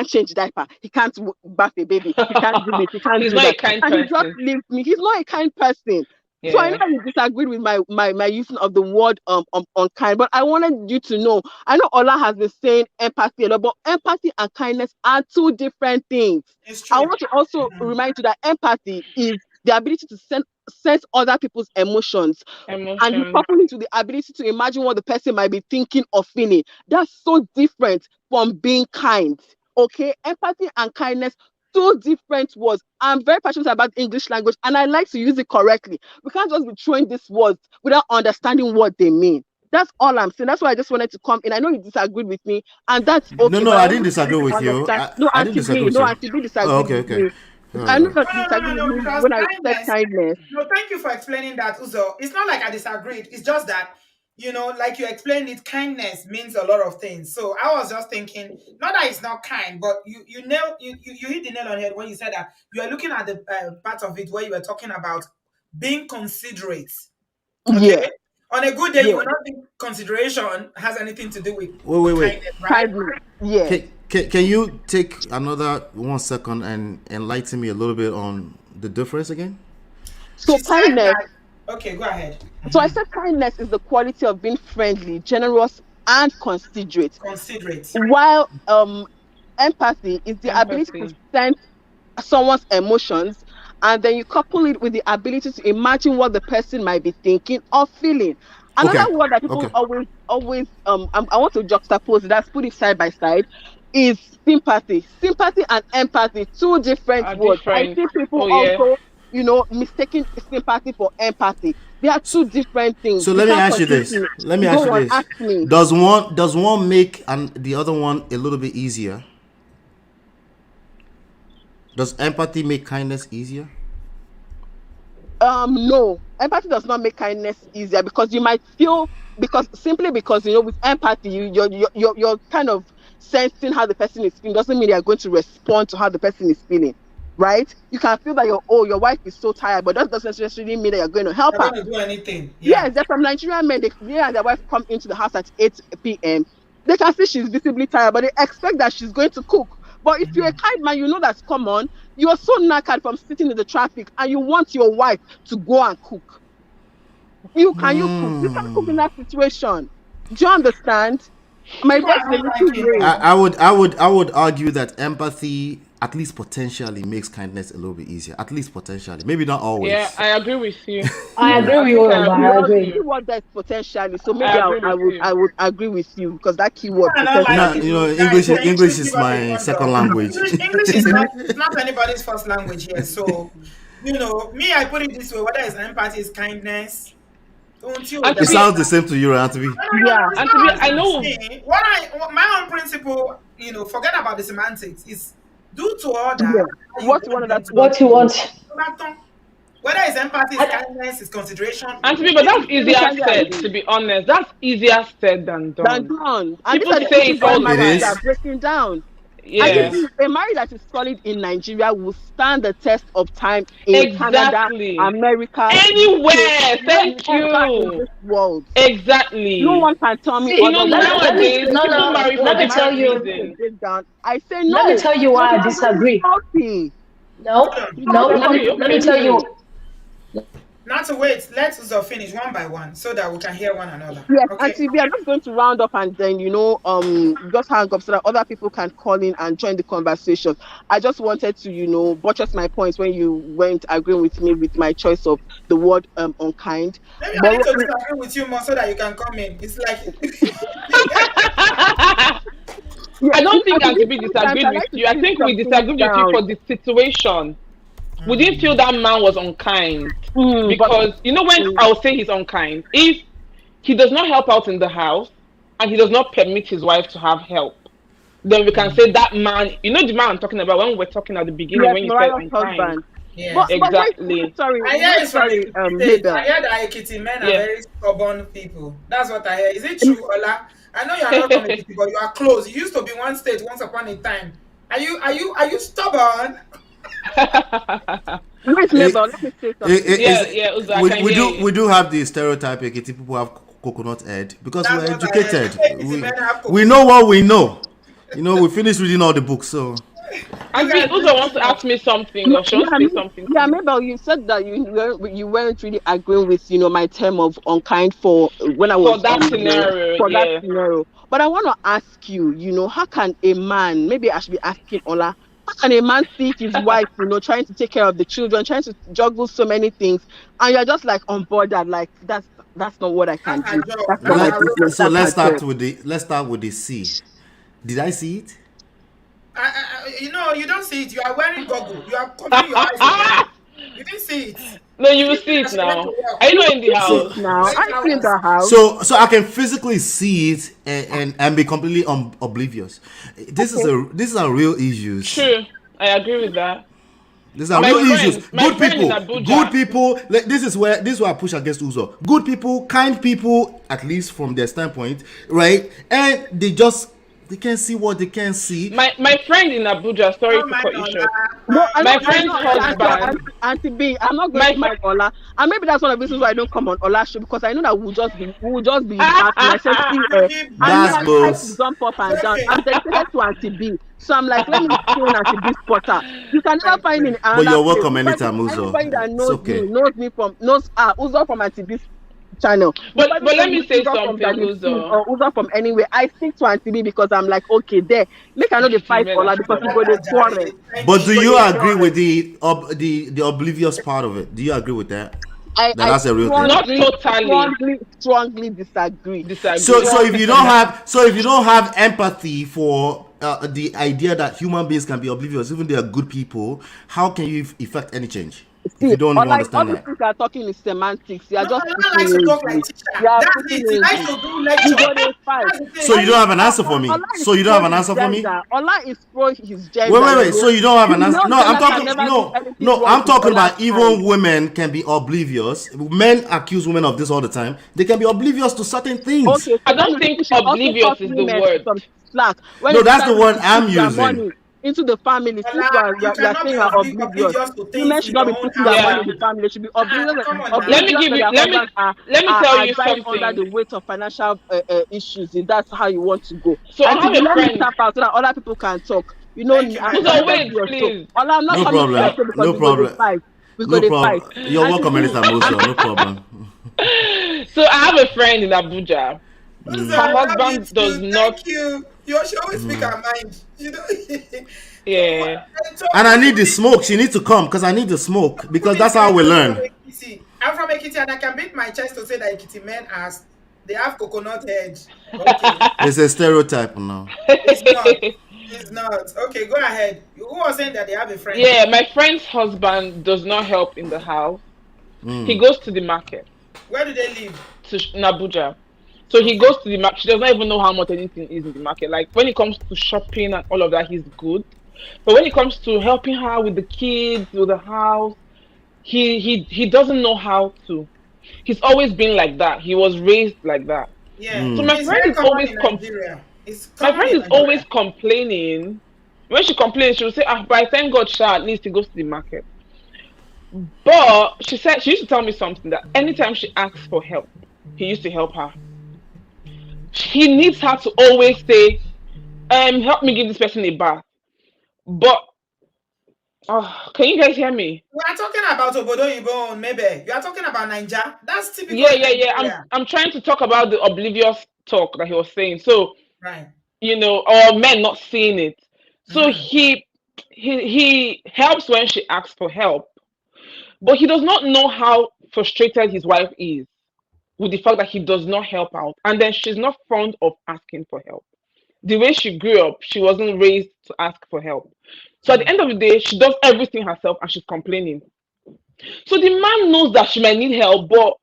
change the diaper, he can't bath a baby, he can't do this, he can't He's do not a that, kind and he just person. leaves me. He's not a kind person. So I know Yeah. that you disagreed with my using of the word unkind, but I wanted you to know. I know Ola has been saying empathy a lot, but empathy and kindness are two different things. It's I true. want to also remind you that empathy is the ability to sense other people's emotions, and you Emotion. couple it with the ability to imagine what the person might be thinking or feeling. That's so different from being kind. Okay, empathy and kindness, two different words. I'm very passionate about English language, and I like to use it correctly. We can't just be throwing these words without understanding what they mean. That's all I'm saying. That's why I just wanted to come in. I know you disagreed with me, and that's No, okay. no, But I I didn't want disagree you to with you. understand. No, I didn't Auntie disagree B, with no, you. Auntie B Oh, disagreed okay, with okay. me. All I right, know all that right. you disagreed with No, me because when I said kindness. kindness. No, thank you for explaining that, Uzo. It's not like I disagreed. It's just that, like you explained it, kindness means a lot of things. So I was just thinking, not that it's not kind, but you hit the nail on the head when you said that you are looking at the part of it where you were talking about being considerate. Yeah, Okay, on a good day, you yeah, will not think consideration has anything to do with Wait. kindness, right? kindness. Yeah. Can you take another 1 second and enlighten me a little bit on the difference again? So She said kindness. that. Okay, go ahead. So I said kindness is the quality of being friendly, generous, and considerate. Considerate. While empathy is the ability to Empathy. sense someone's emotions, and then you couple it with the ability to imagine what the person might be thinking or feeling. Another Okay, word that people okay. always I want to juxtapose that, put it side by side, is sympathy. Sympathy and empathy, two different Are words. I different. see people Oh yeah. also, mistaking sympathy for empathy. They are two different things. So You let me can't ask you continue this. to Let me ask you go on, this. ask me. Does one make the other one a little bit easier? Does empathy make kindness easier? No, empathy does not make kindness easier, because you might feel, because simply because with empathy you're kind of sensing how the person is feeling, doesn't mean you're going to respond to how the person is feeling, right? You can feel that your wife is so tired, but that doesn't necessarily mean that you're going to help You're her. going to do anything. Yeah. Yes, there's some Nigerian men, they and their wife come into the house at 8 p.m. They can see she's visibly tired, but they expect that she's going to cook. But if you're a kind man, you know that's common. You're so knackered from sitting in the traffic, and you want your wife to go and cook. Can you cook? You can't cook in that situation. Do you understand? My People voice are is a not little liking raised. I would argue that empathy, at least potentially, makes kindness a little bit easier. At least potentially, maybe not always. Yeah, I agree with you. I agree with you, I Oba, agree I with Well, the agree. you. keyword there is potentially, so I maybe agree with you. I would agree with you, because that People keyword are not You know, liking potentially. you know, it. Guys, English can you English please is give us a my thumbs second up? language. English is not it's not anybody's first language here. So, me, I put it this way: whether it's empathy, is kindness. Don't you? And The to It be sounds the matter. same to you, Anthony. Yeah. It's and not to be always I the know same. My own principle, forget about the semantics. Is do to Yeah. order how you What you want wanted them that to to do do What to you to you. you. want? No matter. Whether it's empathy, it's kindness, it's consideration. And to me, but that's easier Totally said, agree. to be honest. That's easier said than Than done. done. And these People are the say issues it all that the It marriages is. are time. breaking down. And It Yeah, you is. see, a marriage that is solid in Nigeria will stand the test of time in Canada, exactly. America, Anywhere. Thank wherever in you. this world. No Exactly. one can tell me See, You know, otherwise. let me nowadays no people no marry for let me tell different you reasons. Breakdown. I say let me no. tell you You why I are very disagree. healthy. No, no, Okay, okay, let me okay. tell you. Not to wait, let us finish one by one so that we can hear one another. Yes, and Okay. we are just going to round up and then just hang up so that other people can call in and join the conversation. I just wanted to buttress my points when you went agreeing with me with my choice of the word unkind. Maybe I But need to disagree with you more so that you can come in. It's like yeah, I don't think and to Auntie be B sometimes disagreed I with like to you. I sit think some we things disagreed with you down. for the situation. We didn't feel that man was unkind But because you know when I'll say he's unkind if he does not help out in the house and he does not permit his wife to have help, then we can say that man. You know the man I'm talking about when we were talking at the beginning yes, when you said Mariah's unkind. husband. But yes. wait, Exactly. sorry, I hear it's from Ekiti State. I Mabel. hear that Ekiti men are Yeah. very stubborn people. That's what I hear. Is it true, Ola? I know you are not from Ekiti, but you are close. You used to be one state once upon a time. Are you stubborn? Wait, It, Mabel, let me say something. it, Yeah, it's, yeah, Uzo, I can we hear do you. we do have the stereotype Ekiti people have coconut head because we're That's what I heard. educated. Ekiti men have We know what we know. We finished reading all the books, so You Auntie guys Uzo drink too wants to much. ask me something or she wants to say something to Yeah, me. Mabel, you said that you weren't really agreeing with my term of unkind for when I For was that scenario, for that yeah. scenario. But I want to ask you, how can a man, maybe I should be asking Ola, how can a man see his wife, trying to take care of the children, trying to juggle so many things, and you're just like on board that like that's not what I can That's her do. job. That's not That's my her role. business. That's her job. let's start with the C. Did I see it? You don't see it. You are wearing goggle. You are covering your eyes with them. You didn't see it. No, you will She see said that it she went to now. work. Are you not in the Yes, So house? now For I eight see hours. the house. so I can physically see it and be completely oblivious. These are real issues. True. I agree with that. These are My real issues. friend, my Good friend in people, good Abuja. people. This is where I push against Uzo. Good people, kind people, at least from their standpoint, right? And they can't see what they can't see. My friend in Abuja, sorry Don't to mind cut you Ola. short. No, I My don't mind friend's Don't mind husband, Auntie B. I'm not going my to mind Ola, and maybe that's one of the reasons why I don't come on Ola show because I know that we'll just be laughing. I said, see, You keep and me, That's I bringing don't like to both. jump up and It's down. okay. I'm dedicated to Auntie B, so I'm like, let me stay in Auntie B's spotter. You can never Thank find me you. in But another you're place. welcome anytime, Uzo. Anybody that It's knows okay. me knows Uzo from Auntie B's channel. but Nobody let knows me say Uzo from something, Daddy Steve Uzo. or Uzo from anywhere. I stick to Auntie B because I'm like, okay, there. Make I know the fight Men are Ola because we stubborn. go to Jare. quarrel. Thank But do you. We go you to agree quarrel. with the oblivious part of it? Do you agree with that? That I that's a real thing. Not strongly, totally strongly disagree. So disagree. so if you don't have empathy for the idea that human beings can be oblivious, even they are good people, how can you effect any change if See, you don't even unlike all understand these that? things are talking is semantics. You are No, just Ola putting likes to it. talk like teacher. You are That's putting it. He likes it. to do We lecture. go to fight. That's the So thing. you don't have an answer for me. Allah is So you don't pro have an his answer for me. gender. Allah is pro his Wait, gender. wait, wait. So you don't have The an answer? male No, I'm gender can talking. never do No, anything no, wrong I'm to talking Allah's about eyes. even women can be oblivious. Men accuse women of this all the time. They can be oblivious to certain things. Okay, I so then don't you think should also oblivious cut is the women word. some slack when No, they that's decide the word to put I'm their using. money into the family. Since Ola, you you are cannot saying be you are oblivious, oblivious to women things should in not your be own putting their money Yeah. in the household. family. They should be Come on now. Let me oblivious give that you their husbands let me tell are you dying under something. the weight of financial issues. If that's how you want to go, So and I to have be a let me friend. tap out so that other people can talk. Thank you, I'm my Uzo, committed darling. to wait, your show. please. Allah, I'm not No committed to problem. your show because No we go to problem. fight. We go No to fight. problem. You're And to welcome be, anytime, Uzo. No problem. So I have a friend in Abuja. Uzo, Her love you husband does too. not. Thank you. She always speak her mind. Yeah. So And I need the you smoke. She needs to come because I need the smoke put because it that's how like we I'm from learn. Ekiti. I'm from Ekiti and I can beat my chest to say that Ekiti men they have coconut head. Okay. It's a stereotype now. It's not. It's not. Okay, go ahead. Who was saying that they have a friend? Yeah, my friend's husband does not help in the house. He goes to the market Where do they live? in Abuja. So he Okay. goes to the market. She does not even know how much anything is in the market. Like when it comes to shopping and all of that, he's good. But when it comes to helping her with the kids, with the house, he doesn't know how to. He's always been like that. He was raised like that. Yeah, So my it's friend very is common always in Nigeria. It's my common friend in is always Nigeria. complaining. When she complains, she will say, "Ah, but I thank God, Sha, at least he goes to the market." But she said she used to tell me something that anytime she asks for help, he used to help her. He needs her to always say, help me give this person a bath." But can you guys hear me? We are talking about Obodoyibo, maybe. You are talking about Niger. That's typical Yeah, in yeah, yeah. Nigeria. I'm trying to talk about the oblivious talk that he was saying. So, Right. or men not seeing it. So Mm-hmm. he helps when she asks for help, but he does not know how frustrated his wife is with the fact that he does not help out, and then she's not fond of asking for help. The way she grew up, she wasn't raised to ask for help. So at the end of the day, she does everything herself and she's complaining. So the man knows that she might need help, but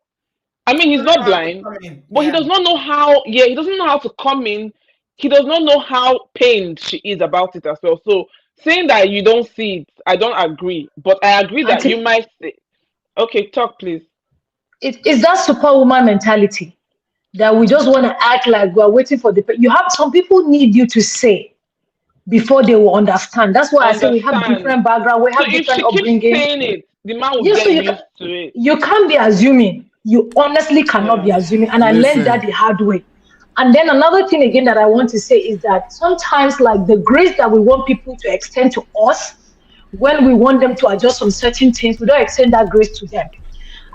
I mean, I he's don't know not how to blind, come in. but he Yeah. does not know how. Yeah, he doesn't know how to come in. He does not know how pained she is about it as well. So saying that you don't see it, I don't agree. But I agree that you Auntie, might say, okay, talk please. it's that superwoman mentality that we just want to act like we're waiting for you have some people need you to say before they will understand. That's why I say we have Understand. different background, we So have if different she keeps upbringing. saying it, the man will Yes, so get used to it. you can't be assuming. You honestly cannot Yeah. be assuming. And I learned that Listen, the hard way. And then another thing again that I want to say is that sometimes like the grace that we want people to extend to us, when we want them to adjust some certain things, we don't extend that grace to them.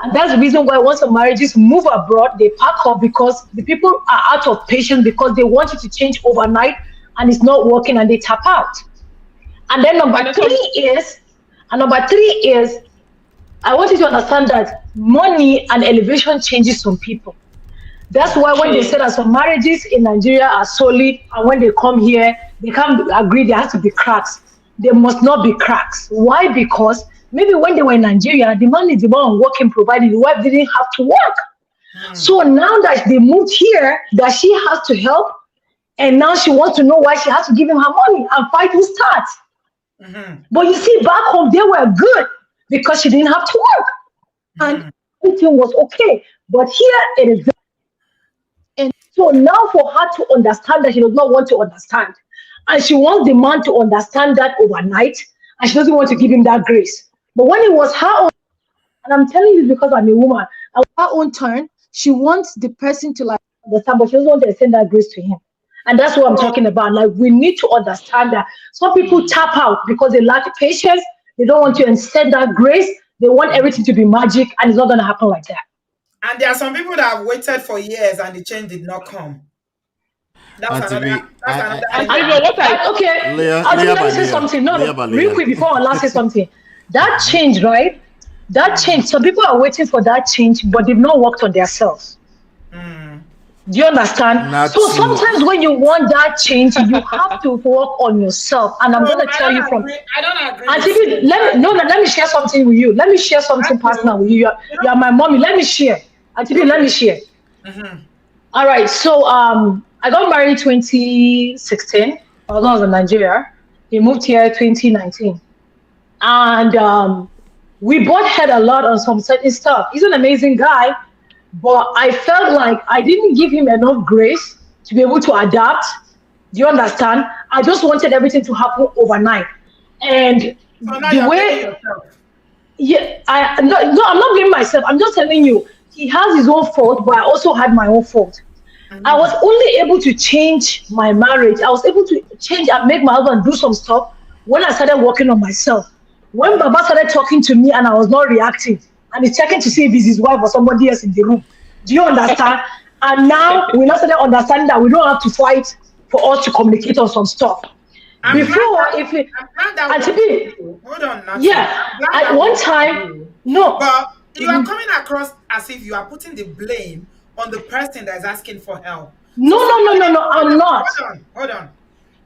And that's the reason why once the marriages move abroad, they pack up because the people are out of patience because they want you to change overnight and it's not working and they tap out. And then And then some number three is I want you to understand that money and elevation changes some people. That's why when they true. say that some marriages in Nigeria are solid, and when they come here, they can't agree there has to be cracks. There must not be cracks. Why? Because maybe when they were in Nigeria, the man is the one working, providing the wife didn't have to work. So now that they moved here, that she has to help, and now she wants to know why she has to give him her money, and fight will start. But you see, back home they were good because she didn't have to work, and everything was okay. But here it is. And so now for her to understand that she does not want to understand, and she wants the man to understand that overnight, and she doesn't want to give him that grace. But when it was her own, and I'm telling you because I'm a woman, and her own turn, she wants the person to like understand, but she doesn't want to extend that grace to him. And that's what I'm talking about. Like we need to understand that some people tap out because they lack patience, they don't want to extend that grace, they want everything to be magic, and it's not gonna happen like that. And there are some people that have waited for years and the change did not come. That's Auntie another. B, That's another and element. even what I Okay, Leah, I'll Leah let by me say Leah, something. No, Leah no, by real Leah. quick before I last say something. That change, right? That change. Some people are waiting for that change, but they've not worked on themselves. Do you understand? Not So to sometimes when you want that change, you have to work on yourself. And I'm No, gonna I tell you don't from agree. I don't agree and with you. let me no, no, let me share something with you. Let me share something That's personal you. with you. You are my mommy. Let me share. And let me Okay. share. All right. So I got married 2016. I was in Nigeria. He moved here 2019. And we both had a lot on some certain stuff. He's an amazing guy, but I felt like I didn't give him enough grace to be able to adapt. Do you understand? I just wanted everything to happen overnight. And So now the you're blaming way, yourself. yeah, no, I'm not blaming myself. I'm just telling you, he has his own fault, but I also had my own fault. I was only able to change my marriage. I was able to change and make my husband do some stuff when I started working on myself. When Baba started talking to me and I was not reacting, and he's checking to see if it's his wife or somebody else in the room. Do you understand? And now we now started understanding that we don't have to fight for us to communicate on some stuff. I'm glad Before, that, if it, I'm glad that and to worked be, for you. Hold on, Nancy. yeah, I'm glad at that one worked for time, you. no. But you are coming across as if you are putting the blame on the person that is asking for help. No, So no, no, no, somebody, no, I'm not. hold on.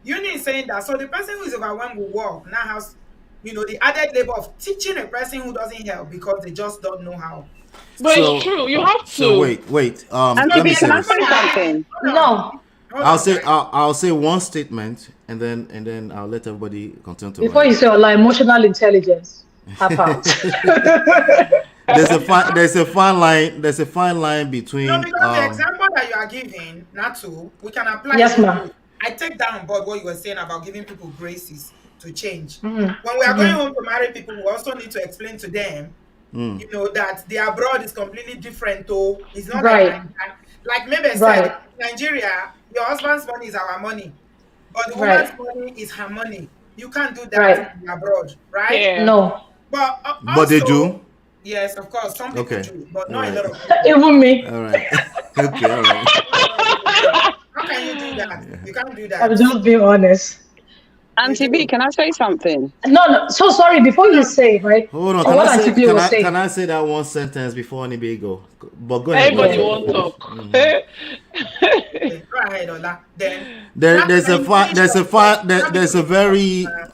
You need saying that. So the person who is overwhelmed with work now has, the added labor of teaching a person who doesn't help because they just don't know how. but So, it's So, true. You have so to. wait. Auntie Let me B, say can I this. say something? hold on, No. hold on, guys. I'll say one statement, and then I'll let everybody continue to Before land. you say, like emotional intelligence. Tap out. There's a fine line No, between because the example that you are giving, Natu, we can apply Yes, it. ma'am. I take that on board what you were saying about giving people graces to change. Mhm. When we are going home to marry people, we also need to explain to them, you know, that the abroad is completely different. Though it's not Right. like maybe said, Right. in Nigeria, your husband's money is our money, but the woman's Right. money is her money. You can't do that Right. in abroad, right? Yeah. No. But but they also, do. yes, of course, some people Okay. do, but not a Alright. lot of people. Even me. All right. Okay, all right. How can you do that? You can't do I'm that. just being honest. Auntie B, can I say something? No. So sorry. Before you say, right? Hold on. So what Auntie B was saying. Can I say that one sentence before anybody go? But go ahead. Everybody Yeah. won't talk. Okay, go ahead, Ola. Then There's a very Uh,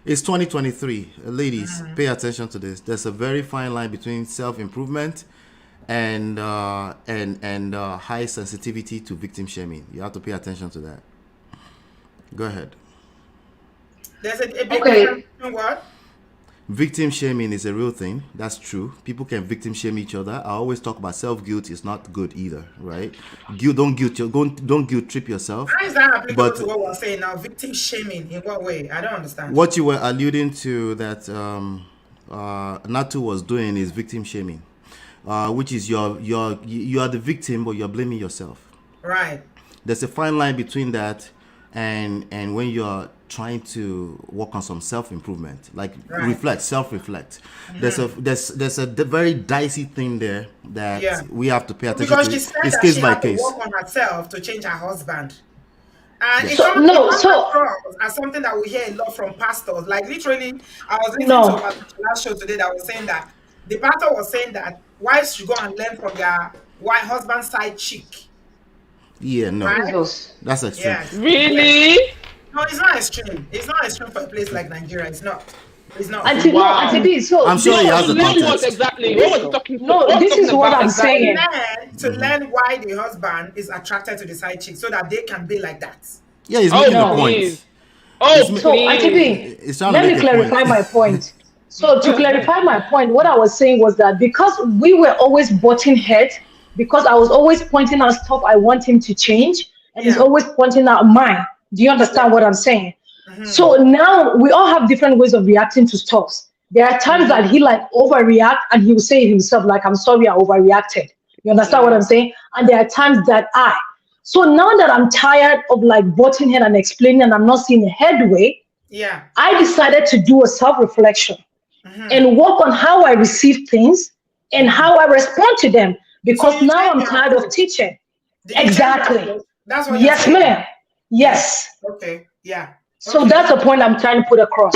it's 2023. Ladies, pay attention to this. There's a very fine line between self-improvement and high sensitivity to victim shaming. You have to pay attention to that. Go ahead. there's a big Okay. difference between what? Victim shaming is a real thing. That's true. People can victim shame each other. I always talk about self-guilt is not good either, right? Don't guilt trip yourself. How is that applicable But to what we're saying now? Victim shaming in what way? I don't understand. what you were alluding to that Natu was doing is victim shaming, which is you are the victim, but you're blaming yourself. Right. There's a fine line between that and when you're trying to work on some self-improvement, like Right. self-reflect. There's a very dicey thing there that Yeah. we have to pay attention Because to. she said It's that case she by had to case. work on herself to change her husband. And Yes. it So- comes no, it comes so- across as something that we hear a lot from pastors. Like literally, I was listening No. to a last show today that was saying that the pastor was saying that wives should go and learn from their white husband's side chick. Yeah, no, Right? Jesus. that's extreme. Yes. Really? Yes. No, it's not extreme. It's not extreme for a place like Nigeria. It's not. It's not. Auntie, no, Wow. Auntie B. So I'm sure this he was- has the Learn what context. exactly? What was he talking to? No, What was this talking is what about I'm exactly? saying. To learn why the husband is attracted to the side chick so that they can be like that. Yeah, he's Oh, making a no. point. please. Oh, So Auntie please. B, It's trying to let me make a clarify point. my point. So to clarify my point, what I was saying was that because we were always butting heads, because I was always pointing out stuff I want him to change, and he's Yeah. always pointing out mine. Do you understand what I'm saying? Mm-hmm. So now we all have different ways of reacting to stuff. There are times that he like overreact and he will say it himself, like, I'm sorry, I overreacted. You understand what I'm saying? And there are times that so now that I'm tired of like butting head and explaining and I'm not seeing a headway, Yeah. I decided to do a self-reflection Mm-hmm. and work on how I receive things and how I respond to them, because So you now change I'm your tired of approach. teaching. Did you change Exactly. your approach? That's what you're Yes, saying. ma'am. Yes. Okay. Yeah. So Okay. that's the point I'm trying to put across.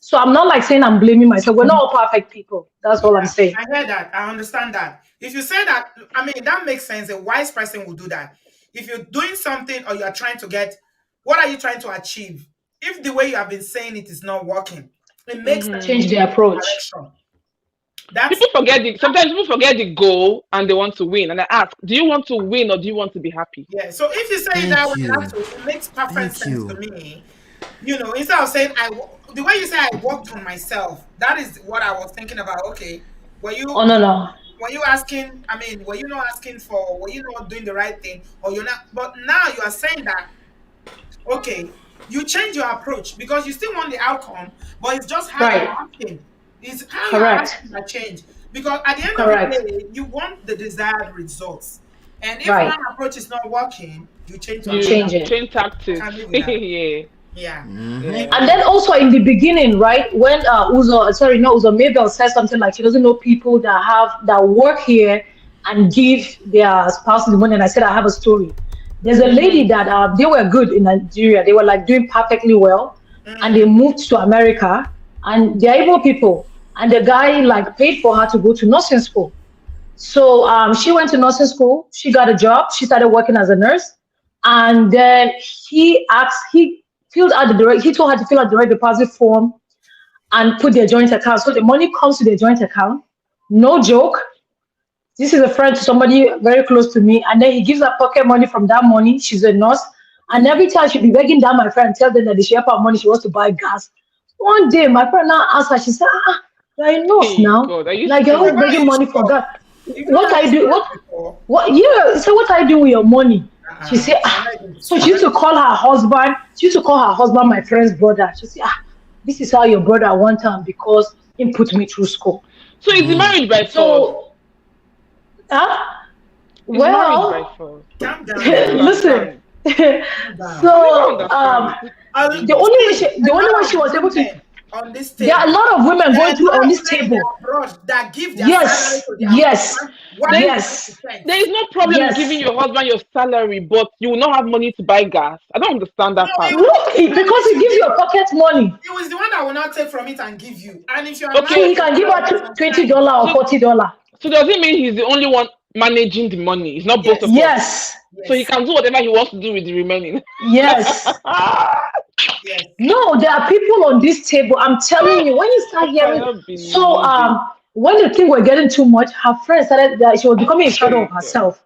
So I'm not like saying I'm blaming myself. We're not all perfect people. That's all I'm saying. I hear that. I understand that. If you say that, I mean, that makes sense. A wise person will do that. If you're doing something or you're trying to get, what are you trying to achieve? If the way you have been saying it is not working, it makes sense. Change the approach. Direction. That's People sometimes people forget the goal and they want to win. And I ask, do you want to win or do you want to be happy? yeah. So if you say Thank that way, you. it makes perfect Thank sense you. to me. You know, instead of saying the way you say I worked on myself, that is what I was thinking about. Okay, were you Oh, no. were you asking? I mean, were you not asking for? Were you not doing the right thing, or you're not? But now you are saying that. Okay, you change your approach because you still want the outcome, but it's just how Right. you're asking. It's how you're Correct. asking that change. Because at the end Correct. of the day, you want the desired results. And if Right. one approach is not working, you change You change it. change tactics. Can't live with that. Yeah. Yeah. Mm-hmm. And then also in the beginning, right, when Mabel says something like she doesn't know people that work here and give their spouses the money, and I said I have a story. There's a lady that they were good in Nigeria. They were like doing perfectly well, and they moved to America, and they're able people. And the guy like paid for her to go to nursing school. So she went to nursing school. She got a job. She started working as a nurse, and then he told her to fill out the direct deposit form and put their joint account. So the money comes to their joint account. No joke. This is a friend to somebody very close to me. And then he gives her pocket money from that money. She's a nurse. And every time she'll be begging down my friend, tell them that they should help her money. She wants to buy gas. One day, my friend now asked her, she said, You're a nurse Hey now. God, are you Like you're So always why serious? are begging you money for shocked? that. You've not What heard I this do? story What? before? What? Yeah. So what I do with your money? She said. You're not even, So she you're used not to even. call her husband. She used to call her husband my friend's brother. She said, this is how your brother one time because he put me through school. So is the marriage by force? So, huh? Is marriage by Well, force? Calm I down don't now. listen. understand. Calm down. I never So, understand. See, the a only way lot she of was able to, women on this there are a table. lot of women There are going a through lot on of this women in the table. abroad that give their salary Yes, to their yes, husband. Why There is would you yes, defend? there is no problem in giving yes. your husband your salary, but you will not have money to buy gas. I don't understand No, that part. No, it's not the because it issue gives you a giving. pocket money. He was the one that will not take from it and give you. And if you are So married, Okay, he there's can a give lot of her $20 responsibility. or so $40. so does it mean he's the only one managing the money? It's not both Yes, of us. Yes, So he yes, can do whatever he wants to do with the remaining. yes. I yes. No, there are people on this table. I'm telling you, when you start hearing, cannot so believe it. when the thing were getting too much, her friend started that she was becoming a shadow of herself.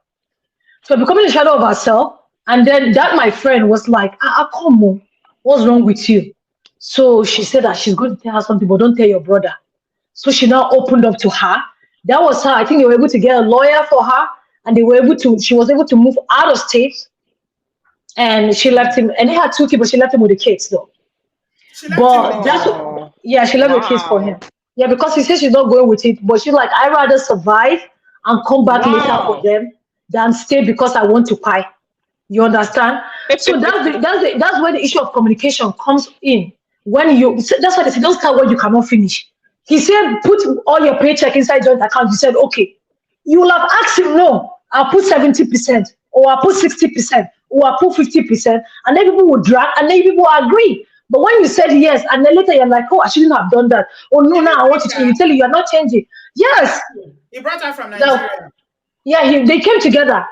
So becoming a shadow of herself, and then that my friend was like, come on, what's wrong with you? So she said that she's going to tell her something, but don't tell your brother. So she now opened up to her. That was her. I think they were able to get a lawyer for her, and they were able to. She was able to move out of state, and she left him. And he had two kids, but she left him with the kids though. She left him with But the that's kids. Oh yeah, she left the kids for him. wow. Yeah, because she says she's not going with it, but she's like, I rather survive and come back later for Wow. them than stay because I want to pie. You understand? So that's where the issue of communication comes in. When you so that's why they say don't start what you cannot finish. He said put all your paycheck inside joint account. You said okay. You will have asked him no. I'll put 70% or I'll put 60% or I'll put 50%, and then people will drag and then people will agree. But when you said yes, and then later you're like, oh, I shouldn't have done that. Oh no, Did now he I want to bring change. her? You tell you you're not changing. I Yes. asked you. He brought her from Now, Nigeria. yeah, they came together.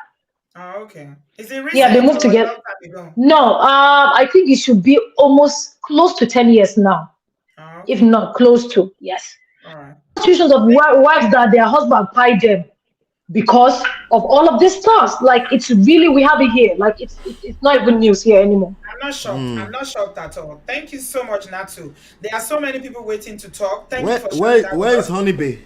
Oh, okay. Is it Yeah, they recent moved or a together. long time ago? No, I think it should be almost close to 10 years now, Oh, if okay. not close to. Yes. All right. Situations of wives that their husband pied them because of all of this stuff. Like it's really we have it here. Like it's not even news here anymore. I'm not shocked. I'm not shocked at all. Thank you so much, Natu. There are so many people waiting to talk. Thank you Where for sharing where that with where is us. Honey Bay?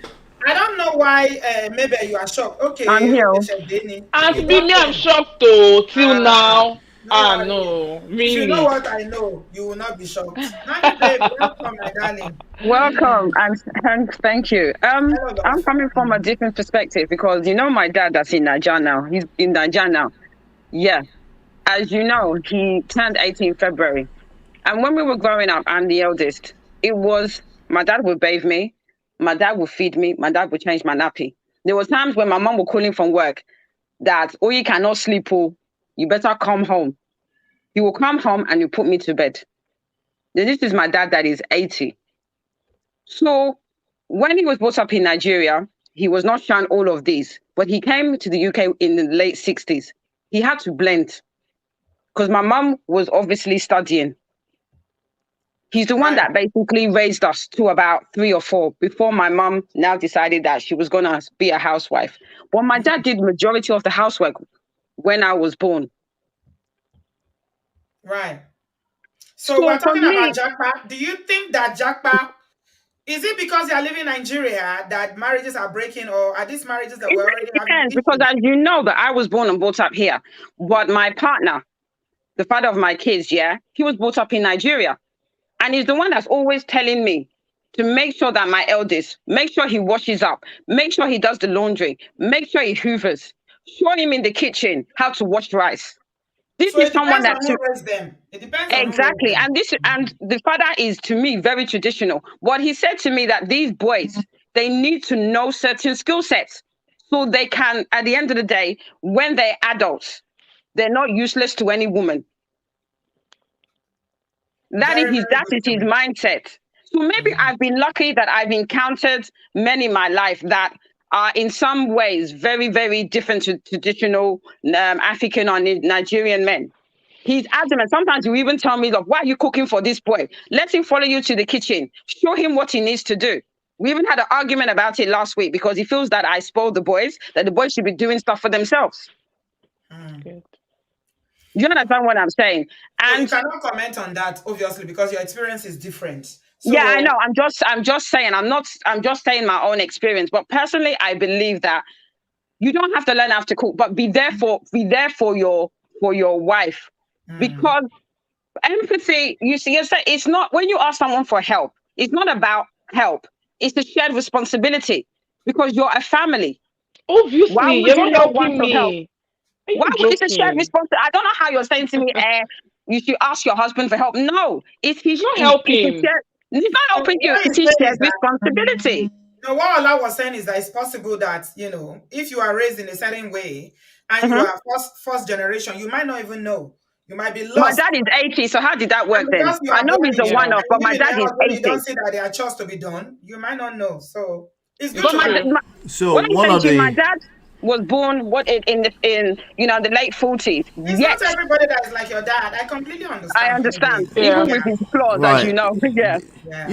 I don't know why maybe you are shocked. I'm Okay, here. okay, Shedeni. Auntie You B, got me, I'm them. shocked though, till Ah, now. no Ah worry. no, If you know really. what I know, you will not be shocked. Honey babe, welcome, my darling. Welcome and thank you. Hello, I'm love. coming from a different perspective because you know my dad that's in Nigeria now. He's in Nigeria now. Yeah. As you know, he turned 18 in February. And when we were growing up, I'm the eldest. It was my dad would bathe me, my dad would feed me, my dad would change my nappy. There were times when my mom would call him from work that, oh, you cannot sleep, oh, you better come home. He will come home and you put me to bed. Then this is my dad that is 80. So when he was brought up in Nigeria, he was not shown all of these, but he came to the UK in the late 60s. He had to blend because my mom was obviously studying. He's the one Right. that basically raised us to about 3 or 4 before my mom now decided that she was going to be a housewife. But my dad did majority of the housework when I was born. Right. So So we're for talking about me, Japa. Do you think that Japa is it because they are living in Nigeria that marriages are breaking, or are these marriages that it we're really already having depends because issues? as you know that I was born and brought up here. But my partner, the father of my kids, yeah, he was brought up in Nigeria. And he's the one that's always telling me to make sure that my eldest, make sure he washes up, make sure he does the laundry, make sure he hoovers, show him in the kitchen how to wash rice. This So is it someone depends that on who raised them. It depends on who raised exactly, them. and the father is to me very traditional. But he said to me that these boys, they need to know certain skill sets so they can, at the end of the day, when they're adults, they're not useless to any woman. Very, very That good is his point. mindset. So maybe I've been lucky that I've encountered many in my life that are in some ways very, very different to traditional African or Nigerian men. He's adamant. Sometimes you even tell me, look, why are you cooking for this boy? Let him follow you to the kitchen. Show him what he needs to do. We even had an argument about it last week because he feels that I spoiled the boys, that the boys should be doing stuff for themselves. Good. You understand what I'm saying? So you And cannot comment on that, obviously, because your experience is different. Yeah, I So know. I'm just saying. I'm just saying my own experience. But personally, I believe that you don't have to learn how to cook, but be there for your wife, mm, because empathy. You see, it's not when you ask someone for help. It's not about help. It's the shared responsibility because you're a family. Why Obviously, would you're you not not want helping to help? me. Are Why you would it's a shared joking? responsibility? I don't know how you're saying to me, you should ask your husband for help. No, It's not it's a helping. shared. It's not so helping you. what he's It is saying shared is that responsibility. what Allah was saying is that it's possible that if you are raised in a certain way and you Hmm. are first generation, you might not even know. You might be My lost. dad is 80, so how did that And work then? because you I are know born he's in a Nigeria Yeah, one-off, but and you my live in dad a is house where you don't 80. see that there are chores to be done, you might not know. So it's good But to it's have. true. So what I'm one saying of to you, my the dad was born in the late 40s. It's not Yet everybody that is like your dad. I completely I understand understand, fully. Yeah. even Yeah, with his flaws, as you right, know. Yeah. yeah.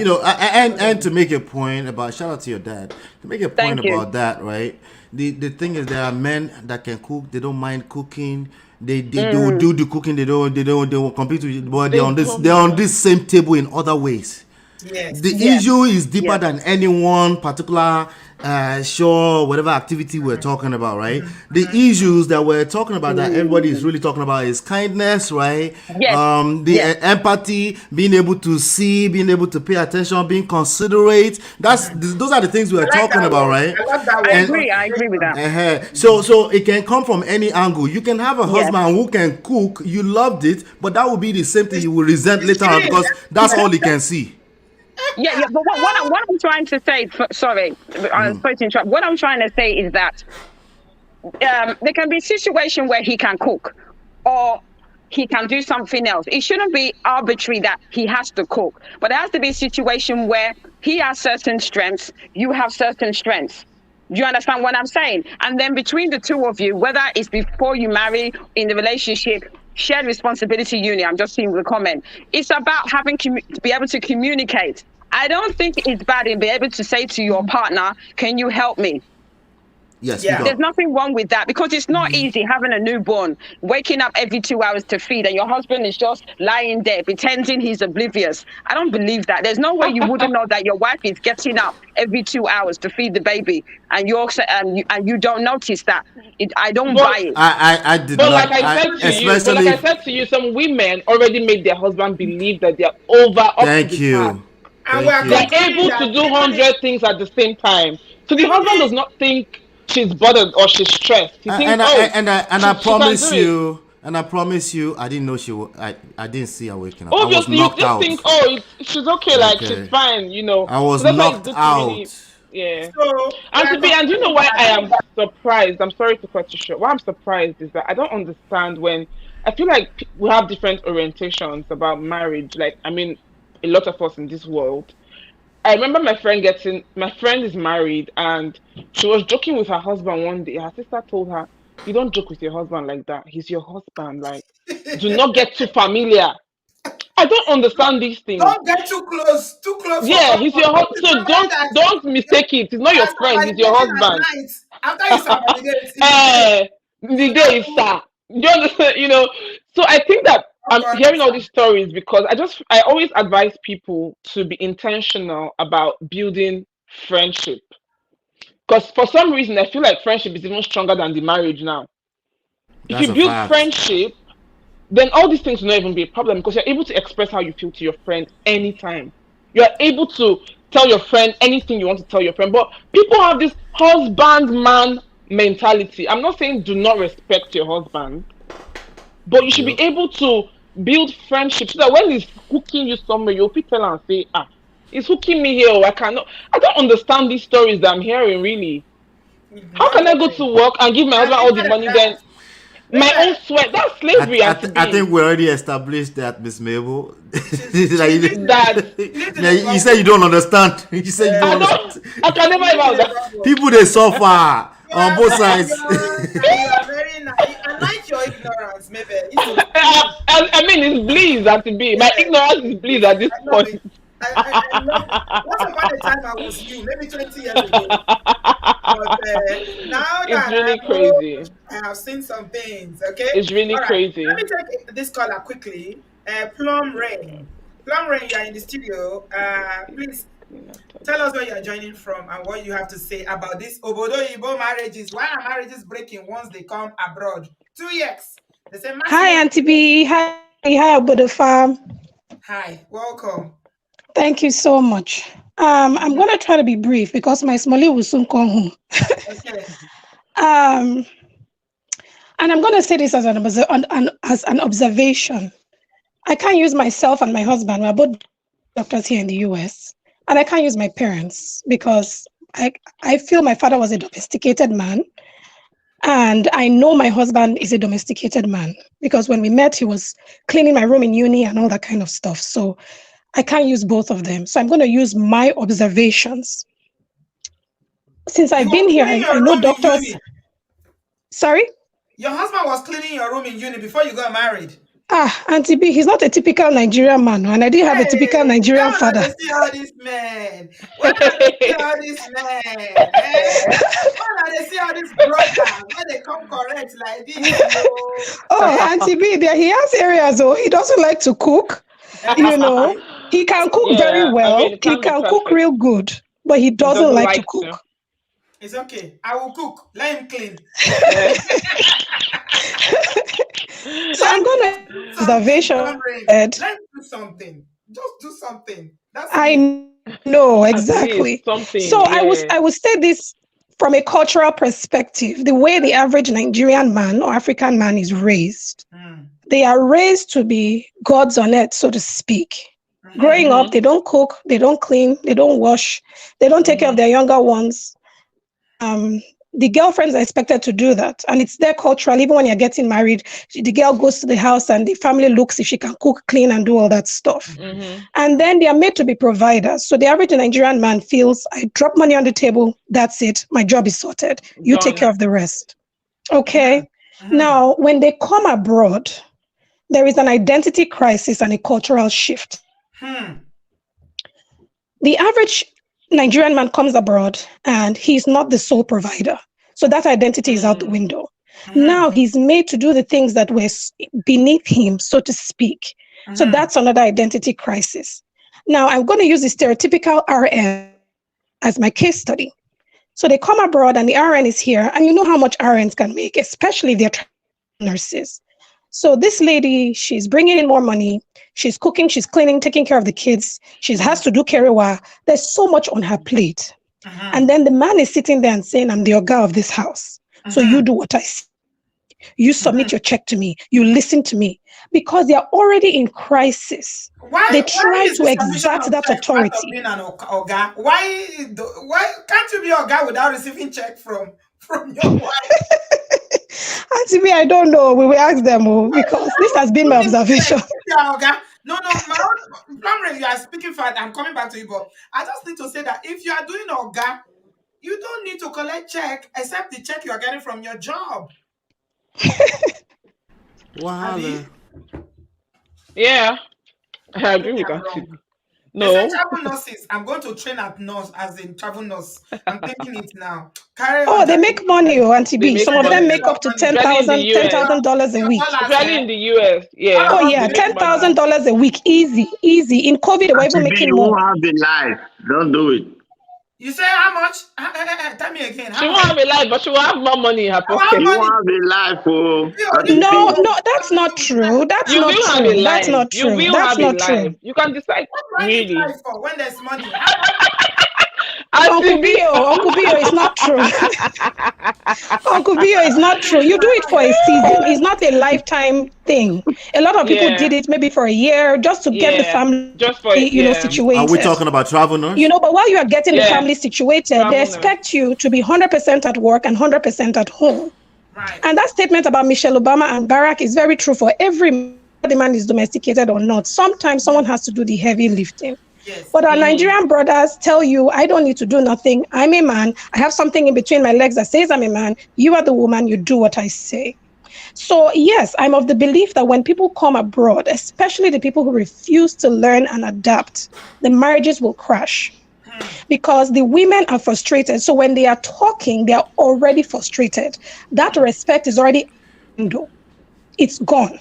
and to make a point about shout out to your dad to make a point Thank you. about that, right? The thing is, there are men that can cook. They don't mind cooking. They will Mm, do the cooking. They will compete with it, but They they're don't on mind. this same table in other ways. The Yes. yes. issue is deeper Yes. than any one particular show, whatever activity we're talking about, right? The issues that we're talking about that everybody is Mm, really talking about is kindness, right? yes. The Yes. empathy, being able to see, being able to pay attention, being considerate. Those are the things we're I like talking that about, word. right? I love that I word. And agree. I agree with Consideration. that. so it can come from any angle. You can have a Yes. husband who can cook, you loved it, but that will be the same thing It's, you will resent it's later on clean. because that's all he can see. Yeah, yeah. But what I'm trying to say, sorry, I'm supposed to interrupt. What I'm trying to say is that there can be a situation where he can cook or he can do something else. It shouldn't be arbitrary that he has to cook, but there has to be a situation where he has certain strengths, you have certain strengths. Do you understand what I'm saying? And then between the two of you, whether it's before you marry, in the relationship, shared responsibility union, I'm just seeing the comment. It's about having to be able to communicate. I don't think it's bad in being able to say to your partner, can you help me? Yes, Yeah. There's nothing wrong with that because it's not easy having a newborn, waking up every 2 hours to feed, and your husband is just lying there pretending he's oblivious. I don't believe that. There's no way you wouldn't know that your wife is getting up every 2 hours to feed the baby, and you don't notice that. I don't But buy it. I did but like not. I I said to you, but like especially I said to you, some women already made their husband believe that they're over up to thank the task. you, And we thank are They're you. concluding able that to do 100 things at the same time. So the even husband if does not think she's bothered or she's stressed. He thinks, And oh, I she can do promise it. you, I didn't know I didn't see her waking up. I was Obviously, you knocked just out. think, oh, she's okay, like she's Okay, fine, you know. I was So that's why it's knocked good to really, out. yeah. so, we And are to be, and you know concluding why I that am surprised? I'm sorry to cut you short. Why I'm surprised is that I don't understand when I feel like we have different orientations about marriage. Like, I mean, a lot of us in this world. I remember my friend is married and she was joking with her husband one day. Her sister told her, you don't joke with your husband like that. He's your husband. Like, do not get too familiar. I don't understand these things. don't get too close for Yeah, he's comfort. your This husband. is So somebody don't mistake it. He's not your that's friend. He's your validating at husband. night. After you validate in the day, Eh, you the now day is sir. You understand? You know. So I think that I'm God hearing all answer. these stories because I always advise people to be intentional about building friendship. Because for some reason I feel like friendship is even stronger than the marriage now. If That's you a build fact. friendship, then all these things will not even be a problem because you're able to express how you feel to your friend anytime. You're able to tell your friend anything you want to tell your friend. But people have this husband man mentality. I'm not saying do not respect your husband, but you should Yep. be able to build friendship so that when he's hooking you somewhere, you'll pick tell and say, ah, he's hooking me here. I cannot. I don't understand these stories that I'm hearing really. How can I go Nobody. to work and give my And husband all the even money that, then my own sweat? That's slavery, Auntie I B. think we already established that, Miss Mabel. she lives in That a You said you bubble. don't understand. You said you I don't don't. understand. I can never She lives even in a understand. bubble. People they suffer You on are both very sides. young and you are very naive. I like your ignorance, maybe. You should, I mean, it's bliss at the be. My yeah, ignorance is bliss at this I love point. it. I love it. Once upon a time, I was you, maybe 20 years ago. But now It's that I really am old, crazy. I have seen some things. Okay. It's really All right. Let crazy. me take this caller quickly. Plum Rain. Plumrain, you are in the studio. Please tell us where you are joining from and what you have to say about this obodoyibo marriages. Why are marriages breaking once they come abroad? 2 years. They say Hi, maximum. Auntie B. Hi, Obodo Farm. Hi, welcome. Thank you so much. I'm going to try to be brief because my Smalley will soon come home. Okay. Um, and I'm going to say this as as an observation. I can't use myself and my husband. We're both doctors here in the US. And I can't use my parents because I feel my father was a domesticated man. And I know my husband is a domesticated man because when we met, he was cleaning my room in uni and all that kind of stuff. So I can't use both of them. So I'm going to use my observations. Since I've been here, I know doctors. Sorry? Your husband was cleaning your room in uni before you got married. Auntie B, he's not a typical Nigerian man, and I didn't have a typical Nigerian father. Why see all these men? Why see all these men? Why they see all these brothers? Why they come correct like this? Oh, Auntie B, he has areas, though. He doesn't like to cook. You know, he can cook very well. He can cook real good, but he doesn't like to cook. It's okay. I will cook. Let him clean. So I'm going to observation. Let's do something. Just do something. That's I know exactly. So I will say this from a cultural perspective. The way the average Nigerian man or African man is raised, they are raised to be gods on earth, so to speak. Growing up, they don't cook, they don't clean, they don't wash, they don't take care of their younger ones. The girlfriends are expected to do that. And it's there cultural. Even when you're getting married, the girl goes to the house and the family looks if she can cook, clean, and do all that stuff. And then they are made to be providers. So the average Nigerian man feels, I drop money on the table, that's it. My job is sorted. You take care of the rest. Okay? Now, when they come abroad, there is an identity crisis and a cultural shift. The average Nigerian man comes abroad and he's not the sole provider. So that identity is out the window. Now he's made to do the things that were beneath him, so to speak. So that's another identity crisis. Now I'm going to use the stereotypical RN as my case study. So they come abroad and the RN is here, and you know how much RNs can make, especially if they're nurses. So this lady, she's bringing in more money. She's cooking, she's cleaning, taking care of the kids. She has to do kerewa. There's so much on her plate. And then the man is sitting there and saying, I'm the oga of this house. So you do what I say. You submit your check to me. You listen to me. Because they are already in crisis. They try to exert that authority. Being an oga? Why can't you be oga without receiving check from your wife? Auntie me, I don't know. We will ask them because this has been my observation. No, Plumrain, you are speaking for it. I'm coming back to you, but I just need to say that if you are doing oga, you don't need to collect check except the check you are getting from your job. Wow. Yeah, I agree with that too. No. Travel nurses. I'm going to train at nurse as in travel nurse. I'm thinking it now. They make money, Auntie B. Some of them make up to $10,000 a week. Especially in the US, yeah. Oh yeah, $10,000 a week, easy. In COVID, they were even making more. You won't have the life. Don't do it. You say how much? Tell me again. She won't have a life, but she will have more money in her pocket. You won't have a life, No, that's not true. That's not true. That's not true. You will that's have not a true. life. You can decide. Really? For when there's money. Uncle Bio, it's not true. Uncle Bio, it's not true. You do it for a season. It's not a lifetime thing. A lot of people did it maybe for a year just to get the family, just for situated. Are we talking about travel nurse? But while you are getting the family situated, they expect you to be 100% at work and 100% at home. Right. And that statement about Michelle Obama and Barack is very true for every man is domesticated or not. Sometimes someone has to do the heavy lifting. Yes. But our Nigerian brothers tell you, I don't need to do nothing. I'm a man. I have something in between my legs that says I'm a man. You are the woman. You do what I say. So yes, I'm of the belief that when people come abroad, especially the people who refuse to learn and adapt, the marriages will crash because the women are frustrated. So when they are talking, they are already frustrated. That respect is already, it's gone.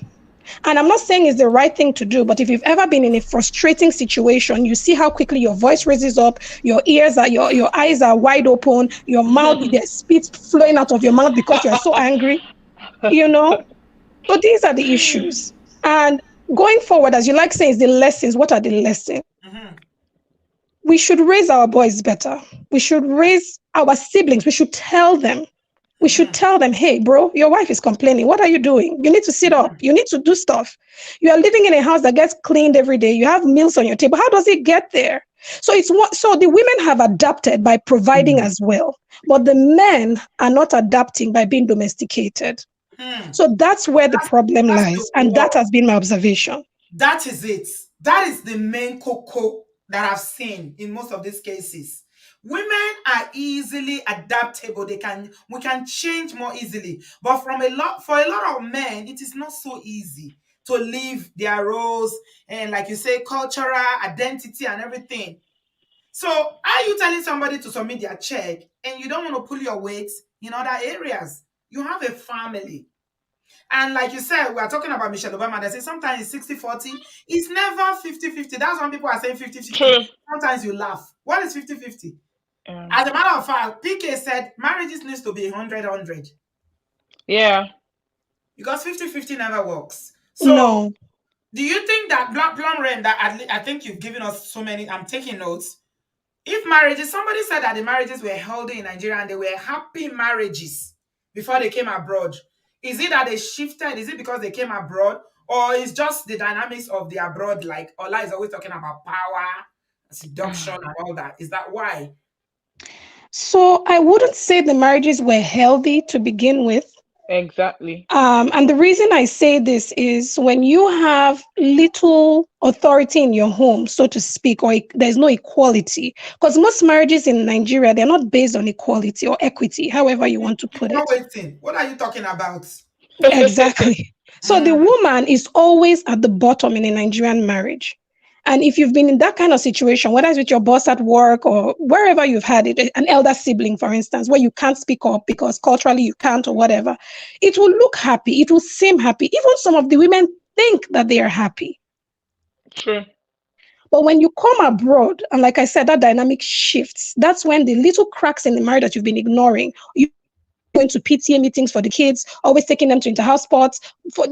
And I'm not saying it's the right thing to do, but if you've ever been in a frustrating situation, you see how quickly your voice raises up, your ears are, your eyes are wide open, your mouth, there's spit flowing out of your mouth because you're so angry, you know? So these are the issues. And going forward, as you like saying, is the lessons. What are the lessons? We should raise our boys better. We should raise our siblings. We should tell them. We should tell them, hey, bro, your wife is complaining. What are you doing? You need to sit up. You need to do stuff. You are living in a house that gets cleaned every day. You have meals on your table. How does it get there? So so the women have adapted by providing as well, but the men are not adapting by being domesticated. So that's where the problem lies, and that has been my observation. That is it. That is the main cocoa that I've seen in most of these cases. Women are easily adaptable. We can change more easily. But for a lot of men, it is not so easy to leave their roles and, like you say, cultural identity and everything. So are you telling somebody to submit their check and you don't want to pull your weight in other areas? You have a family. And like you said, we are talking about Michelle Obama. They say sometimes it's 60-40. It's never 50-50. That's when people are saying 50-50. Sometimes you laugh. What is 50-50? As a matter of fact, PK said marriages needs to be 100-100. Yeah. Because 50-50 never works. So No. do you think that Blum Rain, that I think you've given us so many, I'm taking notes. If marriages, somebody said that the marriages were healthy in Nigeria and they were happy marriages before they came abroad. Is it that they shifted? Is it because they came abroad? Or is just the dynamics of the abroad, like Ola is always talking about power, seduction, and all that? Is that why? So I wouldn't say the marriages were healthy to begin with. Exactly. And the reason I say this is when you have little authority in your home, so to speak, or there's no equality, because most marriages in Nigeria, they're not based on equality or equity, however you want to put it. Waiting. What are you talking about? Exactly. So the woman is always at the bottom in a Nigerian marriage. And if you've been in that kind of situation, whether it's with your boss at work or wherever you've had it, an elder sibling, for instance, where you can't speak up because culturally you can't or whatever, it will look happy. It will seem happy. Even some of the women think that they are happy. True. But when you come abroad, and like I said, that dynamic shifts. That's when the little cracks in the marriage that you've been ignoring, going to PTA meetings for the kids, always taking them to inter-house sports, for,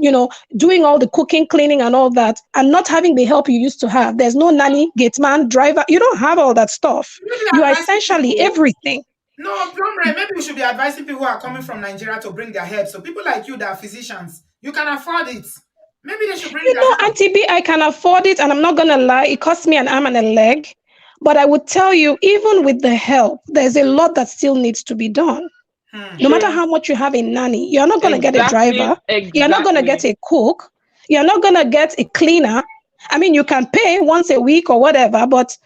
doing all the cooking, cleaning and all that, and not having the help you used to have. There's no nanny, gate man, driver. You don't have all that stuff. You are essentially everything. No, Plumray, maybe we should be advising people who are coming from Nigeria to bring their help. So people like you that are physicians, you can afford it. Maybe they should bring their help. Auntie B, I can afford it, and I'm not going to lie. It costs me an arm and a leg. But I would tell you, even with the help, there's a lot that still needs to be done. No matter how much you have a nanny, you're not going to get a driver. You're not going to get a cook. You're not going to get a cleaner. I mean, you can pay once a week or whatever, but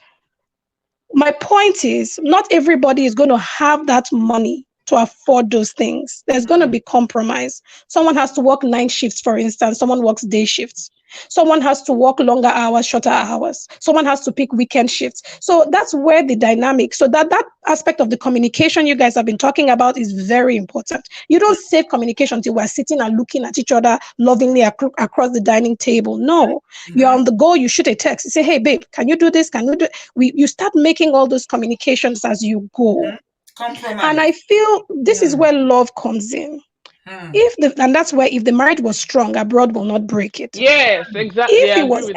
my point is not everybody is going to have that money to afford those things. There's going to be compromise. Someone has to work 9 shifts, for instance. Someone works day shifts. Someone has to work longer hours, shorter hours. Someone has to pick weekend shifts. So that's where the dynamic, so that aspect of the communication you guys have been talking about is very important. You don't save communication until we're sitting and looking at each other lovingly across the dining table. No, you're on the go, you shoot a text. You say, hey, babe, can you do this? Can you do it? You start making all those communications as you go. Compromise. And I feel this is where love comes in. And that's where if the marriage was strong, abroad will not break it. Yes, exactly. If it was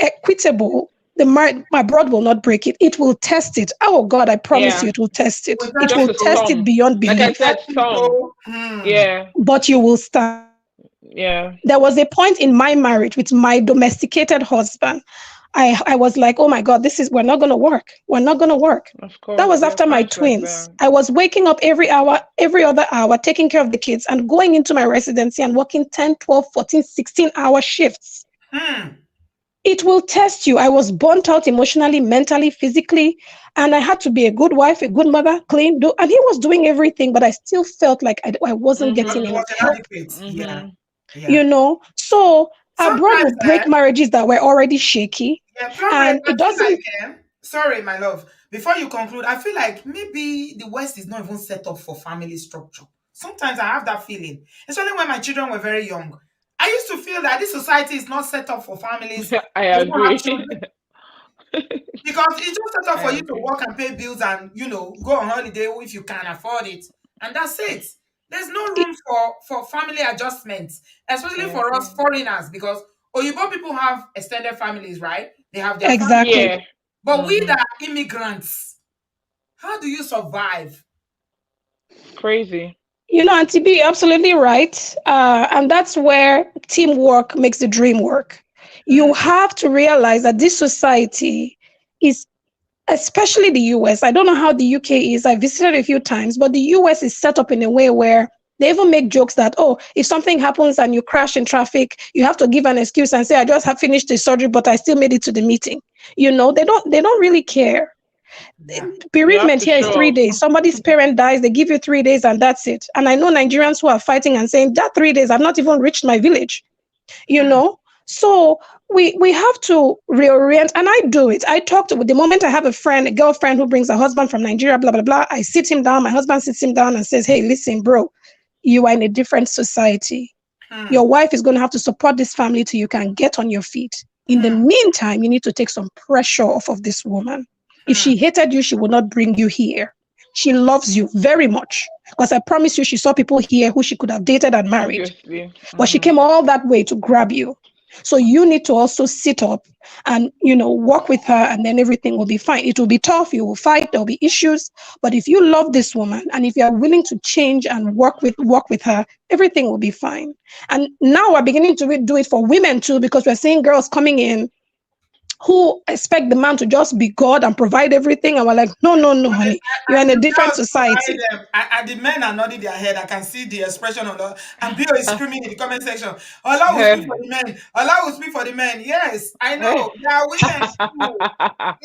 equitable, the abroad will not break it. It will test it. Oh God, I promise you, it will test it. It will test it beyond belief. Like I said, yeah. But you will stand. Yeah. There was a point in my marriage with my domesticated husband. I was like, oh my God, we're not going to work. We're not going to work. Of course, that was after my twins. I was waking up every other hour, taking care of the kids and going into my residency and working 10, 12, 14, 16-hour shifts. It will test you. I was burnt out emotionally, mentally, physically, and I had to be a good wife, a good mother, clean, and he was doing everything, but I still felt like I wasn't getting enough help. So abroad will break marriages that were already shaky. And it doesn't. Sorry, my love. Before you conclude, I feel like maybe the West is not even set up for family structure. Sometimes I have that feeling, especially when my children were very young. I used to feel that this society is not set up for families I who don't have agree. children. Because it's just set up I for you to agree. work and pay bills and go on holiday if you can afford it, and that's it. There's no room for family adjustments, I especially for us agree. foreigners, because Oyibo people have extended families, right? They have their family, Exactly. Yeah. but we Mm-hmm. that are immigrants, how do you survive? Crazy. You know, Auntie B, you're absolutely right. And that's where teamwork makes the dream work. You Mm, have to realize that this society is, especially the US. I don't know how the UK is. I visited a few times, but the US is set up in a way where they even make jokes that, oh, if something happens and you crash in traffic, you have to give an excuse and say, I just have finished the surgery, but I still made it to the meeting. You know, they don't really care. yeah. You have Bereavement to here is show 3 days. up. Somebody's parent dies, they give you 3 days and that's it. And I know Nigerians who are fighting and saying that 3 days, I've not even reached my village, you Mm, know? So we have to reorient, and I do it. I talk to, the moment I have a girlfriend who brings a husband from Nigeria, blah, blah, blah, I sit him down, my husband sits him down and says, hey, listen, bro, you are in a different society. mm, Your wife is going to have to support this family till you can get on your feet. In the mm, meantime, you need to take some pressure off of this woman. If mm. she hated you, she would not bring you here. She loves you very much. Because I promise you, she saw people here who she could have dated and married. Obviously. But she Mm-hmm. came all that way to grab you. So you need to also sit up and, work with her, and then everything will be fine. It will be tough. You will fight. There will be issues. But if you love this woman and if you are willing to change and work with her, everything will be fine. And now we're beginning to do it for women too, because we're seeing girls coming in who expect the man to just be God and provide everything. And we're like, no, no, no, honey. You're And in a the different girls marry society. them, and the men are nodding their head. I can see the expression on the. And Bill is screaming in the comment section. Allah will speak for the men. Allah will speak for the men. Yes, I know. There are women too.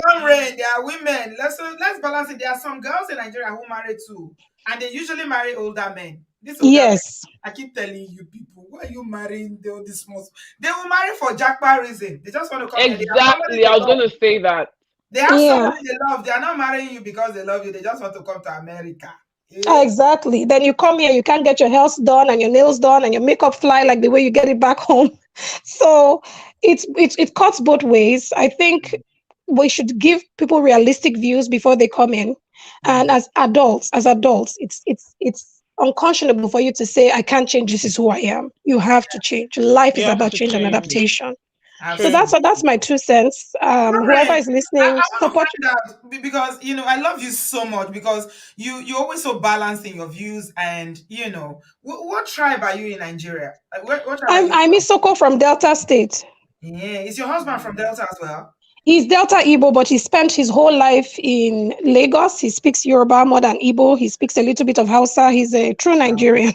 Don't rain. There are women. Let's balance it. There are some girls in Nigeria who marry too, and they usually marry older men. These older men. Yes, I keep telling you people, why are you marrying all these small? They will marry for Japa reason. They just want to come here. They have somebody Exactly. I they was love. going to say that. They have yeah. somebody they love. They are not marrying you because they love you. They just want to come to America. Eh? Exactly. Then you come here, you can't get your hair done and your nails done and your makeup fly like the way you get it back home. So it cuts both ways. I think we should give people realistic views before they come in. And as adults, it's unconscionable for you to say, I can't change, this is who I am. You have to change. Life You is have about to change and change. adaptation. So True. that's my 2 cents. Whoever Lauren, is I listening, want to support. find out because I love you so much because you're always so balanced in your views and what tribe are you in Nigeria? What tribe are you I'm from? Isoko from Delta State. Yeah, is your husband from Delta as well? He's Delta Igbo, but he spent his whole life in Lagos. He speaks Yoruba more than Igbo. He speaks a little bit of Hausa. He's a true Wow. Nigerian.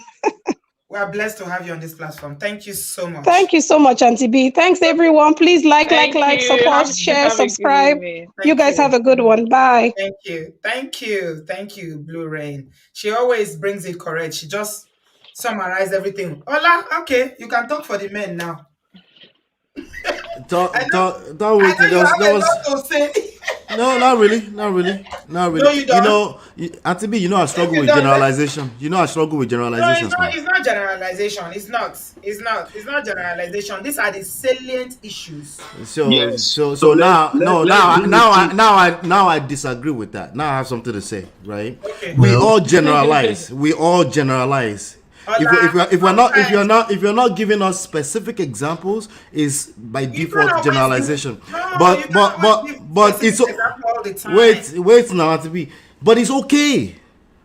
We are blessed to have you on this platform. Thank you so much. Thank you so much, Auntie B. Thanks, everyone. Please Thank you. support, share, Have a good subscribe. evening. You Thank guys you. have a good one. Bye. Thank you. Thank you. Thank you, Blue Rain. She always brings it correct. She just summarized everything. Hola, okay, you can talk for the men now. I know, Don't I wait. know you There have a was lot to say. no, not really, not really, not No, really. you don't. Auntie B, I If struggle you with don't, generalization. I struggle with no, it's generalizations, not. man. It's not generalization. It's not. It's not. It's not generalization. These are the salient issues. So, Yes. so, So so now, no, let's now, bring now, it I, to. now, I, now, I disagree with that. Now I have something to say, right? Okay. We Well, all generalize. We all generalize. If Hola. we're not Sometimes if you're not giving us specific examples, is by you can't default always give. generalization. No, you But can't but always but give but specific it's example all the time. wait now to be. But it's okay.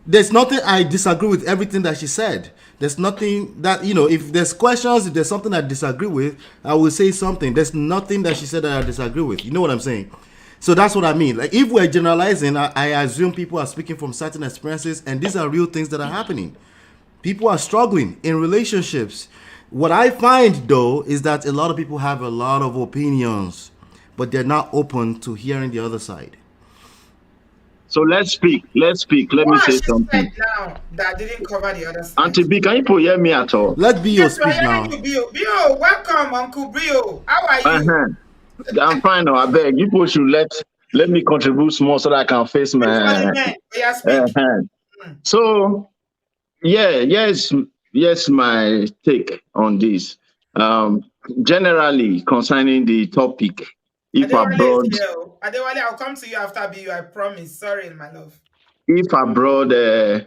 There's nothing I disagree with everything that she said. There's nothing that if there's questions, if there's something I disagree with, I will say something. There's nothing that she said that I disagree with. You know what I'm saying? So that's what I mean. Like if we're generalizing, I assume people are speaking from certain experiences, and these are real things that are happening. People are struggling in relationships. What I find though is that a lot of people have a lot of opinions, but they're not open to hearing the other side. so let's speak. Let's speak. Let me What has say she said something. now that didn't cover the other side? Auntie B, can you hear me at all? Let Bio Yes, we're speak hearing now. you, Bio. Bio, welcome, Uncle Bio. How are you? Uh-huh. I'm fine now. I beg you people should let me contribute more so that I can face Speak for the my. men. We are speak. Uh-huh. Mm. So yes, my take on this. Um, Generally concerning the topic, if Adewale is abroad, here. Adewale, I'll come to you after BU, I promise. Sorry, my love. if abroad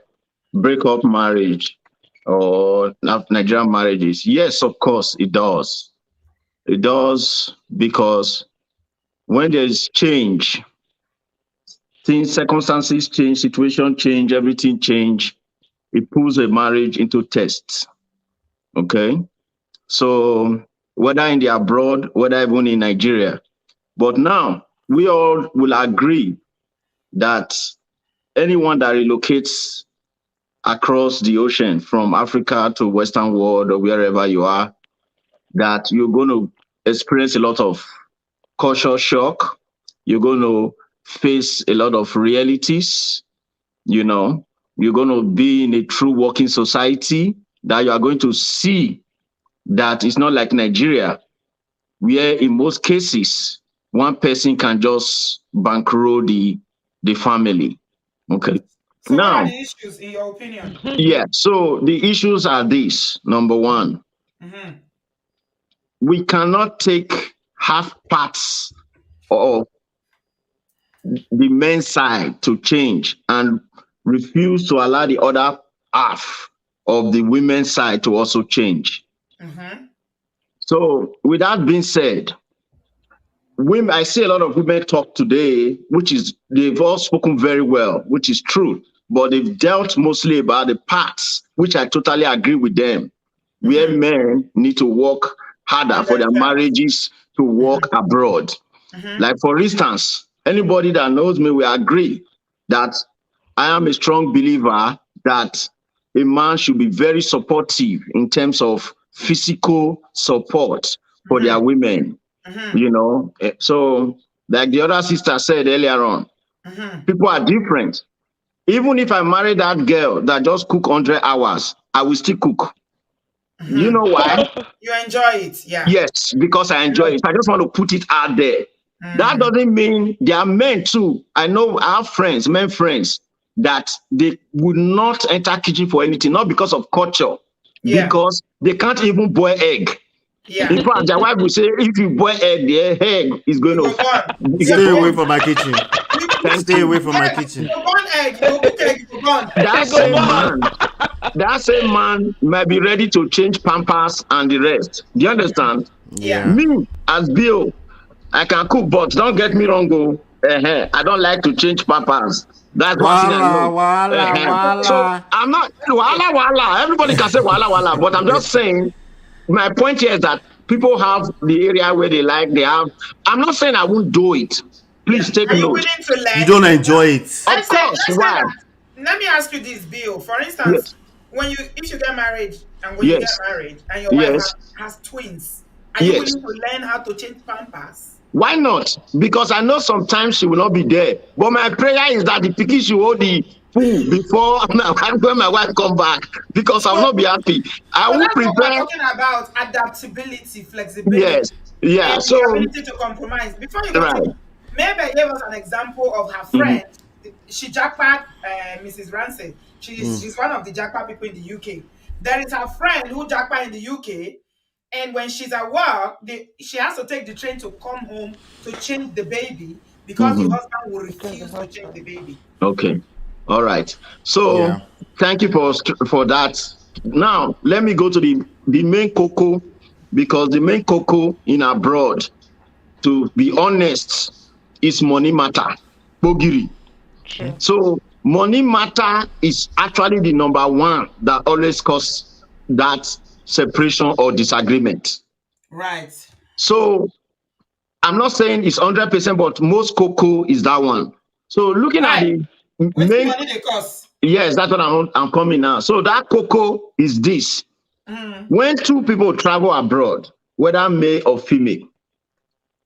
break up marriage or Nigerian marriages, yes, of course it does. It does because when there's change, things, circumstances change, situation change, everything change. It puts a marriage into test. Okay, so whether in the abroad, whether even in Nigeria, but now we all will agree that anyone that relocates across the ocean from Africa to Western world or wherever you are, that you're going to experience a lot of culture shock. You're going to face a lot of realities. You know, you're going to be in a true working society that you are going to see that it's not like Nigeria, where in most cases, one person can just bankroll the family. Okay. So what are Now, the issues in your opinion? yeah, so the issues are this. Number one, Mm-hmm. we cannot take half parts of the men's side to change and refuse to allow the other half of the women's side to also change. Mm-hmm. So, with that being said, women, I see a lot of women talk today, which is they've all spoken very well, which is true, but they've dealt mostly about the parts, which I totally agree with them, where men need to work harder for their marriages to work abroad. Like, for instance, anybody that knows me will agree that I am a strong believer that a man should be very supportive in terms of physical support for their women. You know, so like the other sister said earlier on, people are different. Even if I marry that girl that just cook 100 hours, I will still cook. You know why? You enjoy it, yeah. Yes, because I enjoy it. I just want to put it out there. That doesn't mean there are men too. I know I have friends, men friends, that they would not enter kitchen for anything, not because of culture, because they can't even boil egg. Yeah. In fact, their wife will say, if you boil egg, the egg is going to Stay away from my kitchen. Stay away from my You kitchen. go burn egg, you go cook egg, you go burn. That same man might be ready to change pampers and the rest. Do you understand? Yeah. Me, as Bill, I can cook, but don't get me wrong, I don't like to change pampers. That's one thing I know. So I'm not wala. Everybody can say wala, but I'm just saying, my point here is that people have the area where they like, they have. I'm not saying I won't do it. Please take Are you note. willing to learn? You don't enjoy it. Of course, why? Let me ask you this, Bill. For instance, if you get married and when you get married and your wife has twins, are you willing to learn how to change pampers? Why not? Because I know sometimes she will not be there. But my prayer is that the pikin should hold the food before when my wife come back, because I will not be happy. I will that's prepare. What we're talking about adaptability, flexibility. Yes. Yeah. And So the ability to compromise. Before you go to Maybe gave us an example of her friend. She Japa, Mrs. Ranciz. She's one of the Japa people in the UK. There is her friend who Japa in the UK, and when she's at work, she has to take the train to come home to change the baby because the husband will refuse to change the baby. Okay. All right. So thank you for that. Now let me go to the main cocoa, because the main cocoa in abroad, to be honest, is money matter. Bogiri. So money matter is actually the number one that always causes that separation or disagreement. Right. So I'm not saying it's 100%, but most cocoa is that one. So looking at the main money they cost. Yes, that's what I'm coming now. So that cocoa is this. When two people travel abroad, whether male or female,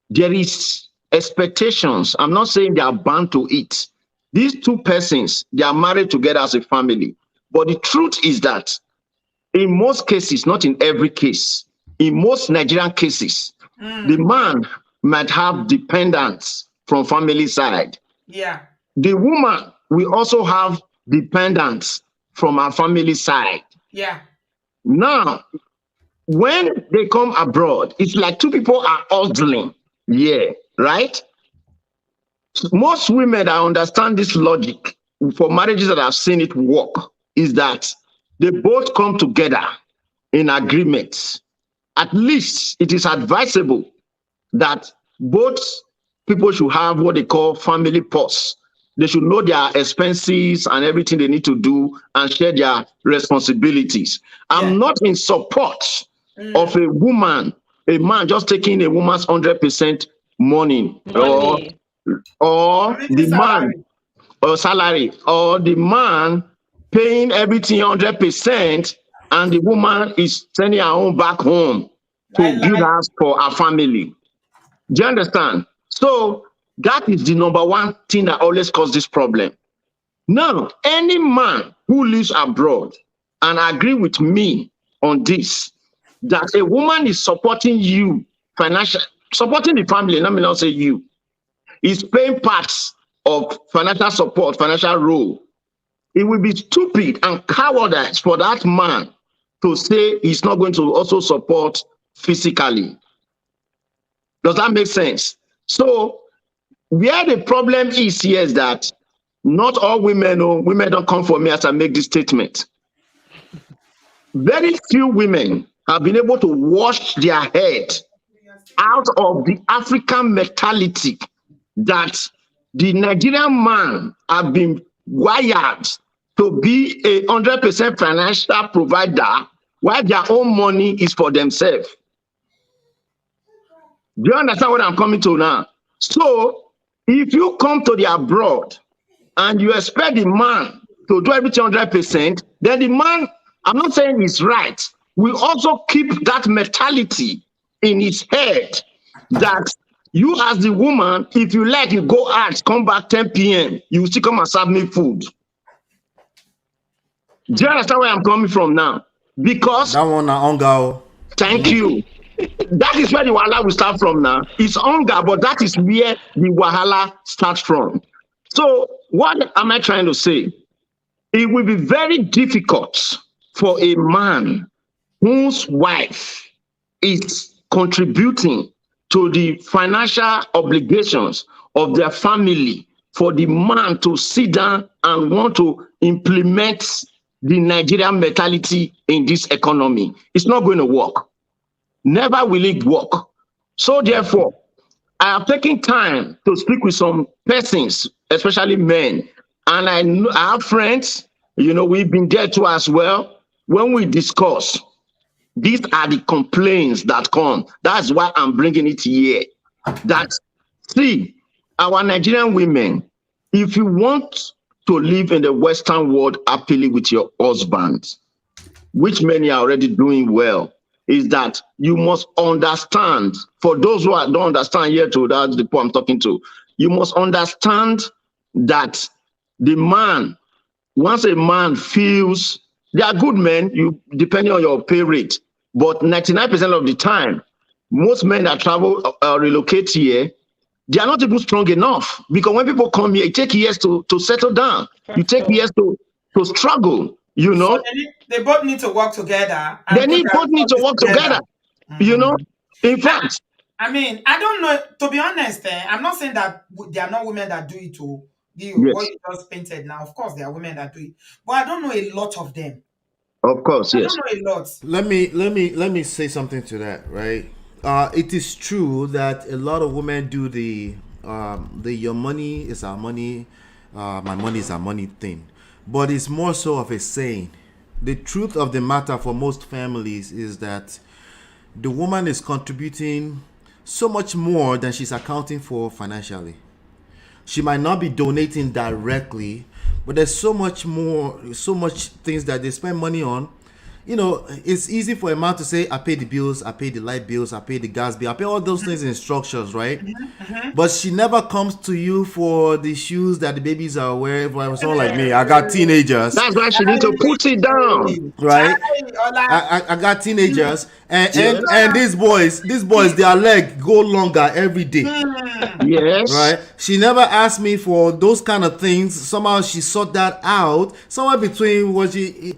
there is expectations. I'm not saying they are bound to it. These two persons, they are married together as a family. But the truth is that in most cases, not in every case, in most Nigerian cases, the man might have dependents from family side. Yeah. The woman will also have dependents from her family side. Yeah. Now, when they come abroad, it's like two people are hustling. Yeah, right? Most women that understand this logic for marriages that have seen it work is that they both come together in agreement. At least it is advisable that both people should have what they call family purse. They should know their expenses and everything they need to do and share their responsibilities. I'm not in support of a man just taking a woman's 100% money, or the man or salary, or the man paying everything 100% and the woman is sending her own back home to build house for her family. Do you understand? So that is the number one thing that always causes this problem. Now, any man who lives abroad and agree with me on this, that a woman is supporting you financially, supporting the family, let me not say you, is paying parts of financial support, financial role. It will be stupid and cowardice for that man to say he's not going to also support physically. Does that make sense? So where the problem is here is that not all women don't come for me as I make this statement. Very few women have been able to wash their head out of the African mentality that the Nigerian man have been wired to be a 100% financial provider while their own money is for themselves. Do you understand what I'm coming to now? So if you come to the abroad and you expect the man to do everything 100%, then the man, I'm not saying he's right, will also keep that mentality in his head that you as the woman, if you like, you go out, come back 10 p.m., you will still come and serve me food. Do you understand where I'm coming from now? Because that one hunger. Thank you. That is where the wahala will start from now. It's hunger, but that is where the wahala starts from. So what am I trying to say? It will be very difficult for a man whose wife is contributing to the financial obligations of their family for the man to sit down and want to implement the Nigerian mentality in this economy. It's not going to work. Never will it work. So therefore, I have taken time to speak with some persons, especially men, and I have friends, we've been there too as well. When we discuss, these are the complaints that come. That's why I'm bringing it here. That, see, our Nigerian women, if you want to live in the Western world happily with your husband, which many are already doing well, is that you must understand, for those who don't understand yet, that's the point I'm talking to, you must understand that the man, once a man feels, they are good men, depending on your pay rate, but 99% of the time, most men that travel, relocate here, they are not even strong enough, because when people come here, it takes years to settle down. You take years to struggle, So they both need to work together. They both need to work together. In fact, I mean, I don't know, to be honest, I'm not saying that there are not women that do it too. Yes. What you just painted now, of course, there are women that do it, but I don't know a lot of them. Of course, yes. I don't know a lot. Let me say something to that, right? It is true that a lot of women do the your money is our money, my money is our money thing, but it's more so of a saying. The truth of the matter for most families is that the woman is contributing so much more than she's accounting for financially. She might not be donating directly, but there's so much more, so much things that they spend money on. It's easy for a man to say, I pay the bills, I pay the light bills, I pay the gas bill, I pay all those things in structures, right? But she never comes to you for the shoes that the babies are wearing. For someone like me, I got teenagers. That's why she needs to put it down. Right? I got teenagers, and these boys, their leg go longer every day. Yes. Right? She never asked me for those kind of things. Somehow she sought that out. Somewhere between what she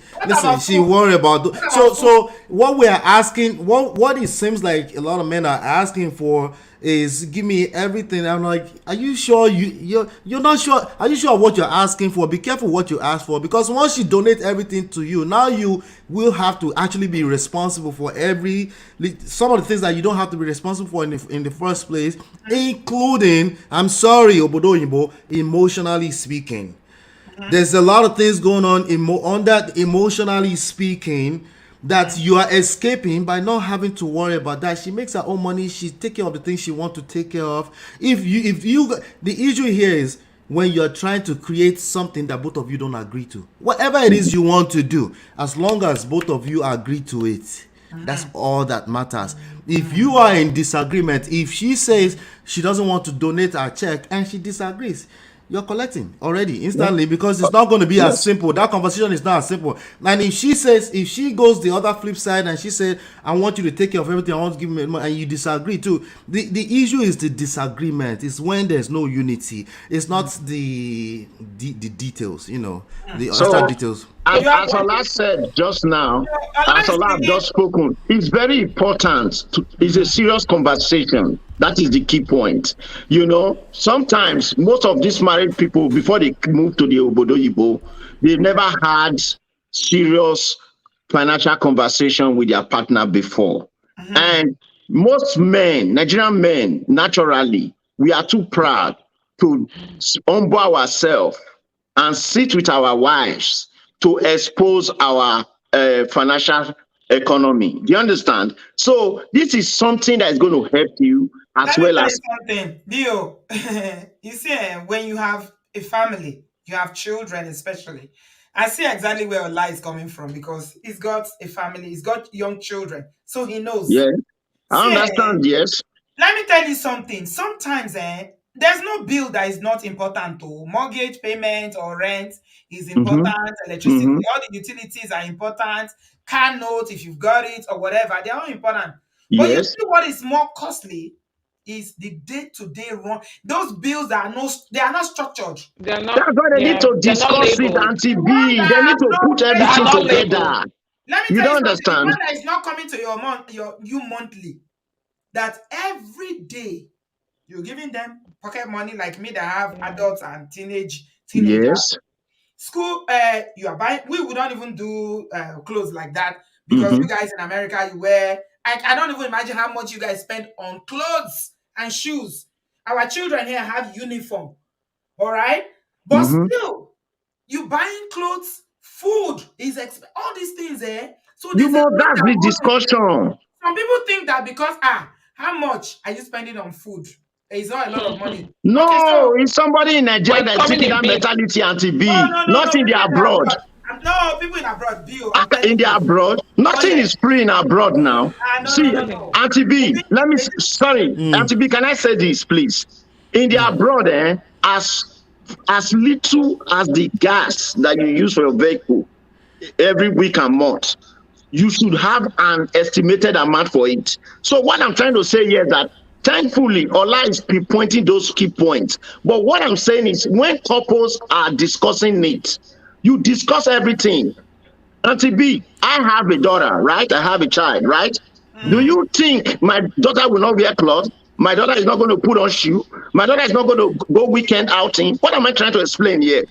worried about about so what we are asking, what it seems like a lot of men are asking for is give me everything. I'm like, are you sure you're not sure? Are you sure of what you're asking for? Be careful what you ask for, because once she donate everything to you, now you will have to actually be responsible for some of the things that you don't have to be responsible for in the first place, including, I'm sorry, obodooyinbo, emotionally speaking. There's a lot of things going on on that, emotionally speaking, that you are escaping by not having to worry about that. She makes her own money. She take care of the things she wants to take care of. If you, the issue here is when you're trying to create something that both of you don't agree to. Whatever it is you want to do, as long as both of you agree to it, that's all that matters. If you are in disagreement, if she says she doesn't want to donate her check and she disagrees, you're collecting already instantly, because it's not going to be as simple. That conversation is not as simple. And if she goes the other flip side and she said, I want you to take care of everything, I want to give me money, and you disagree too, the issue is the disagreement. It's when there's no unity. It's not the details, the extra details. As Ola said just now, as Ola have just spoken, it's very important. It's a serious conversation. That is the key point. Sometimes most of these married people, before they move to the obodooyinbo, they've never had serious financial conversation with their partner before. And most men, Nigerian men, naturally, we are too proud to humble ourselves and sit with our wives to expose our financial economy. Do you understand? So this is something that is going to help you as well as something. Dio, you see, when you have a family, you have children especially. I see exactly where Ola is coming from, because he's got a family, he's got young children, so he knows. Yeah, I See, understand. Yes. let me tell you something. Sometimes there's no bill that is not important. Mortgage payment or rent is important. Electricity, all the utilities are important. Car note, if you've got it or whatever, they are all important. But you Yes. see what is more costly is the day-to-day run. Those bills that they are not structured. They're not. That's why they need to They're not discuss it, labeled. Auntie B. They need to put They are everything not together. labeled. Let me You tell don't you something. The understand. one that is not coming to you monthly, that every day you're giving them pocket money, like me that have adults and teenagers. Yes. School, you are buying. We would not even do clothes like that, because you guys in America, you wear. I don't even imagine how much you guys spend on clothes and shoes. Our children here have uniform, all right? But still, you buying clothes, food is all these things there. So That's the that discussion. some people think that because how much are you spending on food? It's not a lot of money. No, Okay, so it's somebody in Nigeria But that's coming taking in that big. mentality, Auntie B. no, Not in the people abroad. No, people in abroad, Bill. I'm telling In the you. abroad, nothing is free in abroad now. See, No. Auntie B, sorry, Auntie B, can I say this, please? In the abroad, as little as the gas that you use for your vehicle every week and month, you should have an estimated amount for it. So what I'm trying to say here is that thankfully, Ola is pointing those key points. But what I'm saying is when couples are discussing it, you discuss everything. Auntie B, I have a daughter, right? I have a child, right? Do you think my daughter will not wear clothes? My daughter is not going to put on shoe. My daughter is not going to go weekend outing. What am I trying to explain here?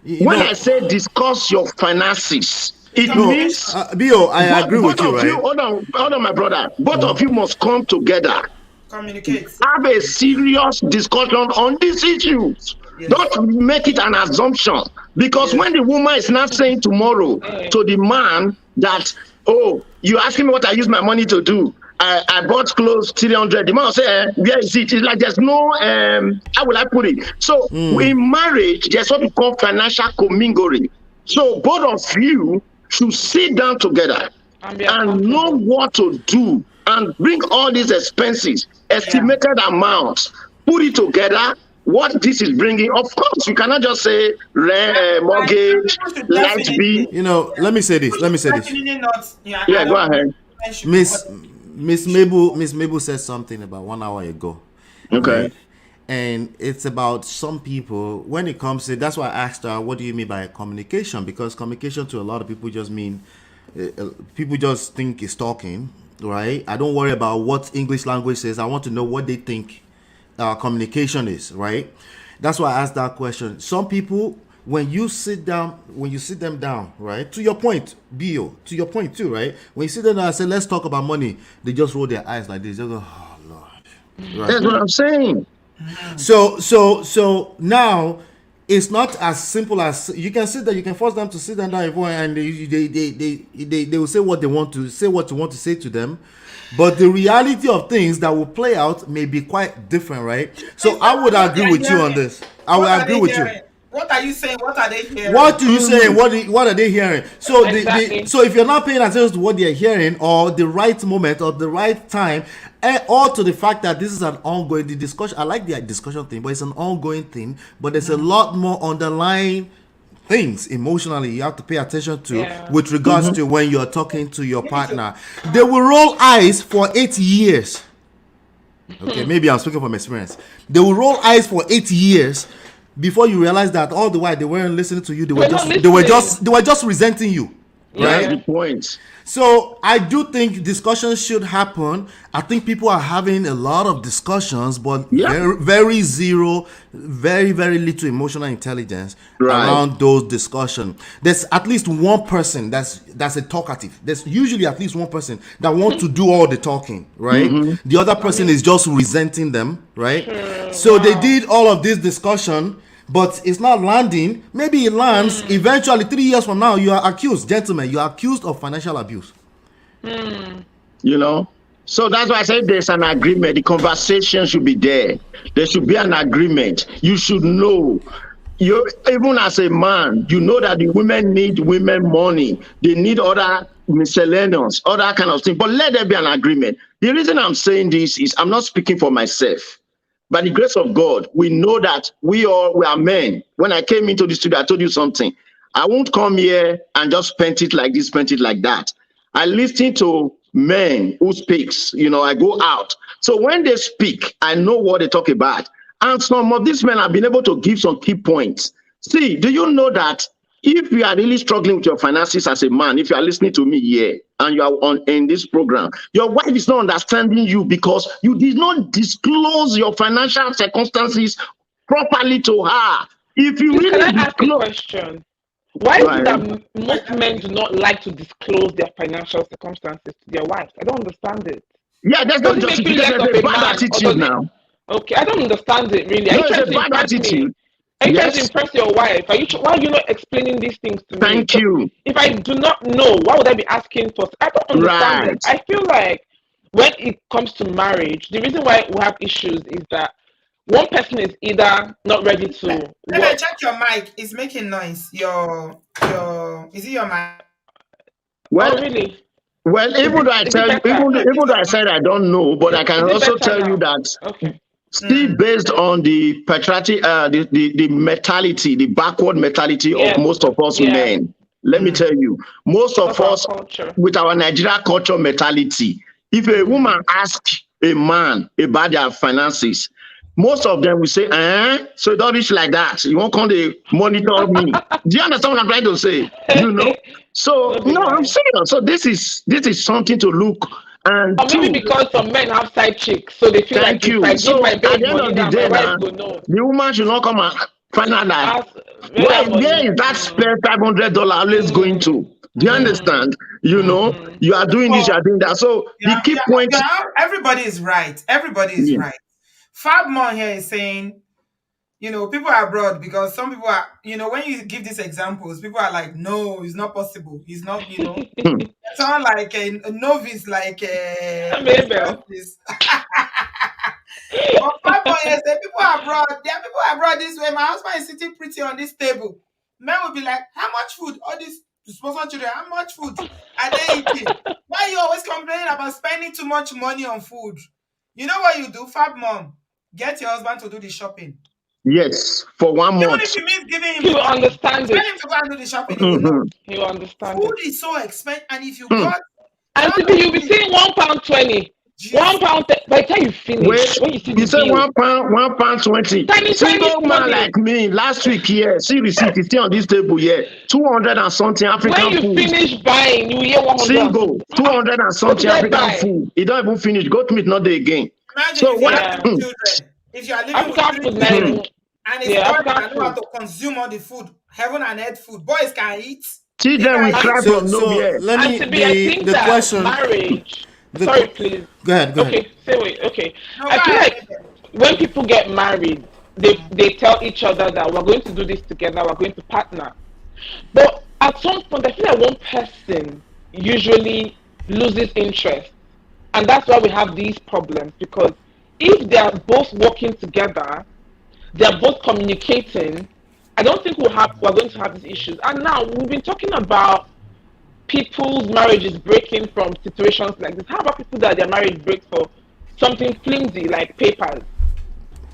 When I say discuss your finances, it means Bio, I agree with you, both of right? hold on, my brother. Both of you must come together. Communicate. Have a serious discussion on these issues. Yes. Don't make it an assumption. Because when the woman is not saying tomorrow to the man that, oh, you asking me what I use my money to do. I bought clothes 300. The man will say, where is it? It's like there's no, how will I put it? So in marriage, there's what we call financial commingling. So both of you should sit down together and know what to do and bring all these expenses, estimated amounts, put it together, what this is bringing. Of course, you cannot just say mortgage, light bill. Let me say this. Yeah, go ahead. Miss Mabel said something about 1 hour ago. Okay. Right? And it's about some people, when it comes to, that's why I asked her, what do you mean by communication? Because communication to a lot of people just mean people just think it's talking, right? I don't worry about what English language says. I want to know what they think communication is, right? That's why I asked that question. Some people, when you sit them down, right? To your point, Bio, to your point too, right? When you sit them down and say, let's talk about money, they just roll their eyes like this. They go, oh Lord. Right? That's what I'm saying. So now it's not as simple as you can sit there. You can force them to sit down and they will say what they want to say, what you want to say to them. But the reality of things that will play out may be quite different, right? So I would agree with you on this. I would agree with you. What are you saying? What are they hearing? What do you say? What are they hearing? So Exactly. so if you're not paying attention to what they're hearing or the right moment or the right time, or to the fact that this is an ongoing discussion. I like the discussion thing, but it's an ongoing thing. But there's a lot more underlying things emotionally you have to pay attention to with regards to when you're talking to your partner. They will roll eyes for 8 years. Okay, maybe I'm speaking from experience. They will roll eyes for 8 years before you realize that all the while they weren't listening to you. They were just resenting you. Right? That's the point. So I do think discussions should happen. I think people are having a lot of discussions, but very little emotional intelligence around those discussions. There's at least one person that's a talkative. There's usually at least one person that wants to do all the talking, right? The other person is just resenting them, right? So they did all of this discussion, but it's not landing. Maybe it lands eventually. 3 years from now, you are accused, gentlemen. You are accused of financial abuse. You know, so that's why I said there's an agreement. The conversation should be there. There should be an agreement. You should know. You even as a man, you know that the women need women money. They need other miscellaneous, other kind of thing. But let there be an agreement. The reason I'm saying this is I'm not speaking for myself. By the grace of God, we know that we are men. When I came into the studio, I told you something. I won't come here and just paint it like this, paint it like that. I listen to men who speaks. You know, I go out. So when they speak, I know what they talk about. And some of these men have been able to give some key points. See, do you know that if you are really struggling with your finances as a man, if you are listening to me here and you are in this program, your wife is not understanding you because you did not disclose your financial circumstances properly to her. If you really Can I ask a question? Why is it that most men do not like to disclose their financial circumstances to their wives? I don't understand it. Yeah, that's not just because there's a bad attitude now. Okay, I don't understand it really. No, it's a bad attitude. Are you trying to impress your wife? Why are you not explaining these things to me? Thank you. If I do not know, why would I be asking for? I don't understand it. I feel like when it comes to marriage, the reason why we have issues is that one person is either not ready to. Let me check your mic. It's making noise. Is it your mic? Well, really? Well, even though I said I don't know, but I can also tell you that still based on the patriarchy, the mentality, the backward mentality of most of us men. Let me tell you, most of us with our Nigeria culture mentality, if a woman asks a man about their finances, most of them will say, so don't reach like that. You won't come to monitor me. Do you understand what I'm trying to say? You know? So no, I'm serious. So this is something to look and or maybe because some men have side chicks, so they feel like if I give my baby money, my wife will know. The woman should not come and find out that where is that spare $500 always going to? Do you understand? You know, you are doing this, you are doing that. So the key point. Everybody is right. Everybody is right. Fabmon here is saying, you know, people are abroad because some people are, you know, when you give these examples, people are like, no, it's not possible. It's not, you know, someone like a novice, like But Fabmon here says, people are abroad. There are people abroad this way. My husband is sitting pretty on this table. Men will be like, how much food? All these sponsor children, how much food are they eating? Why are you always complaining about spending too much money on food? You know what you do, Fabmon? Get your husband to do the shopping. Yes, for 1 month. Even if you miss giving him, he will understand it. Tell him to go and do the shopping. He will know. He will understand. Food is so expensive, and if you got, and you'll be seeing £1.20. £1. By the time you finish, Wait, when you see you the say bill, £1, £1.20. tiny Single man money. like me, last week here, see receipt is still on this table here. 200 and something When African you food. finish buying, you hear 100. Single, 200 and What something did I African buy? food. It don't even finish. Goat meat not there again. Imagine So if you what? have Yeah. three children, if you are living with African three food, children, now, and it's yeah, boys that African know how food. to consume all the food, heaven and earth food. Boys can eat. They Children will can eat. cry So from so nowhere. let And me to be, I think the that question. marriage. The Sorry, que- please. Go ahead. Go ahead. Okay, say wait. Okay, No, I go feel ahead. like when people get married, they tell each other that we're going to do this together. We're going to partner. But at some point, I feel like one person usually loses interest, and that's why we have these problems. Because if they are both working together, they are both communicating. I don't think we're going to have these issues. And now we've been talking about people's marriages breaking from situations like this. How about people that their marriage breaks for something flimsy like papers?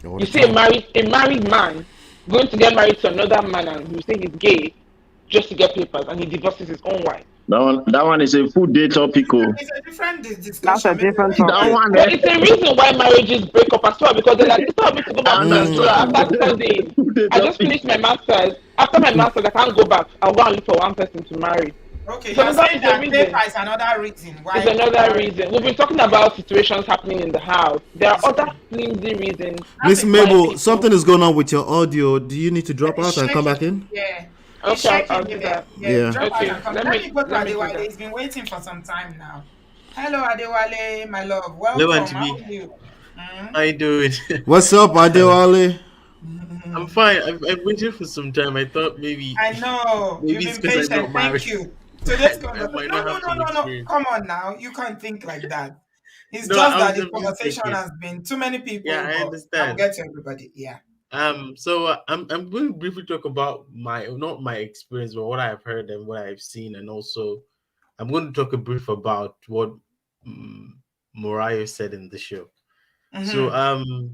All You the see time. a married man going to get married to another man and you say he's gay just to get papers and he divorces his own wife. That one is a food day topic. It's a different That's a discussion. Maybe different That topic. one, But it's a reason why marriages break up as well because they're like, instead of me to go back I to understand. Nigeria after studying, Food day I just topic. finished my master's. After my master's, I can't go back. I'll go and look for one person to marry. Okay, So you're that saying is a that paper reason. is another reason It's why another marriage reason. We've been talking about situations happening in the house. There are is other flimsy reasons that's Miss a why Mabel, people. something is going on with your audio. Do you need to drop it's out and come shaking. back in? Yeah. It's Okay, I'll shaking, do Mabel. that. Yeah, Yeah. drop out Okay, and come. Let me go to let me do Adewale. that. He's been waiting for some time now. Hello, Adewale, my love. Hello, Welcome. Auntie How B. are you? Mm? How you doing? What's up, Adewale? I'm fine. I've waited for some time. I thought I know you've maybe it's been because I'm not patient. married. Thank you. Today's I conversation. might No, not no, have no, some no, no. experience. Come on now. You can't think like that. It's No, just that the I'm just conversation thinking. has been too many Yeah, people, I but I will understand. get to everybody. Yeah. So I'm going to briefly talk about my not my experience, but what I've heard and what I've seen, and also I'm going to talk a brief about what Morayo said in the show. So Mm-hmm.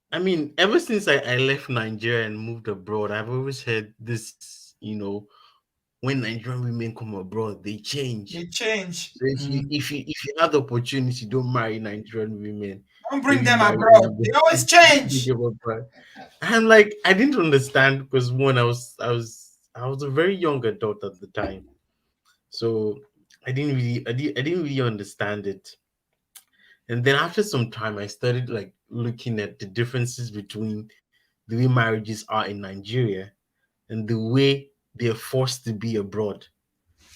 I mean, ever since I left Nigeria and moved abroad, I've always heard this, when Nigerian women come abroad, they change. They change. So if you have the opportunity, don't marry Nigerian women. Don't bring Maybe them marry abroad. They always change. them. I'm like, I didn't understand because one, I was a very young adult at the time, so I didn't really understand it. And then after some time, I started like looking at the differences between the way marriages are in Nigeria and the way they're forced to be abroad.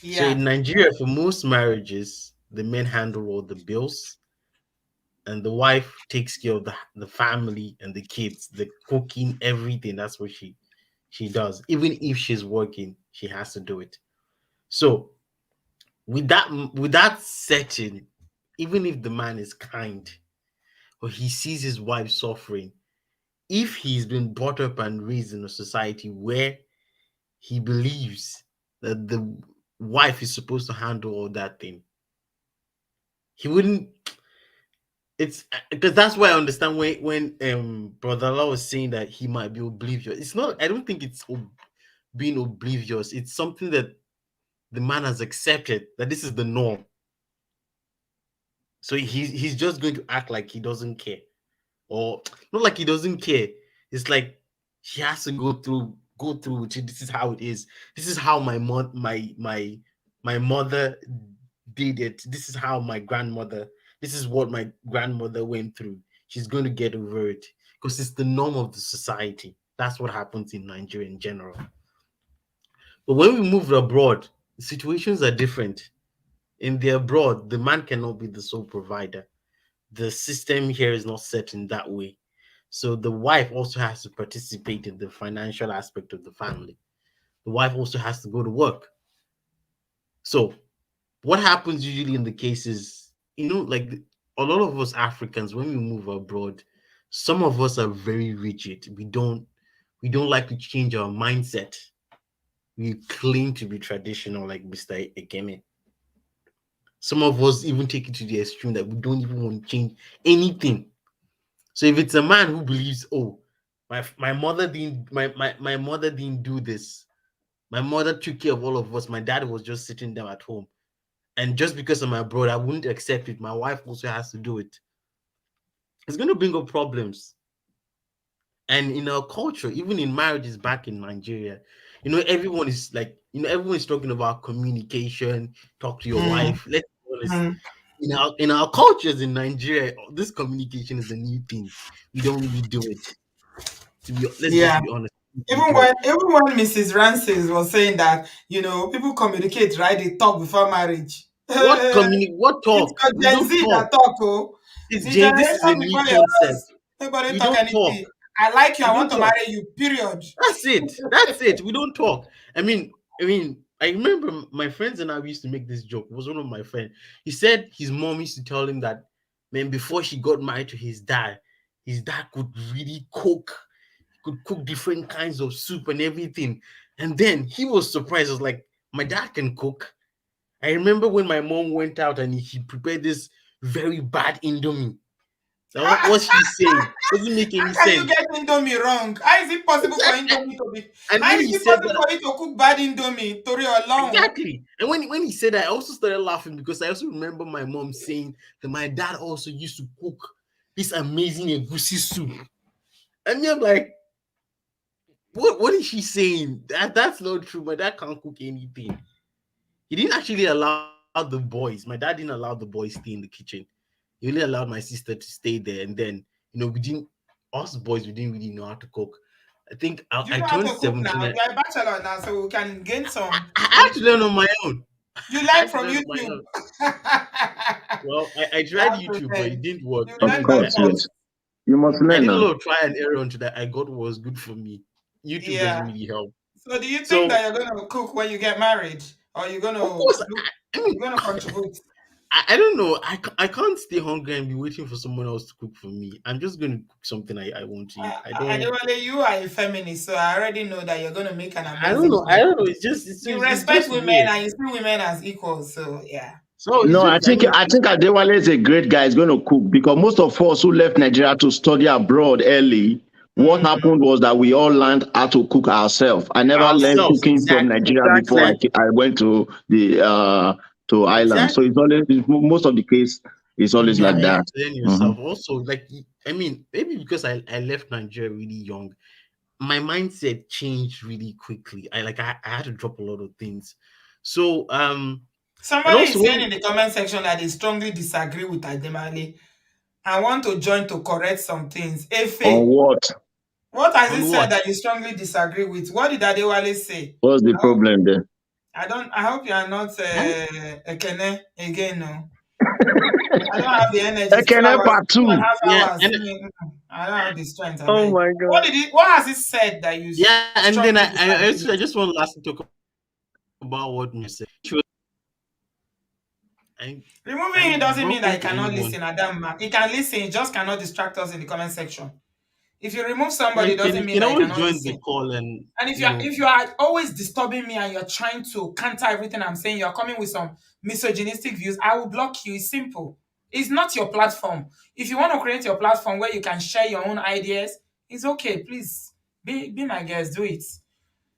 So Yeah. in Nigeria, for most marriages, the men handle all the bills and the wife takes care of the family and the kids, the cooking, everything. That's what she does. Even if she's working, she has to do it. So with that setting, even if the man is kind or he sees his wife suffering, if he's been brought up and raised in a society where he believes that the wife is supposed to handle all that thing, he wouldn't. It's because that's why I understand when brother Law was saying that he might be oblivious. It's not. I don't think it's being oblivious. It's something that the man has accepted that this is the norm. So he's just going to act like he doesn't care, or not like he doesn't care. It's like he has to go through with it. This is how it is. This is how my mother did it. This is how my grandmother. This is what my grandmother went through. She's going to get over it because it's the norm of the society. That's what happens in Nigeria in general. But when we move abroad, the situations are different. In the abroad, the man cannot be the sole provider. The system here is not set in that way. So the wife also has to participate in the financial aspect of the family. The wife also has to go to work. So what happens usually in the cases, like a lot of us Africans, when we move abroad, some of us are very rigid. We don't like to change our mindset. We claim to be traditional, like Mr. Ekeme. Some of us even take it to the extreme that we don't even want to change anything. So if it's a man who believes, oh, my mother didn't my mother didn't do this. My mother took care of all of us. My dad was just sitting there at home. and just because I'm abroad, I wouldn't accept it. My wife also has to do it. It's going to bring up problems. And in our culture, even in marriages back in Nigeria, everyone is like, everyone is talking about communication, talk to your Mm, wife. Let's be honest. mm. In our cultures in Nigeria, this communication is a new thing. We don't really do it. Let's just Yeah. be honest. We Even do it. when Mrs. Ranciz was saying that, people communicate, right? They talk before marriage. What It's talk? called We Gen don't Z talk. that talk, oh. This The Jane, this is a generation new before concept. yours, nobody We talk don't talk. anything. I like you, We I don't want to talk. marry you, period. That's it. That's it. We don't talk. I remember my friends and I used to make this joke. It was one of my friends. He said his mom used to tell him that, man, before she got married to his dad could really cook. He could cook different kinds of soup and everything. And then he was surprised. I was like, my dad can cook. I remember when my mom went out and he prepared this very bad Indomie. Now, what's she saying? Doesn't make How any can you sense. get Indomie wrong? How is it possible for Exactly. Indomie to be? And How when is he it said possible that, for you to cook bad Indomie? Tori alone. exactly. And when he said that, I also started laughing because I also remember my mom saying that my dad also used to cook this amazing egusi soup. And I'm like, what is she saying? That's not true. My dad can't cook anything. He didn't actually allow the boys. My dad didn't allow the boys stay in the kitchen. He only allowed my sister to stay there. And then, us boys, we didn't really know how to cook. I think You I know how turned to cook 17. now. You're a bachelor now, so we can gain some. I had to learn on my own. You I learn had to from learn on my YouTube. own. Well, I You tried have to YouTube, but learn. it didn't work. You I Of learn mean, by course, force. yes. You must I learn did a now. lot of try and error until that I got what was good for me. YouTube doesn't Yeah. really help. So do you think that So, you're gonna cook when you get married? Or you're gonna of course, look I mean, you're gonna contribute? I don't know. I can't stay hungry and be waiting for someone else to cook for me. I'm just going to cook something I want to eat. Adewale, you are a feminist, so I already know that you're gonna make an I don't amazing know. I food. don't know. You It's respect just women weird. and you see women as equals, so yeah. So it's No, I just, I think mean, I think Adewale is a great guy. He's going to cook because most of us who left Nigeria to study abroad early, what Mm. happened was that we all learned how to cook ourselves. I never learned ourselves, cooking from exactly, Nigeria before Exactly. exactly, I went to Ireland. So exactly. it's always most of the case is always Yeah, like Mm. you have that. to learn Mhm. yourself. Also, like, I mean, maybe because I left Nigeria really young, my mindset changed really quickly. I had to drop a lot of things. So and Somebody also is saying when in the comment section that they strongly disagree with Ademale. I want to join to correct some things. On Efe, what? what has it on said what? that you strongly disagree with? What did Adewale say? What's the I hope, problem there? I hope you are not I, Ekene again. No, I don't have the energy. It's Ekene part two and a two. half yeah, hours. and I don't have the strength. I Oh beg. my What God. did it? What has it said that you yeah, and then strongly I disagree also I with? just want to lastly talk about what you said. I Removing I it doesn't mean that welcome he to cannot anyone. listen. Adam, he can listen. He just cannot distract us in the comment section. If you remove Yeah, somebody, it you doesn't mean can that he always cannot join the listen. call and And if you are always disturbing me and you're trying to counter everything I'm saying, you're coming with some misogynistic views, I will block you. It's simple. It's not your platform. If you want to create your platform where you can share your own ideas, it's okay. Please be my guest. Do it.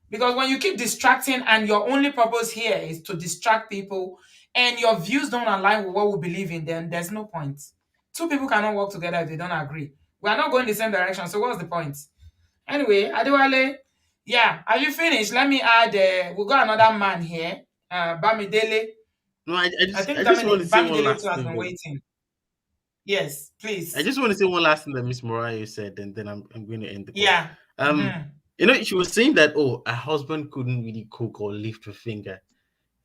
Because when you keep distracting and your only purpose here is to distract people and your views don't align with what we believe in, then there's no point. Two people cannot work together if they don't agree. We are not going the same direction. So what's the point? Anyway, Adewale, yeah, are you finished? Let me add, we got another man here, Bamidele. no, I, I I just I think just want to say one Bamidele last too has thing been though. waiting. Yes, I please. just want to say one last thing that Miss Mariah said, and then I'm going to end the call. Yeah. Mhm. She was saying that her husband couldn't really cook or lift a finger,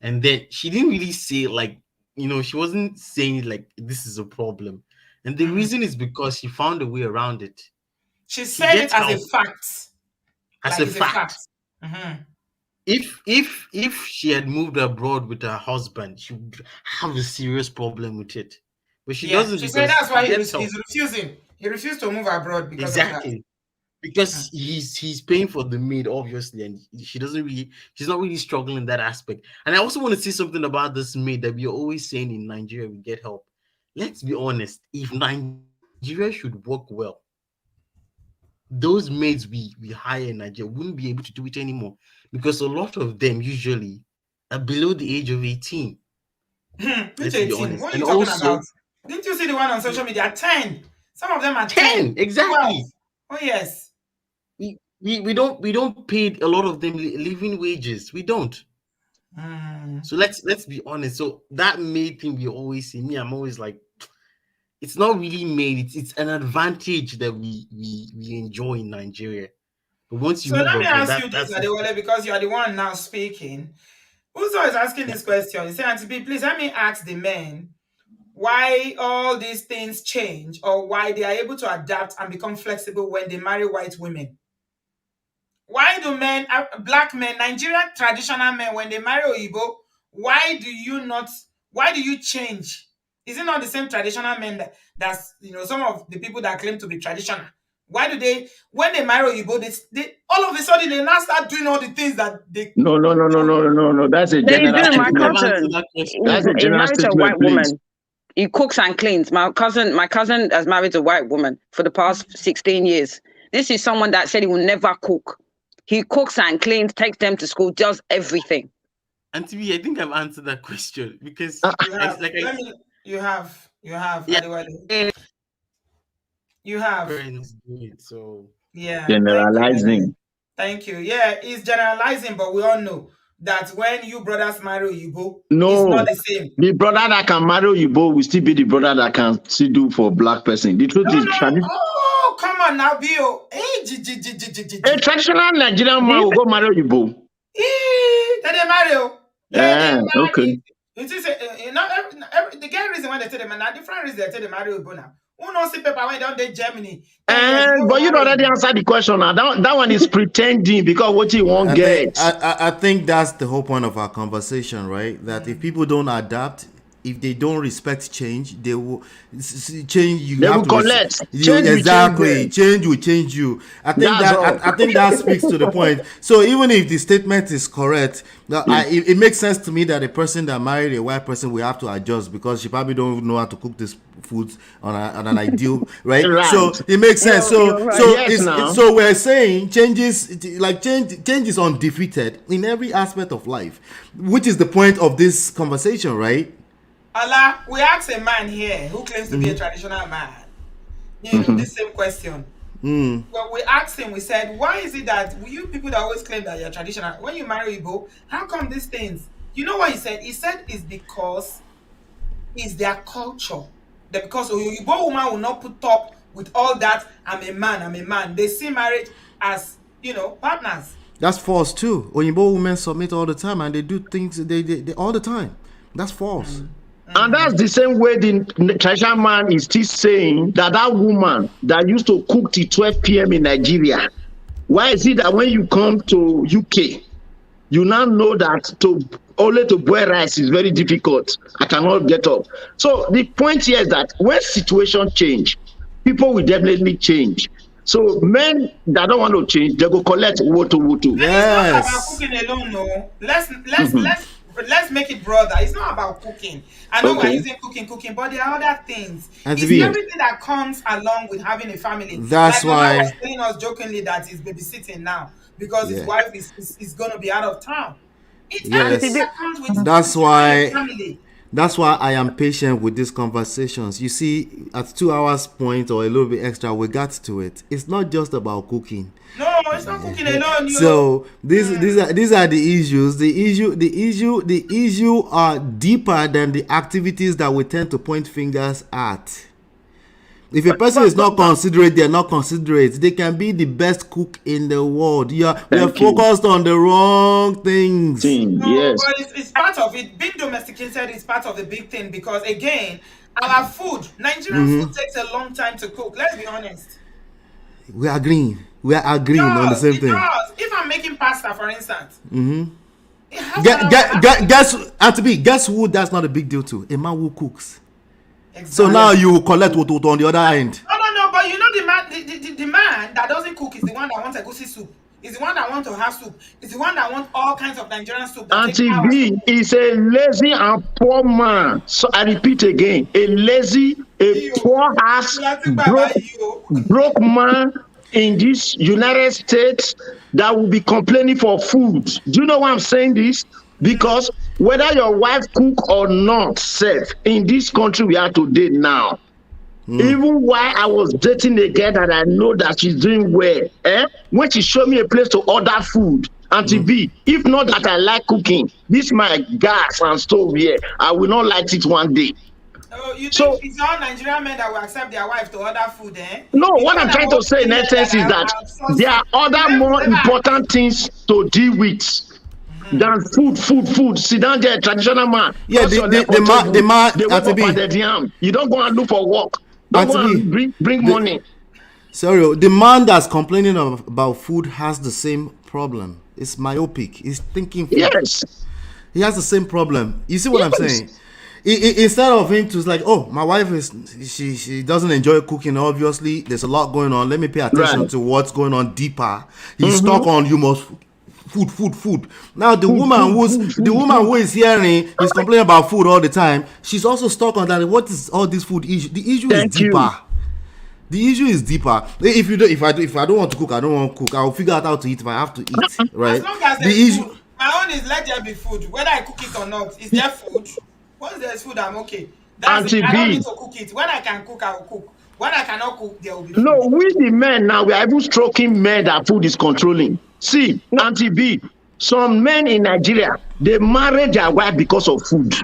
and then she didn't really say like she wasn't saying like this is a problem, and the Mhm. reason is because she found a way around it. She She said it gets as a help fact. as Like a it's a fact. fact. Mhm. If she had moved abroad with her husband, she would have a serious problem with it, but she Yeah. doesn't She said because that's she why gets help. he's refusing. He refused to move abroad because of that. Exactly. Because Mhm. he's paying for the maid, obviously, and she's not really struggling in that aspect. And I also want to say something about this maid that we're always saying in Nigeria we get help. Let's be honest, if Nigeria should work well, those maids we hire in Nigeria wouldn't be able to do it anymore because a lot of them usually are below the age of 18. Which Let's be 18? honest. What are And you talking also about? Didn't you see the one on social media? 10. Some of them are 10, 10, 12. exactly. Oh, yes. We don't pay a lot of them living wages. We don't. So let's be honest. So that maid thing we always see. Me, I'm always like, it's not really made. It's an advantage that we enjoy in Nigeria. But once you So move let me abroad, ask you this, Adewale, because you are the one now speaking. Uzo is asking this question. He said, Auntie B, please let me ask the men why all these things change or why they are able to adapt and become flexible when they marry white women. Why do men, black men, Nigerian traditional men, when they marry Oyibo, why do you change? Is it not the same traditional men that's, some of the people that claim to be traditional? Why do they, when they marry Oyibo, they all of a sudden they now start doing all the things that they... No. That's a They general do. My statement. cousin That's a is general married to a statement, white please. woman. He cooks and cleans. My cousin has married a white woman for the past 16 years. This is someone that said he will never cook. He cooks and cleans, takes them to school, does everything. And to me, I think I've answered that question because You have, yeah, Adewale. You have. So Yeah. Generalizing. Thank you. Yeah, it's generalizing, but we all know that when you brothers marry Oyibo, it's No, not the same. the brother that can marry Oyibo will still be the brother that can still do for black person. The truth is, Oh, come on now, Bio. a traditional Nigerian man will go marry Oyibo. They marry. Okay. It is the girl reason why they tell them, and a different reason they tell them marry Oyibo now. Who knows the paper when they Germany? But you already answered the question now. That one is pretending because what you won't get. I think that's the whole point of our conversation, right? That if people don't adapt, if they don't respect change, they will change. They will collect. Change will change you. I think that speaks to the point. So even if the statement is correct, it makes sense to me that a person that married a white person will have to adjust because she probably don't know how to cook this food on an ideal, right? So it makes sense. So we're saying change is undefeated in every aspect of life, which is the point of this conversation, right? Allah, we asked a man here who claims to be a traditional man, this same question. Well, we asked him, we said, why is it that you people that always claim that you're traditional, when you marry Igbo, how come these things? You know what he said? He said it's because it's their culture. Because a Igbo woman will not put up with all that, I'm a man. They see marriage as, partners. That's false too. Oyinbo women submit all the time and they do things they all the time. That's false. And that's the same way the traditional man is still saying that woman that used to cook till 12 p.m. in Nigeria, why is it that when you come to UK, you now know that only to boil rice is very difficult? I cannot get up. So the point here is that when situation change, people will definitely change. So men that don't want to change, they go collect woto. Yes. It's not about cooking alone, no. Let's make it broader. It's not about cooking. I know we're using cooking, but there are other things. It's everything that comes along with having a family. That's why he was telling us jokingly that he's babysitting now because his wife is going to be out of town. It's everything that comes with family. That's why I am patient with these conversations. You see, at 2 hours point or a little bit extra, we got to it. It's not just about cooking. No, it's not cooking alone. So these are the issues. The issue are deeper than the activities that we tend to point fingers at. If a person is not considerate, they're not considerate. They can be the best cook in the world. We are focused on the wrong things. Yes. But it's part of it. Being domesticated is part of the big thing because, again, our food, Nigerian food takes a long time to cook. Let's be honest. We are agreeing on the same thing. If I'm making pasta, for instance, guess who that's not a big deal to? A man who cooks. Exactly. So now you collect what on the other end. No, but the man that doesn't cook is the one that wants a goosey soup. Is the one that wants to have soup. Is the one that wants all kinds of Nigerian soup. Auntie B is a lazy and poor man. So I repeat again, a poor ass, broke man in this United States that will be complaining for food. Do you know why I'm saying this? Because whether your wife cook or not, safe in this country we are today now. Even while I was dating a girl that I know that she's doing well, when she showed me a place to order food, Auntie B, if not that I like cooking, this my gas and stove here, I will not like it one day. Oh, you So think it's all Nigerian men that will accept their wife to order food, eh? no, It's what not I'm trying about to say in women essence is that there are other more important things to deal with than food. Sit down there, traditional man. Yeah, Cross your leg for the table. man, They work Auntie for B, pounded yam. You don't go and look for work. Don't go Auntie and B, bring money. sorry, the man that's complaining about food has the same problem. It's myopic. He's thinking food. Yes. He has the same problem. You see what I'm Yes. saying? Instead of him to like, oh, my wife is she doesn't enjoy cooking. Obviously, there's a lot going on. Let me pay attention Right. to what's going on deeper. He's stuck on you must food. Now the woman who is hearing is complaining about food all the time. She's also stuck on that. What is all this food issue? The issue is Thank you. deeper. The issue is deeper. If I don't want to cook, I don't want to cook. I'll figure out how to eat if I have to eat. Right? As long as The there's issue. food, my own is let there be food. Whether I cook it or not, is there food? Once there's food, I'm okay. That's Auntie it. I don't B. need to cook it. When I can cook, I will cook. When I cannot cook, there will be food. No, we the men now, we are even stroking men that food is controlling. See, Auntie B, some men in Nigeria, they marry their wife because of food.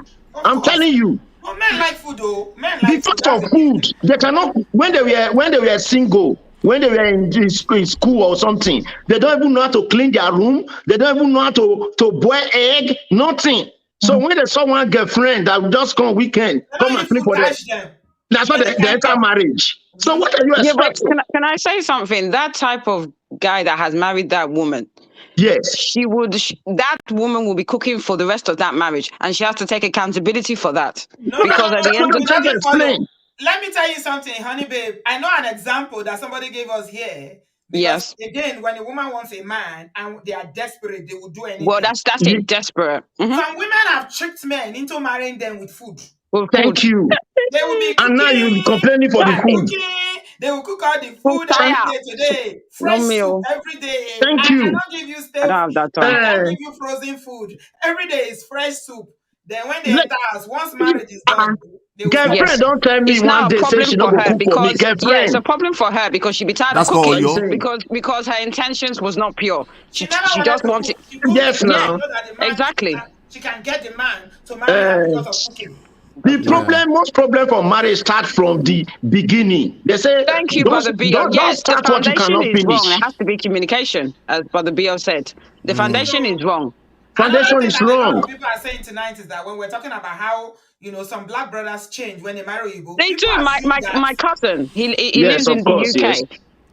I'm telling you, Oh, men like food, though. Men like because food. of food, they cannot. When they were single, when they were in school or something, they don't even know how to clean their room. They don't even know how to boil egg. Nothing. So when there's someone girlfriend that will just come weekend, come and clean for them. That's why they enter marriage. So what are you Yeah, but expecting? can I say something? That type of guy that has married that woman, yes, that woman will be cooking for the rest of that marriage, and she has to take accountability for that. Because at the end of Let me tell you something, honey babe. I know an example that somebody gave us here. Because again, when a woman wants a man and they are desperate, they will do anything. Well, that's it, desperate. Some women have tricked men into marrying them with food. Thank you. They will be cooking. And now you'll be complaining for the food. They will cook all the food every day today. Fresh soup every day. Thank you. I cannot give you stale I don't have that time. I can't give you frozen food. Every day is fresh soup. Then when they enter us, once marriage is done, girlfriend don't tell me it's one not day a say problem she for not go her cook for me. because Girlfriend. it's a problem for her because she be tired That's of cooking called because her intentions was not pure. She never just wanted wanted. to cook. Yes, now. Exactly. She can get the man to marry her because of cooking. The problem, most problem for marriage start from the beginning. They say, Thank you, Brother Bio. don't Yes, the start what you foundation cannot is finish. wrong. It has to be communication, as Brother Bio said. The foundation is wrong. Foundation is A lot wrong. of people are saying tonight is that when we're talking about how some black brothers change when they marry Igbo. They do. My cousin, he Yes, lives in of course, the UK. yes.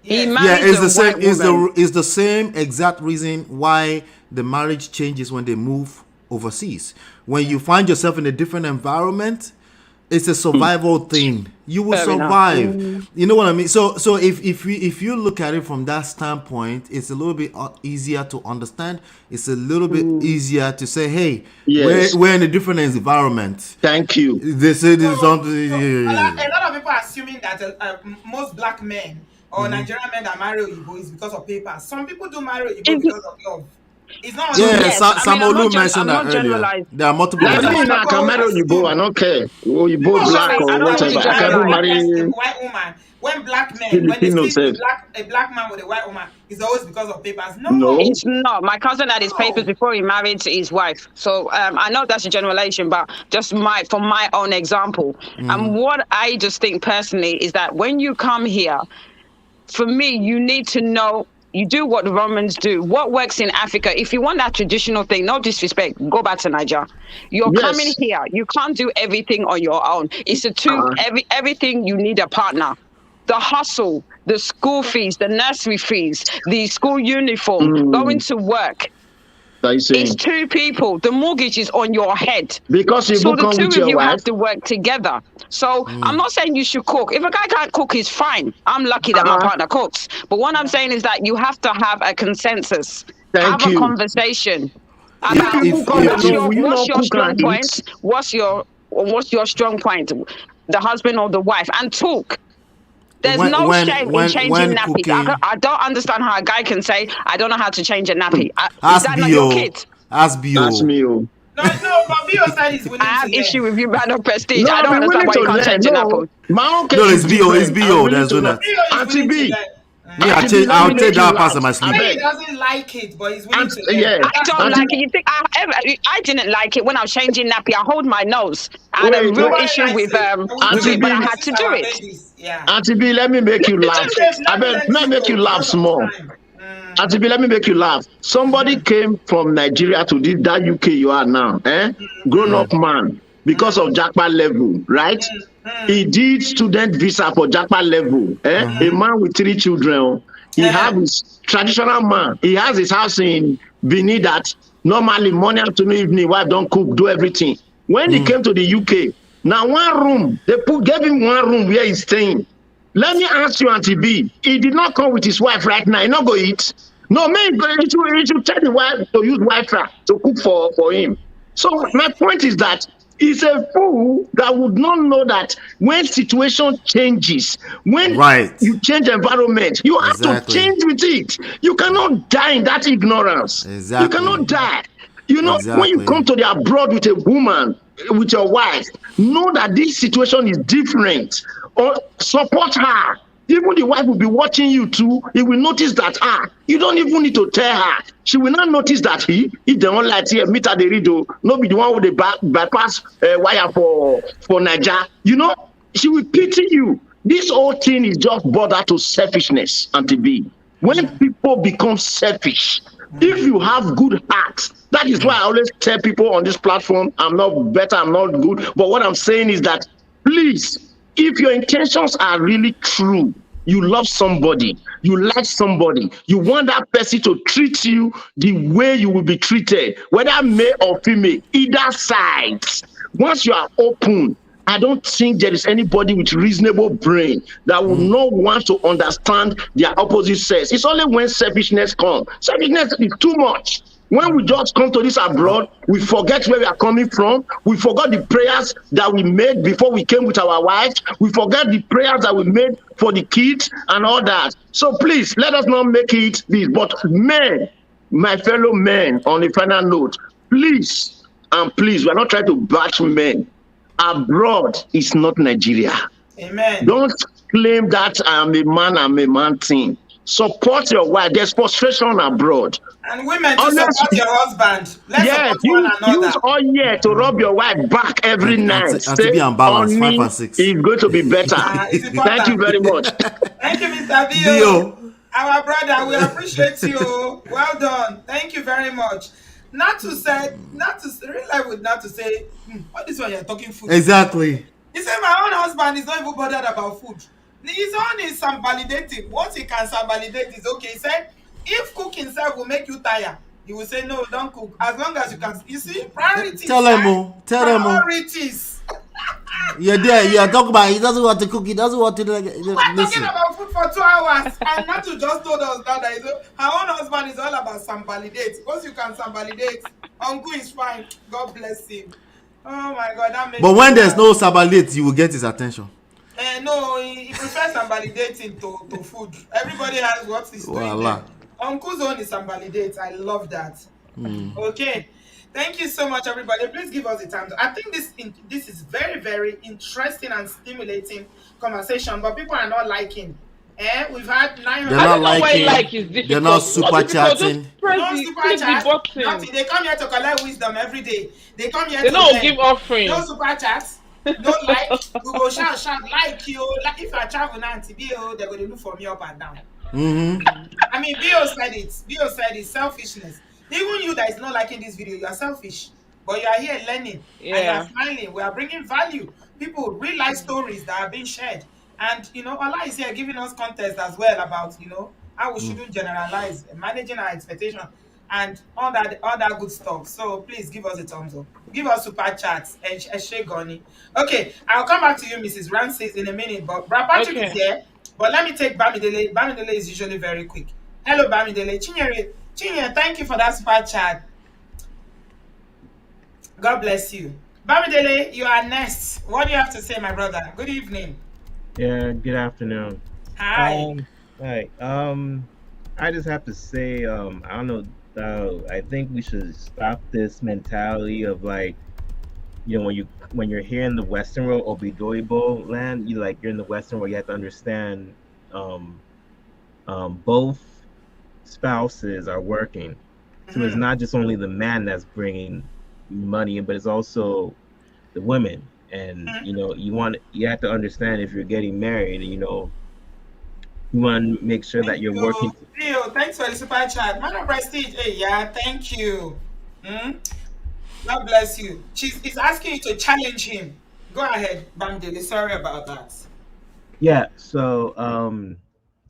He Yeah, married it's a the same. white woman. It's the same exact reason why the marriage changes when they move overseas. When you find yourself in a different environment, it's a survival thing. You will survive. You know what I mean? So if you look at it from that standpoint, it's a little bit easier to understand. It's a little bit easier to say, hey, Yes. we're in a different environment. Thank you. They say this is something. A lot of people are assuming that most black men or Nigerian men that marry Igbo is because of papers. Some people do marry Igbo because of love. It's not. Samolu mentioned that earlier. There are multiple. I can marry Oyibo. I don't care. Oyibo, black or whatever. I can marry a white woman. When black men, when they see a black man with a white woman, it's always because of papers. No, it's not. My cousin had his papers before he married his wife. So I know that's a generalization, but just from my own example. And what I just think personally is that when you come here, for me, you need to know. You do what the Romans do. What works in Africa? If you want that traditional thing, no disrespect, go back to Nigeria. You're coming here. You can't do everything on your own. It's everything you need a partner. The hustle, the school fees, the nursery fees, the school uniform, going to work. It's two people. The mortgage is on your head. Because you so the come two with of your you wife. have to work together. So I'm not saying you should cook. If a guy can't cook, he's fine. I'm lucky that my partner cooks. But what I'm saying is that you have to have a consensus. Have a conversation about what's your strong point. What's your strong point? The husband or the wife, and talk. There's no shame in changing nappies. I don't understand how a guy can say, I don't know how to change a nappy. Is that not your kid? Ask That's Bio. me. Oh. No, but Bio said he's willing I have to learn. issue with you about no prestige. No, I don't I'm understand willing why to you can't learn. change an No, apple. my own No, case it's is Bio. It's different. Bio. I'm willing There's to no learn. that. Bio is Auntie willing to B, learn. Me, I Auntie B, change. let I'll me take make you that pass laugh. on my I sleeve. Maybe he beg. doesn't like it, but he's willing to learn. Yeah, I don't Auntie, like it. You think I didn't like it when I was changing nappy. I hold my nose. I had a wait, real wait. Nobody issue likes with it. We do Auntie it, it but B, I because had it's to do our it. babies. Yeah. Auntie B, let me make you laugh. Babe, I let me bet, let let you me make go you laugh because of small. time. Auntie B, let me make you laugh. Somebody came from Nigeria to that UK you are now, grown Yeah. up man, because of Japa level, right? He did student visa for Japa level. A man with 3 children. Oh. He have his traditional man. He has his house in Benin that normally morning, afternoon, evening, wife don't cook, do everything. When he came to the UK, now one room, gave him one room where he's staying. Let me ask you, Auntie B, he did not come with his wife right now. He not go eat. No, man, he should tell the wife to use Wi-Fi to cook for him. So my point is that he's a fool that would not know that when situation changes, when Right. you change environment, you have to Exactly. change with it. You cannot die in that ignorance. You Exactly. cannot die. You know, when you Exactly. come to the abroad with a woman, with your wife, know that this situation is different. Or support her. Even the wife will be watching you too. He will notice that you don't even need to tell her. She will not notice that if they don't like here, meet at the riddle, no be the one with the bypass wire for Niger. You know, she will pity you. This whole thing is just border to selfishness, Auntie B. When people become selfish, if you have good heart, that is why I always tell people on this platform, I'm not better, I'm not good. But what I'm saying is that, please, if your intentions are really true, you love somebody, you like somebody, you want that person to treat you the way you will be treated, whether male or female, either sides. Once you are open, I don't think there is anybody with reasonable brain that would not want to understand their opposite sex. It's only when selfishness comes. Selfishness is too much. When we just come to this abroad, we forget where we are coming from. We forgot the prayers that we made before we came with our wives. We forget the prayers that we made for the kids and all that. So please, let us not make it this. But men, my fellow men, on the final note, please, and please, we're not trying to bash men. Abroad is not Nigeria. Amen. Don't claim that I'm a man thing. Support your wife. There's frustration abroad. And women to Unless, support your husband. Let's yes, support one use another. oil to rub your wife back every night. And to Say, be unbalanced, 5 honey, and 6. it's going to be better. It's Thank you important. very much. Thank you, Mr. Bio. Bio. Our brother, we appreciate you. Well done. Thank you very much. Not to say, real life would not to say, what is when you're talking food? Exactly. He said, my own husband is not even bothered about food. His own is some validating. What he can some validate is okay. He said, if cook himself will make you tired, he will say, no, don't cook. As long as you can. You see, priorities. Tell him, tell him. Priorities. You're there. You're talking about he doesn't want to cook. He doesn't want to do We're talking about food for 2 hours, and not to just told us that her own husband is all about some validate. Once you can some validate, uncle is fine. God bless him. Oh my God, that makes. But when there's no sabalate, you will get his attention. No, he prefers some validating to food. Everybody has what he's doing there. Uncle's own is some validate. I love that. Okay. Thank you so much, everybody. Please give us the time. I think this is very, very interesting and stimulating conversation, but people are not liking. We've had 900. They're not liking. Like is difficult. They're not super chatting. No super chat. Nothing. They come here to collect wisdom every day. They come here. They don't give offering. No super chats. No like. We go shout like you. Like if I travel now to Bio, they're going to look for me up and down. I mean, Bio said it. Bio said it's selfishness. Even you that is not liking this video, you are selfish. But you are here learning. And you are smiling. We are bringing value. People, real life stories that are being shared. And, Allah is here giving us context as well about, how we shouldn't generalize, managing our expectation, and all that good stuff. So please give us a thumbs up. Give us super chats and Goni. Okay, I'll come back to you, Mrs. Ranciz, in a minute. But Brad Patrick is here. But let me take Bamidele. Bamidele is usually very quick. Hello, Bamidele. Chinyere, thank you for that super chat. God bless you. Bamidele, you are next. What do you have to say, my brother? Good evening. Yeah, good afternoon. Hi. Hi. I just have to say, I don't know, So I think we should stop this mentality of like, when you're here in the Western world, Obidoibo land, you're in the Western world, you have to understand, um, both spouses are working. So it's Mhm. not just only the man that's bringing money, but it's also the women. And you have to understand, if you're getting married, you want to make sure that Thank you're you, working. Bill. Thanks for the super chat. Man of Prestige. Hey, yeah, thank you. Hmm? God bless you. He's asking you to challenge him. Go ahead, Bamdele. Sorry about that. Yeah. So,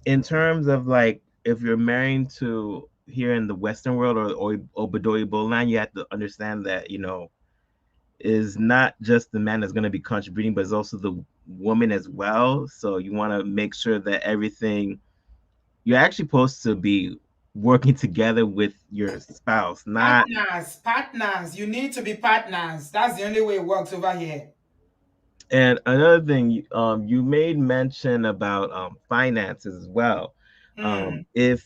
in terms of like, if you're married to here in the Western world, or Obadoy land, you have to understand that, is not just the man that's going to be contributing, but it's also the woman as well. So you want to make sure that everything, you're actually supposed to be working together with your spouse, not. Partners, partners. You need to be partners. That's the only way it works over here. And another thing, you made mention about finances as well. Hmm. If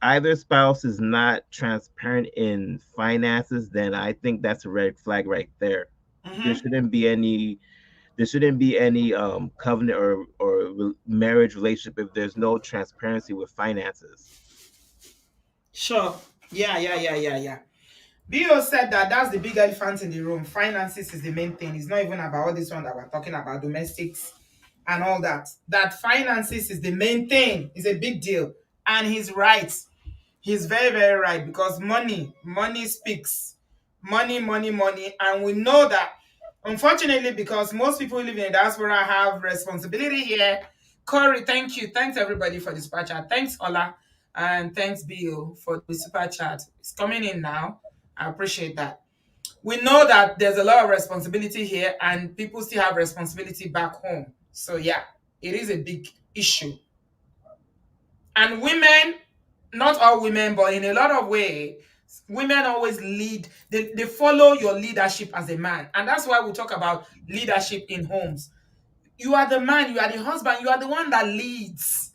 either spouse is not transparent in finances, then I think that's a red flag right there. There Hmm. shouldn't be any there shouldn't be any covenant or marriage relationship if there's no transparency with finances. Sure. Yeah, yeah, yeah, yeah, yeah. Bio said that that's the big elephant in the room. Finances is the main thing. It's not even about all this one that we're talking about, domestics and all that. That finances is the main thing. It's a big deal. And he's right. He's very, very right because money speaks. Money, money, money. And we know that, unfortunately, because most people living in the diaspora have responsibility here. Corey, thank you. Thanks, everybody, for the super chat. Thanks, Ola. And thanks, Bill, for the super chat. It's coming in now. I appreciate that. We know that there's a lot of responsibility here, and people still have responsibility back home. So, yeah, it is a big issue. And women, not all women, but in a lot of ways, women always lead. They follow your leadership as a man. And that's why we talk about leadership in homes. You are the man, you are the husband, you are the one that leads.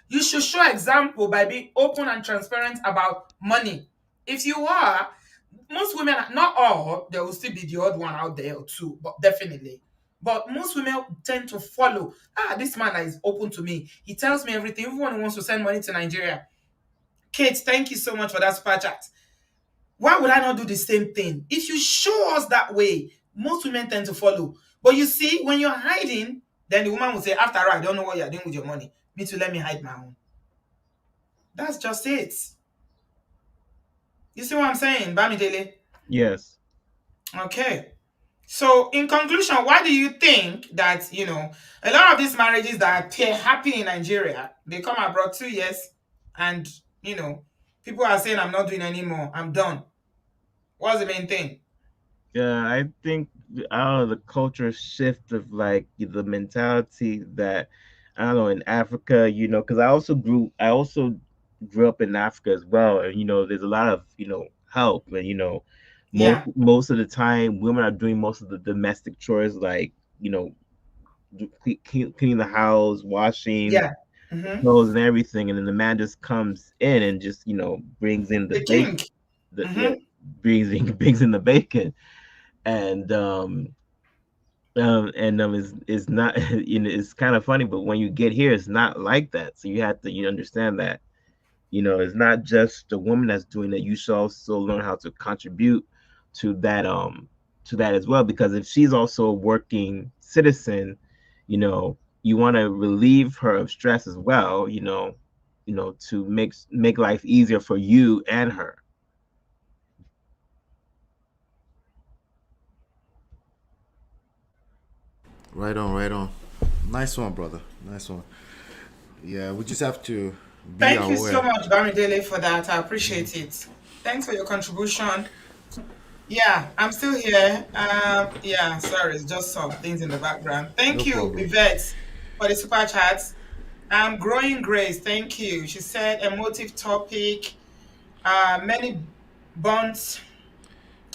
You should show example by being open and transparent about money. If you are, most women, not all, there will still be the odd one out there or two, but definitely. But most women tend to follow. This man is open to me. He tells me everything, even when he wants to send money to Nigeria. Kate, thank you so much for that super chat. Why would I not do the same thing? If you show us that way, most women tend to follow. But you see, when you're hiding, then the woman will say, after all, I don't know what you're doing with your money. Me too, let me hide my own. That's just it. You see what I'm saying, Bamidele? Yes. Okay. So, in conclusion, why do you think that, a lot of these marriages that appear happy in Nigeria, they come abroad 2 years and, people are saying, I'm not doing anymore. I'm done. What's the main thing? Yeah, I think out of the culture shift of like the mentality that, I don't know, in Africa, because I also grew up in Africa as well, and there's a lot of help, and most Yeah. most of the time women are doing most of the domestic chores, like cleaning the house, washing Yeah. Mm-hmm. clothes and everything, and then the man just comes in and just brings in the The bacon, king. the yeah, Mm-hmm. brings in the bacon, and is not it's kind of funny, but when you get here it's not like that, so you have to understand that it's not just the woman that's doing it. You should also learn how to contribute to that as well, because if she's also a working citizen, you want to relieve her of stress as well, to make life easier for you and her. Right on, right on. Nice one, brother. Nice one. Yeah, we just have to be Thank you so aware. much, Bamidele, for that. I appreciate it. Thanks for your contribution. Yeah, I'm still here. Yeah, sorry, it's just some things in the background. No Thank you, problem. Yvette, for the super chats. Growing Grace, thank you. She said emotive topic. Many bonds.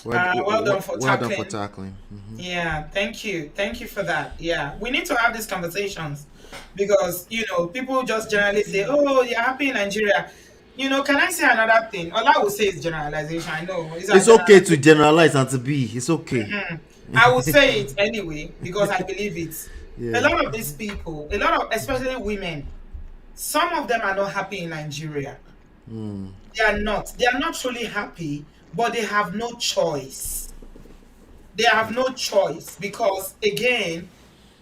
Well done for Well done for tackling. tackling. Yeah, thank you. Thank you for that. Yeah, we need to have these conversations because, people just generally say, oh, you're happy in Nigeria. Can I say another thing? All I will say is generalization. I know it's a It's okay to generalization. generalize and to be. It's okay. I will say it anyway because I believe it. A Yeah. lot of these people, a lot of especially women, some of them are not happy in Nigeria. They are not. They are not truly happy, but they have no choice. They have no choice because again,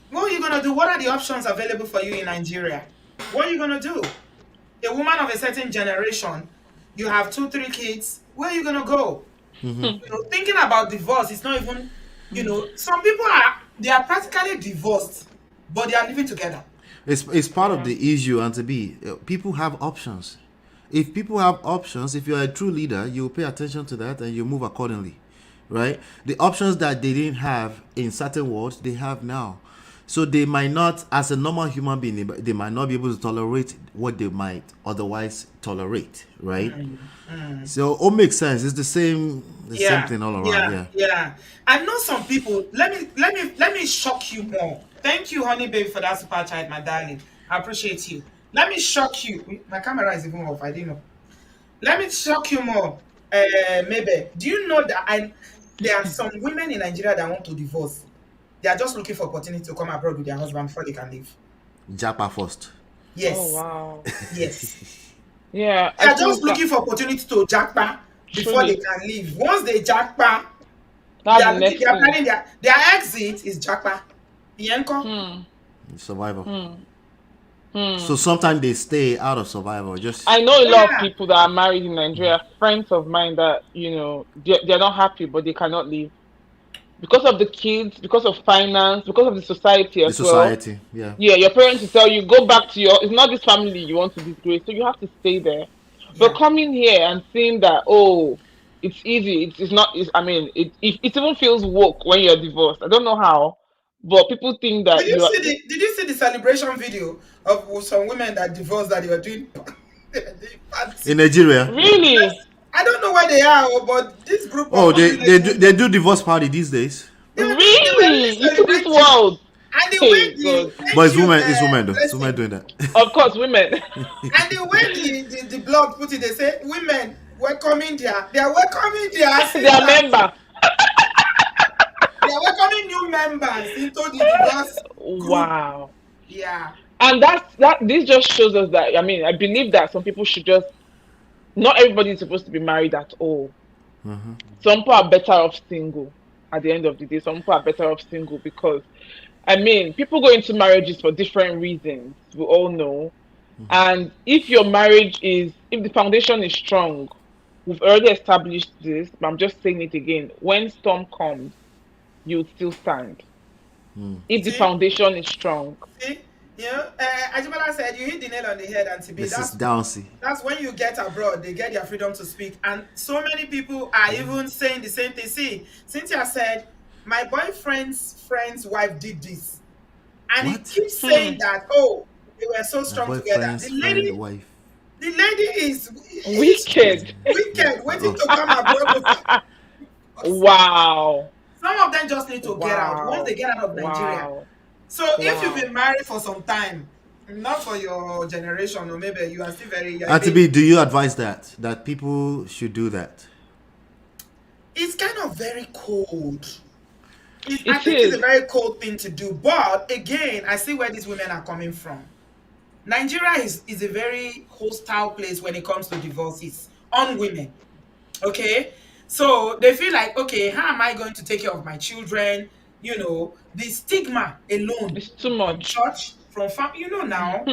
what are you gonna do? What are the options available for you in Nigeria? What are you gonna do? A woman of a certain generation, you have 2, 3 kids. Where are you gonna go? Thinking about divorce, it's not even. Some people they are practically divorced, but they are living together. It's part of the issue, and to be people have options. If people have options, if you're a true leader, you pay attention to that and you move accordingly, right? The options that they didn't have in certain worlds, they have now. So they might not, as a normal human being, they might not be able to tolerate what they might otherwise tolerate, right? So it all makes sense. It's the same thing all around. Yeah. I know some people. Let me shock you more. Thank you, honey baby, for that super chat, my darling. I appreciate you. Let me shock you. My camera is even off. I didn't know. Let me shock you more. Maybe. Do you know that there are some women in Nigeria that want to divorce? They are just looking for opportunity to come abroad with their husband before they can leave. Japa first. Yes. Oh wow. Yes. Yeah. They are just looking for opportunity to Japa before they can leave. Once they Japa, they are planning their exit is Japa. Yenko. Survival. So sometimes they stay out of survival. I know a lot of people that are married in Nigeria, friends of mine that they're not happy, but they cannot leave because of the kids, because of finance, because of the society as well. Yeah. Yeah, your parents will tell you go back to it's not this family you want to disgrace, so you have to stay there. Yeah. But coming here and seeing that it's easy, it's not. It even feels woke when you're divorced. I don't know how. But people think that did you see the celebration video of some women that divorced that they were doing in Nigeria? Really? Yes. I don't know where they are, but this group. They do divorce party these days. Really? You see this world? And the way but it's women though. It's women doing that. Of course, women. And the way the blog put it, they say women welcoming they are welcoming their member. They are welcoming new members into the divorce group. Wow. Yeah. And this just shows us that I believe that some people should just not everybody is supposed to be married at all. Some people are better off single at the end of the day. Some people are better off single because people go into marriages for different reasons. We all know. And if the foundation is strong, we've already established this, but I'm just saying it again. When storm comes, you'll still stand. If the foundation is strong. See? Ajibala said you hit the nail on the head, and that's when you get abroad, they get their freedom to speak. And so many people are even saying the same thing. See, Cynthia said, my boyfriend's friend's wife did this. And he keeps saying that, they were so strong together. The lady is wicked. Wicked, waiting to come abroad. Wow. Some of them just need to get out once they get out of Nigeria. So if you've been married for some time, not for your generation, or maybe you are still very young. Atibi, do you advise that people should do that? It's kind of very cold. I think it's a very cold thing to do. But again, I see where these women are coming from. Nigeria is a very hostile place when it comes to divorces on women. Okay? So they feel like, okay, how am I going to take care of my children? The stigma alone. It's too much. From church, from family, now.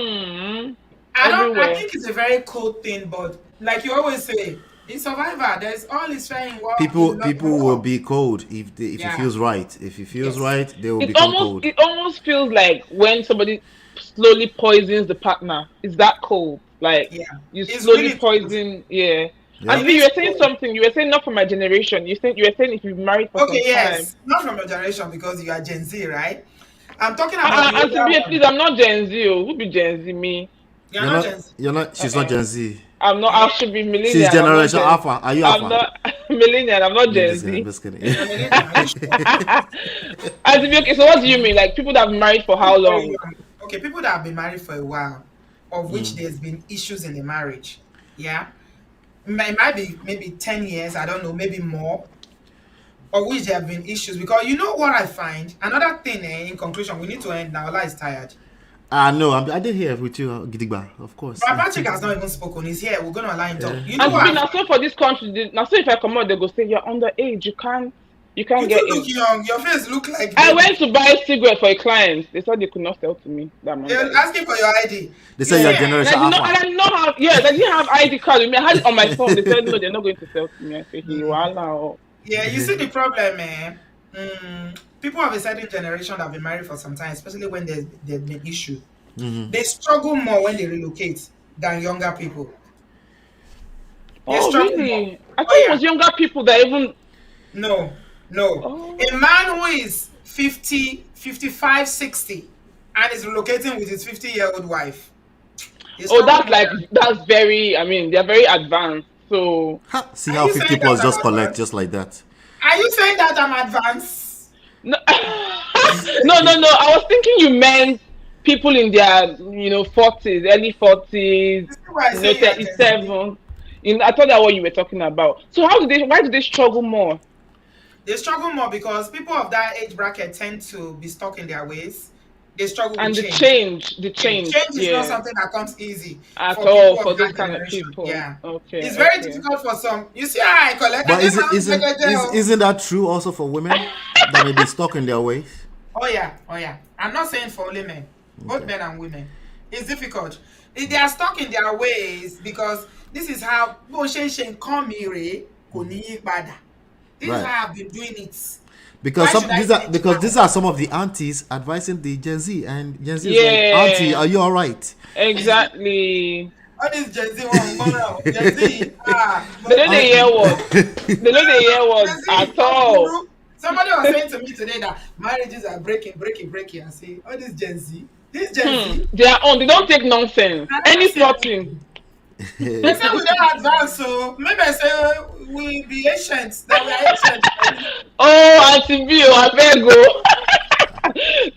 I think it's a very cold thing, but like you always say, in Survivor, there's all is fair in war. People will be cold if it feels right. If it feels right, they will become cold. It almost feels like when somebody slowly poisons the partner. It's that cold. Like you slowly really poison. Yeah. And you were saying something. You were saying not from my generation. You were saying if you've married for some time. Not from your generation because you are Gen Z, right? I'm talking about. Please, I'm not Gen Z. Who be Gen Z? Me. You're not Gen Z. You're not. She's not Gen Z. I'm not. I should be millennial. She's generation Alpha. Are you Alpha? I'm not millennial. I'm not Gen Z. I'm just kidding. Okay, so what do you mean? Like people that have married for how long? Okay, people that have been married for a while, of which there's been issues in the marriage. Yeah. It might be maybe 10 years, I don't know, maybe more, or which there have been issues. Because you know what I find? Another thing, in conclusion, we need to end now. Allah is tired. No, I did hear with you, Gidigba, of course. But Patrick has not even spoken. He's here. We're going to allow him talk. You know And what to be I now find? so for this country, now so if I come out, they go say you're underage. You can't You do get look in. young. Your face look like I baby. went to buy cigarette for a client. They said they could not sell to me that I'm They're underage. asking for your ID. They You say see, your And generation I did not, and alpha. I did not have, yes, I didn't have ID card with me. I had it on my phone. They said no, they're not going to sell to me. I said, hey, wow. yeah, you see the problem, man. People of a certain generation that have been married for some time, especially when there's been issue, they struggle more when they relocate than younger people. They Oh, struggle more. really? I thought Oh it yeah. was younger people that even. No, no. Oh, A man who is 50, 55, 60, and is relocating with his 50-year-old wife. They oh, struggle more that's very. I mean, they're very advanced. So Ha, see Are how you 50 saying that plus I'm just collect advanced? just like that. Are you saying that I'm advanced? no, no, no, no. I was thinking you meant people in their 40s, early 40s, This is why I say you are Gen Z. 37. I thought that what you were talking about. So why do they struggle more? They struggle more because people of that age bracket tend to be stuck in their ways. They struggle with And the change. change, the Yeah, change, change is not yeah, something that comes easy at for all people of for those that kind of generation. people. Yeah. Okay, It's very okay. difficult for some. You see how I collect? I But get is my it own jail. isn't that true also for women that may be stuck in their ways? Oh yeah, oh yeah. I'm not saying for only men, both Okay. men and women. It's difficult. They are stuck in their ways because this is how this is Right. how I've been doing it. Because Why should I change these now? are some of the aunties advising the Gen Z, and Gen Z is like, Auntie, Yeah, are you all right? exactly. All this Gen Z one go now. Gen Z, They know but the Aunt- year words. They know the year Gen words Z, at all. Guru. Somebody was saying to me today that marriages are breaking, breaking, breaking. I say, all this Gen Z, They are on. They don't take nonsense. I never Any see plotting. anything. They say we don't advance, so maybe I say we be ancient, that we are ancient. Oh, Auntie B, I beg go.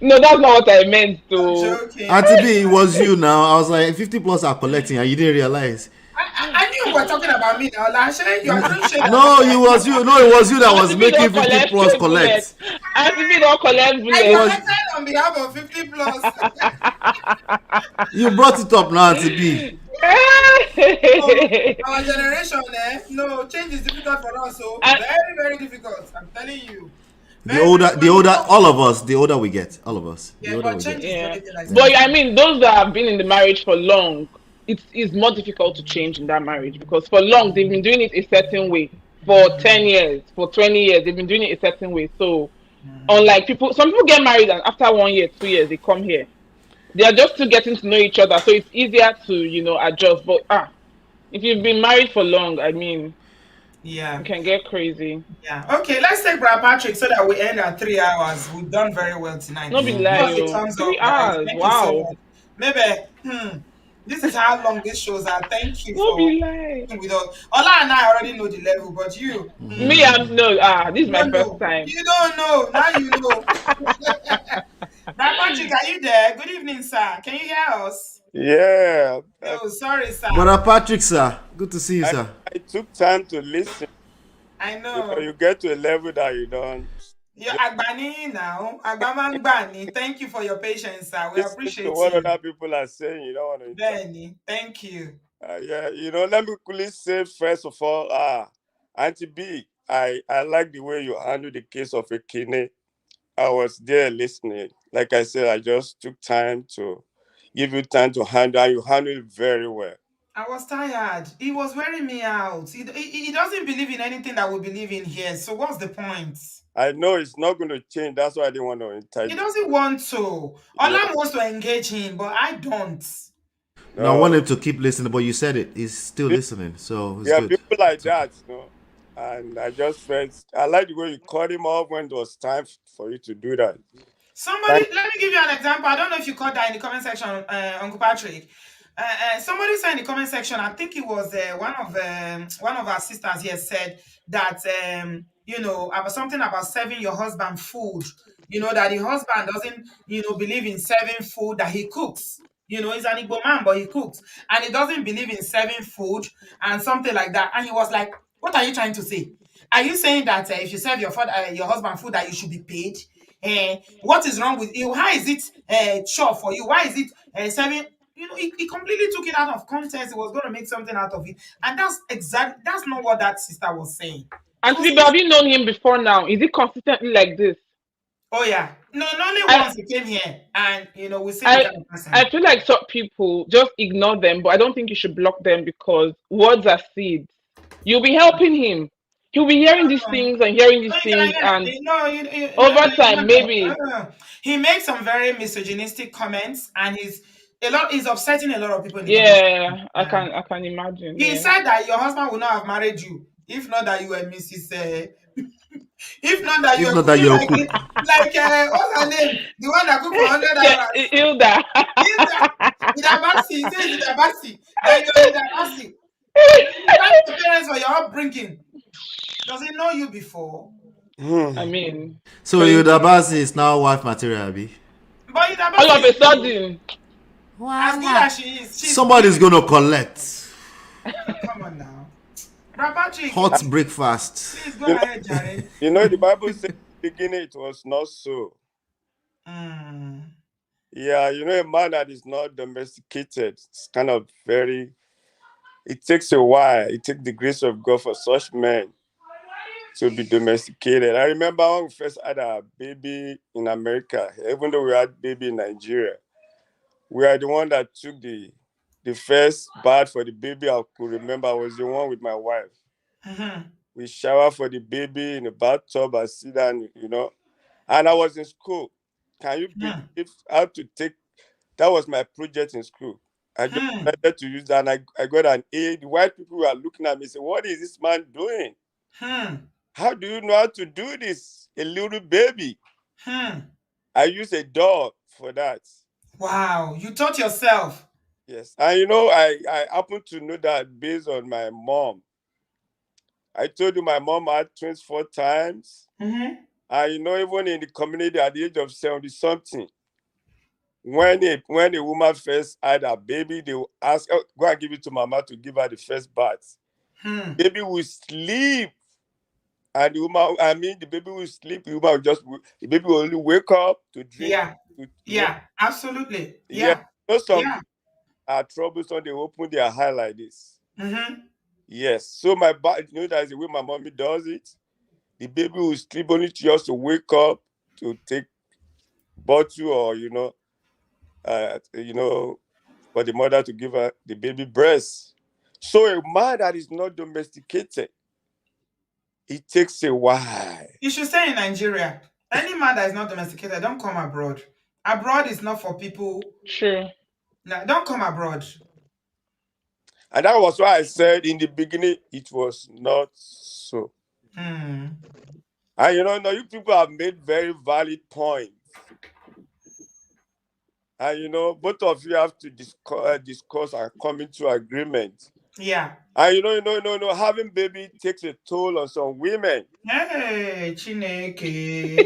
No, that's not what I meant I'm to. joking. Auntie B, it was you now. I was like, 50 plus are collecting, and you didn't realize. I knew you were talking about me now. Like, you are doing shade at No, me. it was you. No, it was you that was Auntie B making don't 50 collect plus straight bullet. collect. Auntie B don't collect I It bullet. was collected on behalf of 50 plus. you brought it up now, Auntie B. So, our generation, no, change is difficult for us. So, And very, very difficult. I'm telling you. The Very older, difficult. the older, all of us, the older we get, all of us, the Yeah, older but we get. change is the yeah, only thing I Yeah. but see. I mean, those that have been in the marriage for long, it's more difficult to change in that marriage because for long they've been doing it a certain way. For 10 years, for 20 years, they've been doing it a certain way. So, unlike people, some people get married and after 1 year, 2 years, they come here. They are just still getting to know each other, so it's easier to adjust. But if you've been married for long, I mean, Yeah. it can get crazy. Yeah. Okay, let's take Brad Patrick so that we end at 3 hours. We've done very well tonight. Not be Give lie, us a yo. thumbs three up, guys. hours. Thank you so Wow. much. Maybe, this is how long this shows are. Thank you Not for be lie. being with us. Ola and I already know the level, but you, Me, I'm no. This is you my don't first know. time. You don't know. Now you know. Brad Patrick, are you there? Good evening, sir. Can you hear us? Yeah, Oh, sorry, sir. Brother Patrick, sir, good to see you, I, sir. I took time to listen. I You know, know. you get to a level that you don't You're Agbani now. Agbamangbani. Thank you for your patience, sir. We listen to appreciate what you. other people are saying. You don't want to interrupt. Benny, thank you. Yeah, let me quickly say first of all, Auntie B, I like the way you handled the case of Ekene. I was there listening. Like I said, I just took time to give you time to handle, and you handled it very well. I was tired. He was wearing me out. He doesn't believe in anything that we believe in here. So what's the point? I know it's not going to change. That's why I didn't want to He interject. doesn't want to. Yeah, Olam wants to engage him, but I don't. No, I want no, him to keep listening, but you said it. He's still listening, so it's yeah, good. people like It's okay. that. And I just felt I like the way you cut him off when it was time for you to do that. Somebody, Thank let me give you an example. I don't know if you caught that in the comment section, Uncle Patrick. Somebody said in the comment section, I think it was one of our sisters here said that about something about serving your husband food. That the husband doesn't believe in serving food that he cooks. You know, he's an Igbo man, but he cooks. And he doesn't believe in serving food and something like that. And he was like, what are you trying to say? Are you saying that if you serve your husband food that you should be paid? What is wrong with you? How is it sure for you? Why is it serving? You know, he completely took it out of context. He was going to make something out of it. And that's not what that sister was saying. She was Auntie, but have you known him before now? Is he consistently like this? Oh yeah. No, not only I once he came here and you know we see the kind of person. I feel like some people just ignore them, but I don't think you should block them because words are seeds. You'll be helping him. He'll be hearing these things and hearing these things, and over time, maybe. He makes some very misogynistic comments, and he's upsetting a lot of people in the Yeah, I can imagine. He Yeah. said that your husband would not have married you if not that you were Mrs. If not that you're like what's her name? The one that cooked for $100. Hilda. Idabasi. He says Idabasi. That you're Idabasi. Thank your parents for your upbringing. Does he know you before? I mean, so Idabasi is now wife material, Abi? But Idabasi all of a sudden, as good as she is, somebody's gonna collect. Come on now. Patrick, hot breakfast. Please go ahead, Jared. You know, the Bible says in the beginning it was not so. Yeah, you know, a man that is not domesticated, it's kind of very, it takes a while. It takes the grace of God for such men to be domesticated. I remember when we first had a baby in America, even though we had baby in Nigeria, we are the one that took the first bath for the baby. I could remember I was the one with my wife. We shower for the baby in the bathtub. I sit down, you know, and I was in school. Can you believe how to take? That was my project in school. I just started to use that, and I got an A. The white people were looking at me and saying, "What is this man doing? How do you know how to do this? A little baby." I used a dog for that. Wow, you taught yourself. Yes, and you know, I happen to know that based on my mom. I told you my mom had twins 4 times. And you know, even in the community at the age of 70-something, when a woman first had a baby, they will ask, oh, go and give it to mama to give her the first bath. Baby will sleep. And the baby will sleep. The baby will only wake up to drink. Yeah, absolutely. Yeah. You know, some are troublesome, they open their eye like this. Yes. So you know, that's the way my mommy does it. The baby will sleep only just to wake up to take bottle or, you know, for the mother to give her the baby breast. So a man that is not domesticated, it takes a while. You should stay in Nigeria. Any man that is not domesticated, don't come abroad. Abroad is not for people. Sure. No, don't come abroad. And that was why I said in the beginning, it was not so. And you know, you people have made very valid points. And you know, both of you have to discuss and come into agreement. Yeah. And you know, having baby takes a toll on some women. Hey, Chineke.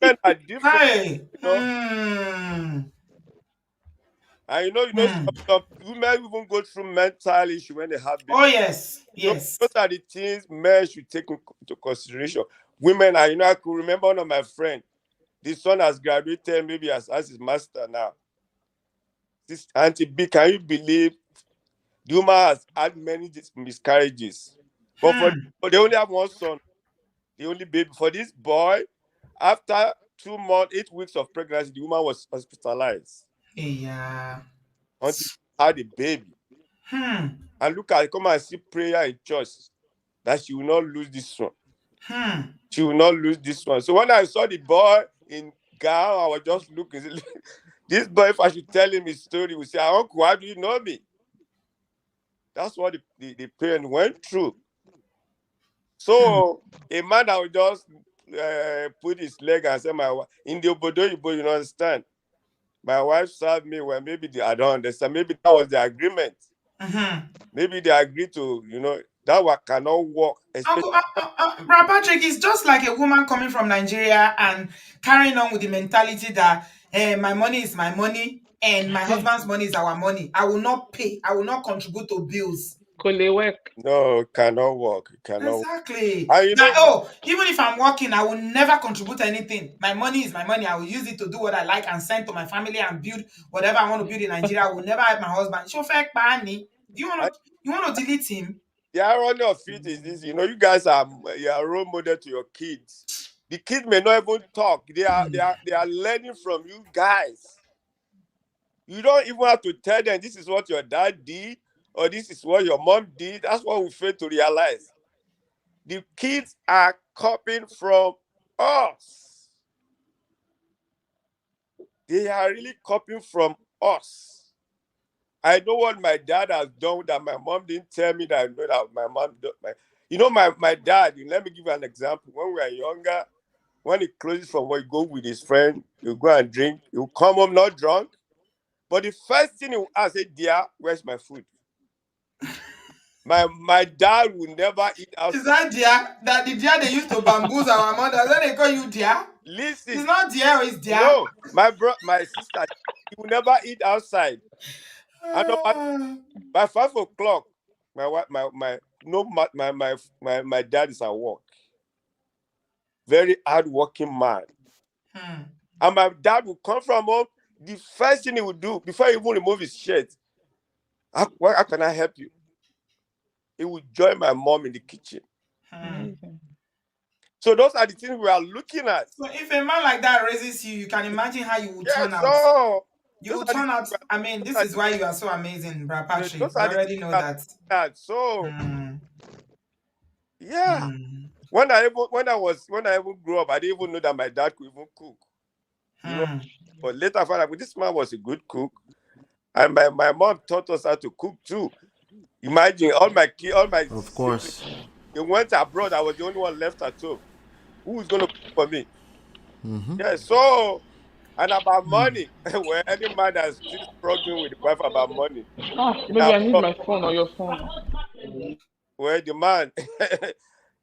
Women are different. Hey. You know? And you know, some women even go through mental issue when they have baby. Oh yes, yes. Those are the things men should take into consideration. Women, and you know, I could remember one of my friends. The son has graduated, maybe as his master now. This Auntie B, can you believe the woman has had many miscarriages? But they only have one son, the only baby. For this boy, after 2 months, 8 weeks of pregnancy, the woman was hospitalized. Yeah. Until she had a baby. And look at it, come and see prayer in church that she will not lose this one. She will not lose this one. So when I saw the boy in gown, I was just looking. This boy, if I should tell him his story, he would say, Uncle, how do you know me? That's what the parent went through. So a man that would just put his leg and say, in the obodooyinbo, you don't understand. My wife served me well, maybe I don't understand. Maybe that was the agreement. Maybe they agreed to, you know, that one cannot work. Brother Patrick, it's just like a woman coming from Nigeria and carrying on with the mentality that my money is my money. and my husband's money is our money. I will not pay. I will not contribute to bills. No, it cannot work. It cannot work. Exactly. And you That, know, even if I'm working, I will never contribute anything. My money is my money. I will use it to do what I like and send to my family and build whatever I want to build in Nigeria. I will never have my husband. Chauffeur Bani, you want to delete him? the irony of it is this, you know, you guys are a role model to your kids. The kids may not even talk. They are learning from you guys. You don't even have to tell them this is what your dad did or this is what your mom did. That's what we fail to realize. The kids are copying from us. They are really copying from us. I know what my dad has done that my mom didn't tell me that I know that my mom did. My dad, let me give you an example. When we were younger, when he closes from work, he go with his friend, he'll go and drink, he'll come home not drunk. But the first thing he will ask is, dear, where's my food? My dad will never eat outside. Is that dear? That the dear they used to bamboozle our mother? Then they call you dear? Listen. It's not dear, it's dear. No, my sister, he will never eat outside. And by 5 o'clock, my dad is at work. Very hardworking man. And my dad will come from home. The first thing he would do before he even remove his shirt, how can I help you? He would join my mom in the kitchen. So those are the things we are looking at. So if a man like that raises you, you can imagine how you would turn out. So you will turn out. I mean, this is why you are so amazing, Brad Patrick. You already know that. So yeah. When I even grew up, I didn't even know that my dad could even cook. You know, but later I found out this man was a good cook, and my mom taught us how to cook too. Imagine all my of course, they went abroad. I was the only one left at home. Who is going to cook for me? Yeah. So, and about money, well, any man that's still struggling with the wife about money. Maybe I need my phone or your phone. Well, the man,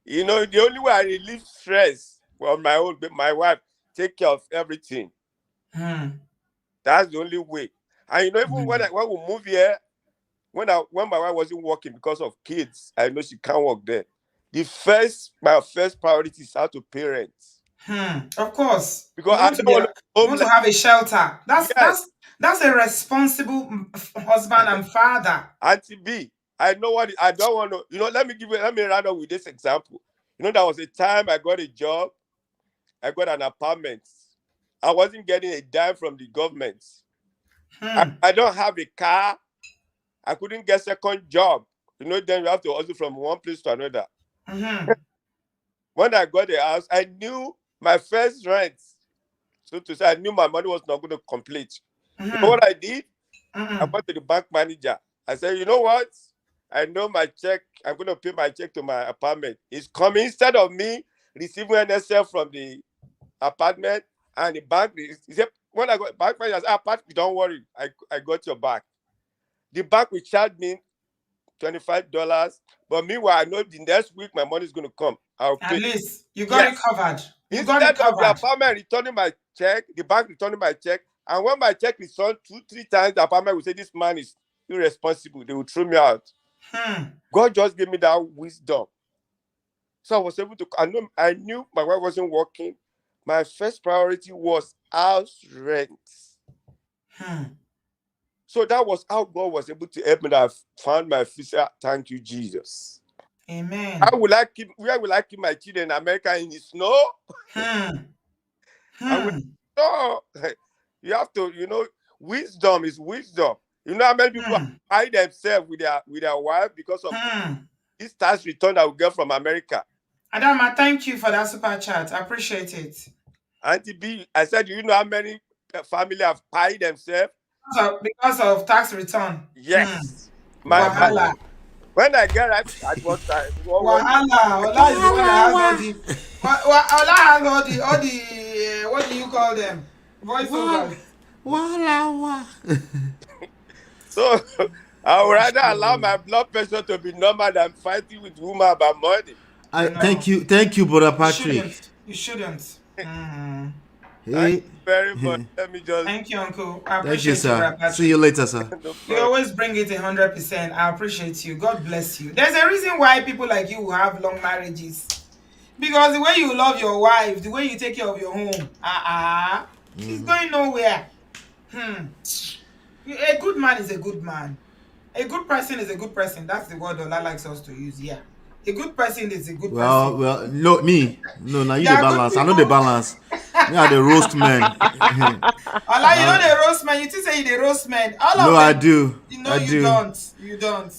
you know, the only way I relieve stress on my own, my wife take care of everything. That's the only way. And you know, even when we move here, when my wife wasn't working because of kids, I know she can't work there. My first priority is how to parent. Of course, because you want to have a shelter. That's a responsible husband and father. Auntie B, I know what I don't want to. You know, let me run on with this example. You know, there was a time I got a job, I got an apartment. I wasn't getting a dime from the government. I don't have a car. I couldn't get second job. You know, then you have to hustle from one place to another. When I got the house, I knew my first rent. So to say, I knew my money was not going to complete. You know what I did? I went to the bank manager. I said, you know what? I know my check. I'm going to pay my check to my apartment. It's coming. Instead of me receiving NSF from the apartment and the bank, he said, when I got bank manager, I said, don't worry. I got your back. The bank will charge me $25. But meanwhile, I know the next week my money is going to come. I'll pay. At least you got it covered. Instead of the apartment returning my check, the bank returning my check, and when my check is returned 2-3 times, the apartment will say this man is irresponsible. They will throw me out. God just gave me that wisdom. So I was able to. I knew my wife wasn't working. My first priority was house rent. So that was how God was able to help me. That I found my visa. Thank you, Jesus. Amen. Where will I keep my children in America in the snow? You have to, you know, wisdom is wisdom. You know how many people hide themselves with their wife because of this tax return that we get from America. Adama, thank you for that super chat. I appreciate it. Auntie B, I said, you know how many families have hide themselves? Because of tax return. Yes. Wahala. When I get right at what time? Wahala. Ola is the one that has all the what do you call them? Voiceovers. Wahala. So I would rather allow my blood pressure to be normal than fighting with women about money. Thank you, brother Patrick. You shouldn't. Thank Hey. you very much. Let me just Thank you, Uncle. I Thank you, appreciate you, sir. Brother See you Patrick. later, sir. no You problem. always bring it 100%. I appreciate you. God bless you. There's a reason why people like you will have long marriages. Because the way you love your wife, the way you take care of your home, it's going nowhere. Hmm. A good man is a good man. A good person is a good person. That's the word Allah likes us to use. Yeah. A good person is a good person. No, me. No, now you There the are good balance. I know the people. balance. Me are the roast man. Allah, you know the roast man. You think say you the roast man. All No, of I them. do. You know I you do. don't. You don't.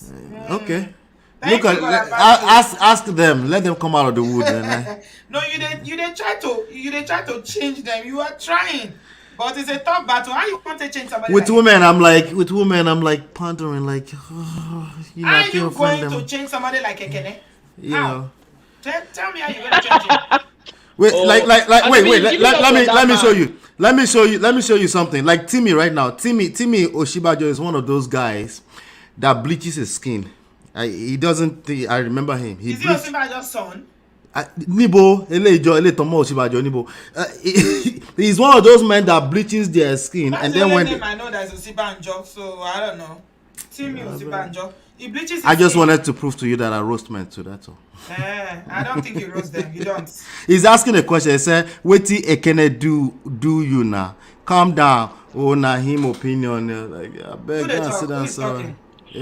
Okay. Look Thank you, at Brother Patrick. ask them. Let them come out of the wood. No, you they try to change them. You are trying, but it's a tough battle. How you want to change somebody With like women, Ekene? I'm like pondering, like, How I are can't you offend going to them. change somebody like Ekene? You How? know. Tell me how you're gonna change him. Wait, Oh, and wait, maybe wait. you've given up on that Let me show man. you. Let me show you something. Like Timmy right now. Timmy Oshibajo is one of those guys that bleaches his skin. He doesn't. I remember him. He Is he bleached. Osinbajo's son? Nibo, Ele Tomo Oshibajo, Nibo. He's one of those men that bleaches their skin, That's and the then only when name I know that is Osinbajo, so I don't know. Timmy Osinbajo. He bleaches I his just skin. wanted to prove to you that I roast men too. That's all. I don't think you roast them. You don't. He's asking a question. He said, "Wetin Ekene do you now? Calm down. Oh, na him opinion. Like, I Who beg, they go and sit talk? Who down, is sir. talking?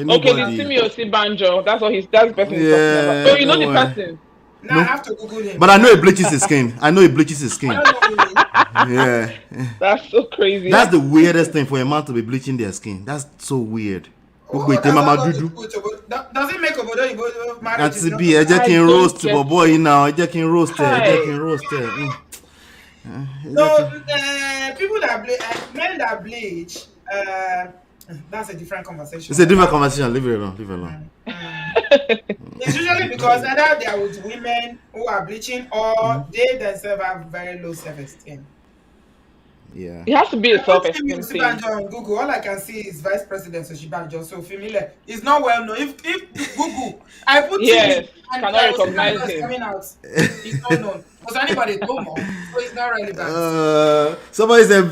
Okay, the Anybody? Timmy Osibanjo. That's the person he's talking about. So Yeah, you know don't the worry. person. Now I No, have to Google him. but I know he bleaches his skin. I know he bleaches his I skin. don't know who he is. Yeah, That's so crazy. that's the weirdest thing for a man to be bleaching their skin. That's so weird. Gbogbo Who ètè does mama that got to dúdú. do with Does it make Obodo marriage is Àti not bí ẹ jẹ́ allowed? kí I n don't roast get bọ̀bọ̀ it. yìí náà, ẹ jẹ́ kí n roast ẹ jẹ́ kí Hi. n roast ẹ. Ẹ No, jẹ́ kí n. people that bleach, men that bleach, that's a different conversation. It's a different conversation. Leave it alone. Leave it alone. It's usually because either they are with women who are bleaching or they themselves have very low self-esteem. Yeah. It has to be I a put Timmy self-esteem thing. Osibanjo on Google. All I can see is Vice President Oshibanjo. So familiar. It's not well known. If Google, I put Timmy Yes, and cannot recognize Osibanjo is him. coming out. It's not known. Was anybody told more? So it's not relevant. Somebody said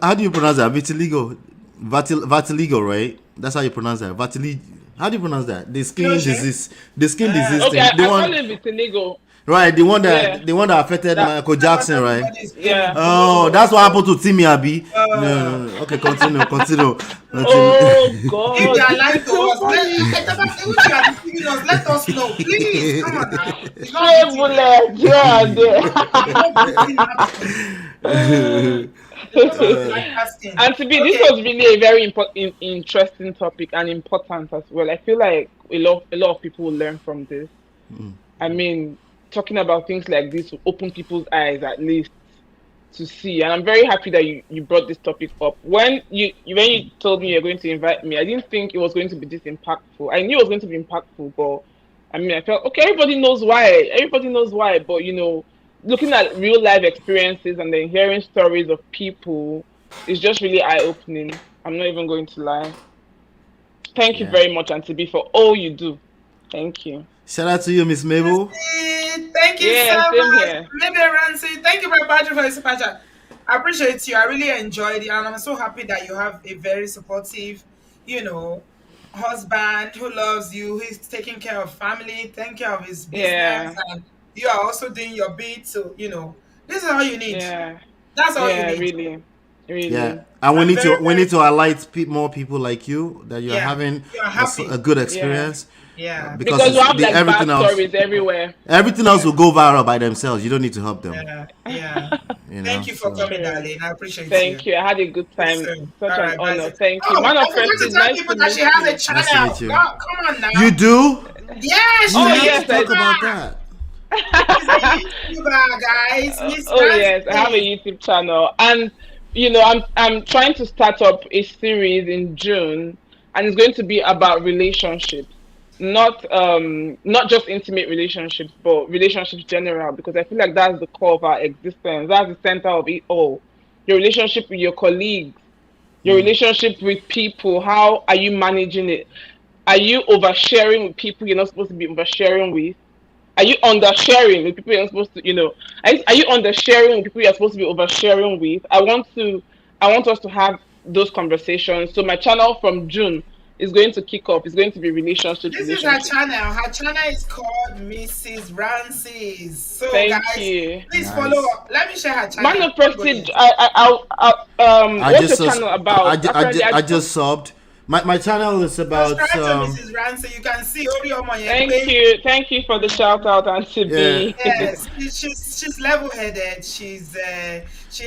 how do you pronounce that? Vitiligo. Vitiligo, right? That's how you pronounce that. Vitiligo. How do you pronounce that? The skin Closure. disease. The skin disease Okay, thing. The I call one, it vitiligo. right? Yeah, The one that affected that. Michael That's what Jackson, right? everybody is claiming. Yeah. Oh, that's what happened to Timmy Abi. Uh, No. Okay, continue. Oh if they God, are this lying is to so us, funny. if you are deceiving us, let us know. Please, come on now. It's not Stray beating bullet here and it's not beating napkin. Because of the light asking. And to be, this Okay. was really a very interesting topic and important as well. I feel like a lot of people will learn from this. I mean, talking about things like this will open people's eyes at least to see. And I'm very happy that you brought this topic up. When you told me you're going to invite me, I didn't think it was going to be this impactful. I knew it was going to be impactful, but I mean, I felt okay. Everybody knows why. Everybody knows why. But looking at real life experiences and then hearing stories of people is just really eye opening. I'm not even going to lie. Thank you Yeah. very much, Auntie B, for all you do. Thank you. Shout out to you, Miss Mabel. Thank you so Yeah, same much. here. Maybe Ranciz. Thank you very much for your super chat. I appreciate you. I really enjoyed it. And I'm so happy that you have a very supportive, husband who loves you, who's taking care of family, taking care of his business, Yeah, and you are also doing your bit. So, this is all you need. yeah, That's all you yeah. need. Really, Yeah, really. and I'm very, we very, need to highlight more people like you that you're yeah, having you're a happy. good Yeah. experience Yeah. because Because we have like everything bad else stories everywhere. will go viral by themselves. You don't need to help them. Yeah. Yeah. You know, Thank you for so coming, True. darling. I appreciate you. Thank you. I had a good See you time. soon. Such All an right, bye. honor. Thank you. Oh, Man I of forgot to Prestige, tell nice people to that meet she has a you. nice to channel. meet you. Come on You now. do? Yeah, she's You Oh a have to yes, talk I about YouTuber. that. She's a YouTuber, guys. Miss oh yes, I have a Francis. YouTube channel, and I'm trying to start up a series in June, and it's going to be about relationships, not just intimate relationships, but relationships general, because I feel like that's the core of our existence. That's the center of it all. Your relationship with your colleagues, your relationship with people. How are you managing it? Are you oversharing with people you're not supposed to be oversharing with? Are you undersharing with people you're supposed to, are you undersharing with people you're supposed to be oversharing with? I want us to have those conversations. So my channel from June is going to kick off. It's going to be relationships, This is her relationships. channel. Her channel is called Mrs. Ranciz. So Thank guys, you. please follow Nice. up. Let me share her channel. Man of Prestige, I what's just your sus- channel about? Apparently, I just subbed. My channel is about Subscribe to Mrs. Ranciz. You can see thank you for the shout out, Auntie yeah. B. Yes, she's level headed. She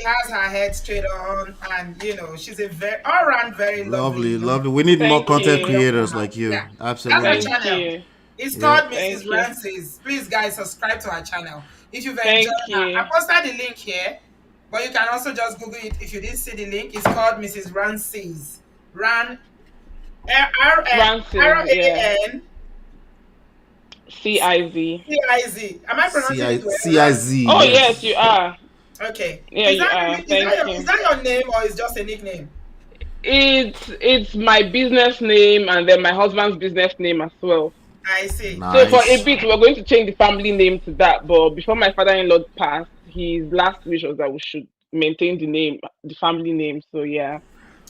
has her head straight on, and she's a very all round very lovely. Lovely. We need more Thank content you. creators like you. Yeah. Absolutely. That's her Thank channel. you. It's Yeah. called Thank Mrs. you. Ranciz. Please, guys, subscribe to her channel if you've Thank enjoyed her. you. I posted the link here, but you can also just Google it if you didn't see the link. It's called Mrs. Ranciz. Ranciz, yeah. RAN CIZ. CIZ. Am I pronouncing it well? CIZ. Oh yes, you are. Okay. Yeah, you are. Thank you. Is that your name or is just a nickname? It's my business name and then my husband's business name as well. I see. So for a bit, we're going to change the family name to that. But before my father-in-law passed, his last wish was that we should maintain the family name. So yeah.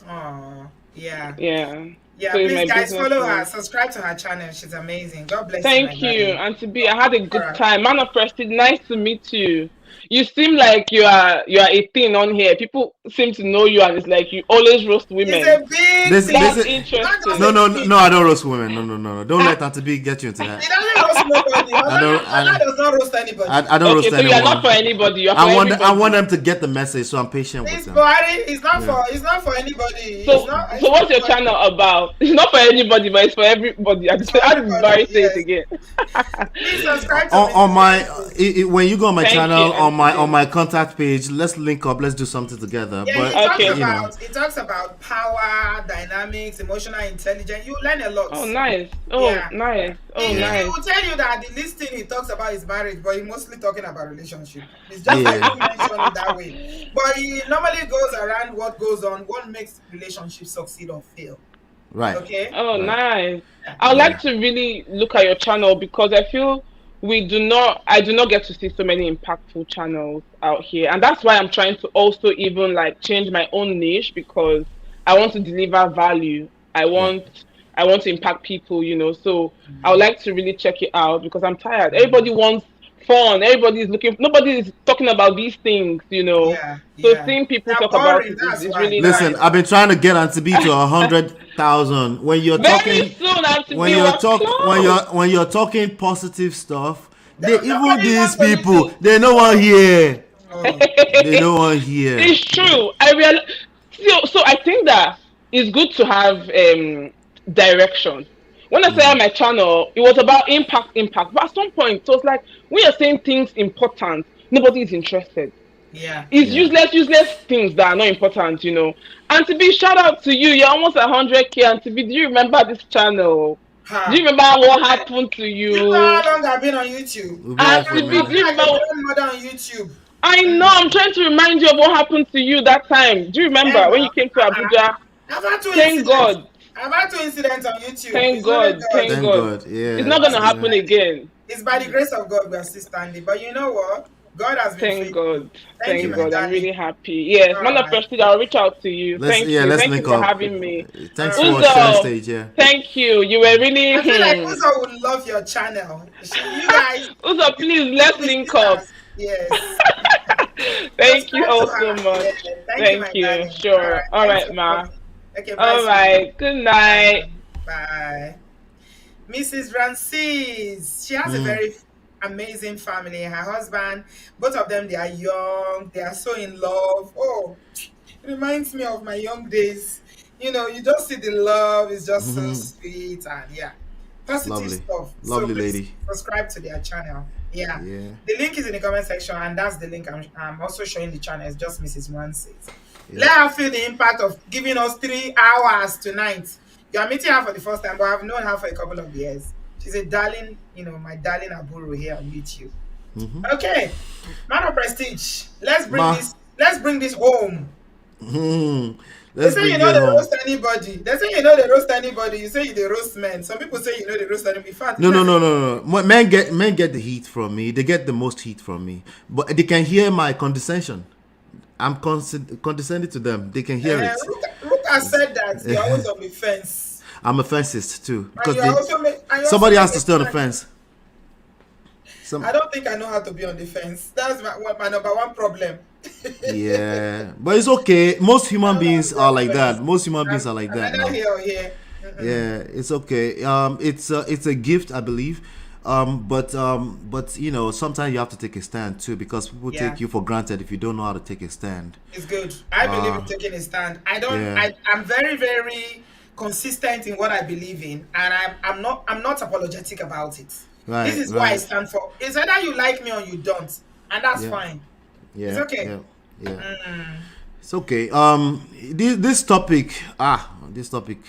Oh, yeah. Yeah. Yeah, So it's please my guys business follow her. name. Subscribe to her channel. She's amazing. God bless you. Thank you, Auntie B. I had a good Alright. time. Man of Prestige, nice to meet you. You seem like you are a thing on here. People seem to know you, and it's like you always roast women. It's a big This thing. is Interesting. no. I don't roast women. No. Don't let Auntie B get you into that. He doesn't roast nobody. Husband does not roast anybody. I don't roast so anyone. you're not for anybody. You're for I everybody. want them to get the message, so I'm patient with them. It's not for anybody. So what's your channel about? It's not for anybody, but it's for everybody. I did say it again. Please subscribe to on my when you go on my Thank channel you, on my contact page, let's link up. Let's do something together. Yeah, But it talks about power, dynamics, emotional intelligence. You learn a lot. Oh, nice. Oh, Yeah. nice. Oh, He nice. will tell you that the least thing he talks about is marriage, but he's mostly talking about relationship. It's just Yeah. like he mentioned it that way. But he normally goes around what goes on, what makes relationships succeed or fail. Right. Okay. Oh, Right. nice. I'd like to really look at your channel because I feel I do not get to see so many impactful channels out here. And that's why I'm trying to also even like change my own niche because I want to deliver value. I want to impact people, so I would like to really check it out because I'm tired. Everybody wants fun. Nobody is talking about these things, Yeah. So seeing people They're talk about boring, it that's is why. really Listen, nice. I've been trying to get Auntie B to 100,000. When you're Very talking, soon, Auntie when B, you're we're talking, close. when you're talking positive stuff, even nobody these wants people, anything. they no one here. Oh. They no one here. It's true. So I think that it's good to have direction. When I started my channel, it was about impact. But at some point, it was like when you're saying things important, nobody is interested. Yeah. It's Yeah. useless things that are not important, And to be shout out to you, you're almost 100K. And to be, do you remember this channel? Ha. Do you remember what happened to You know how you? long I've been on YouTube? We'll be here for a And to be, minute. do you I'm like remember? a grandmother on YouTube. I know. I'm trying to remind you of what happened to you that time. Do you remember Yeah, when you came to Abuja? I've had two Thank incidents. God. I've had two incidents on YouTube. Thank It's only God. Thank Thank God. God. Yeah. It's not gonna happen again. It's by the grace of God we are still standing. But you know what? God has been Thank faithful. God. Thank you, Thank my God. I'm darling. really happy. Yes, All man of right. Prestige, I'll reach out to you. Let's Thank you. let's Thank you link for up. having me. Thanks All for right. sharing Uzo, stage. Yeah. thank you. You were really. I feel like Uzo would love your channel. You guys. Uzo, please let's link up. Yes. Thank you Subscribe all to her. so much. Yeah, Thank my you. darling. Sure. All Thanks right, for ma. calling. Okay, bye. All right. Good night. Bye. Mrs. Ranciz. She has a very amazing family. Her husband, both of them, they are young. They are so in love. Oh, it reminds me of my young days. You just see the love. It's just so sweet and positive Lovely. stuff. Lovely please lady. subscribe to their channel. Yeah. Yeah. The link is in the comment section, and that's the link I'm also showing the channel. It's just Mrs. Ranciz. Yeah. Let her feel the impact of giving us 3 hours tonight. You are meeting her for the first time, but I've known her for a couple of years. She's a darling, my darling Aburu here on YouTube. Okay, man of Prestige. Let's bring this home. They Let's say you bring know it they home. roast anybody. They say you know they roast anybody. You say you they roast men. Some people say you know they roast anybody. In fact, No, no, no, no, no. Men get the heat from me. They get the most heat from me, but they can hear my condescension. I'm condescending to them. They can hear it. Ruka said that you're always on the fence, I'm a fencist too and because you are also make, and you also somebody has make to a stay on the stand. fence. I don't think I know how to be on the fence. That's my number one problem. Yeah, but it's okay. Most I human don't know how beings to be on are the like that. fence. Most human beings are like I'm that either now. here or here. Yeah, it's okay. It's a gift, I believe. But sometimes you have to take a stand too because people Yeah, take you for granted if you don't know how to take a stand. it's good. I believe in Uh, taking a stand. I don't. yeah, I'm very, very consistent in what I believe in, and I'm not apologetic about it. This right, is what I right. stand for. It's either you like me or you don't, and that's Yeah, fine. It's yeah, okay. yeah, yeah. Mm. It's okay. This topic,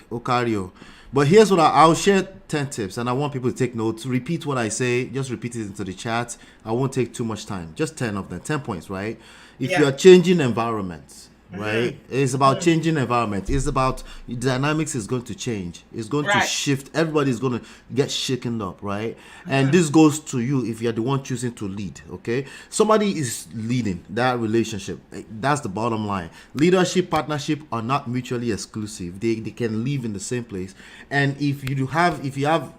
Ocario. But here's what I'll share 10 tips, and I want people to take notes. Repeat what I say. Just repeat it into the chat. I won't take too much time. Just 10 of them, 10 points, right? If you Yeah. are changing environments, right? Mm-hmm. It's about changing environment. It's about dynamics is going to change. It's going to Right. shift. Everybody's going to get shaken up, right? And Mm-hmm. this goes to you if you're the one choosing to lead, okay? Somebody is leading that relationship. That's the bottom line. Leadership, partnership are not mutually exclusive. They can live in the same place. And if you have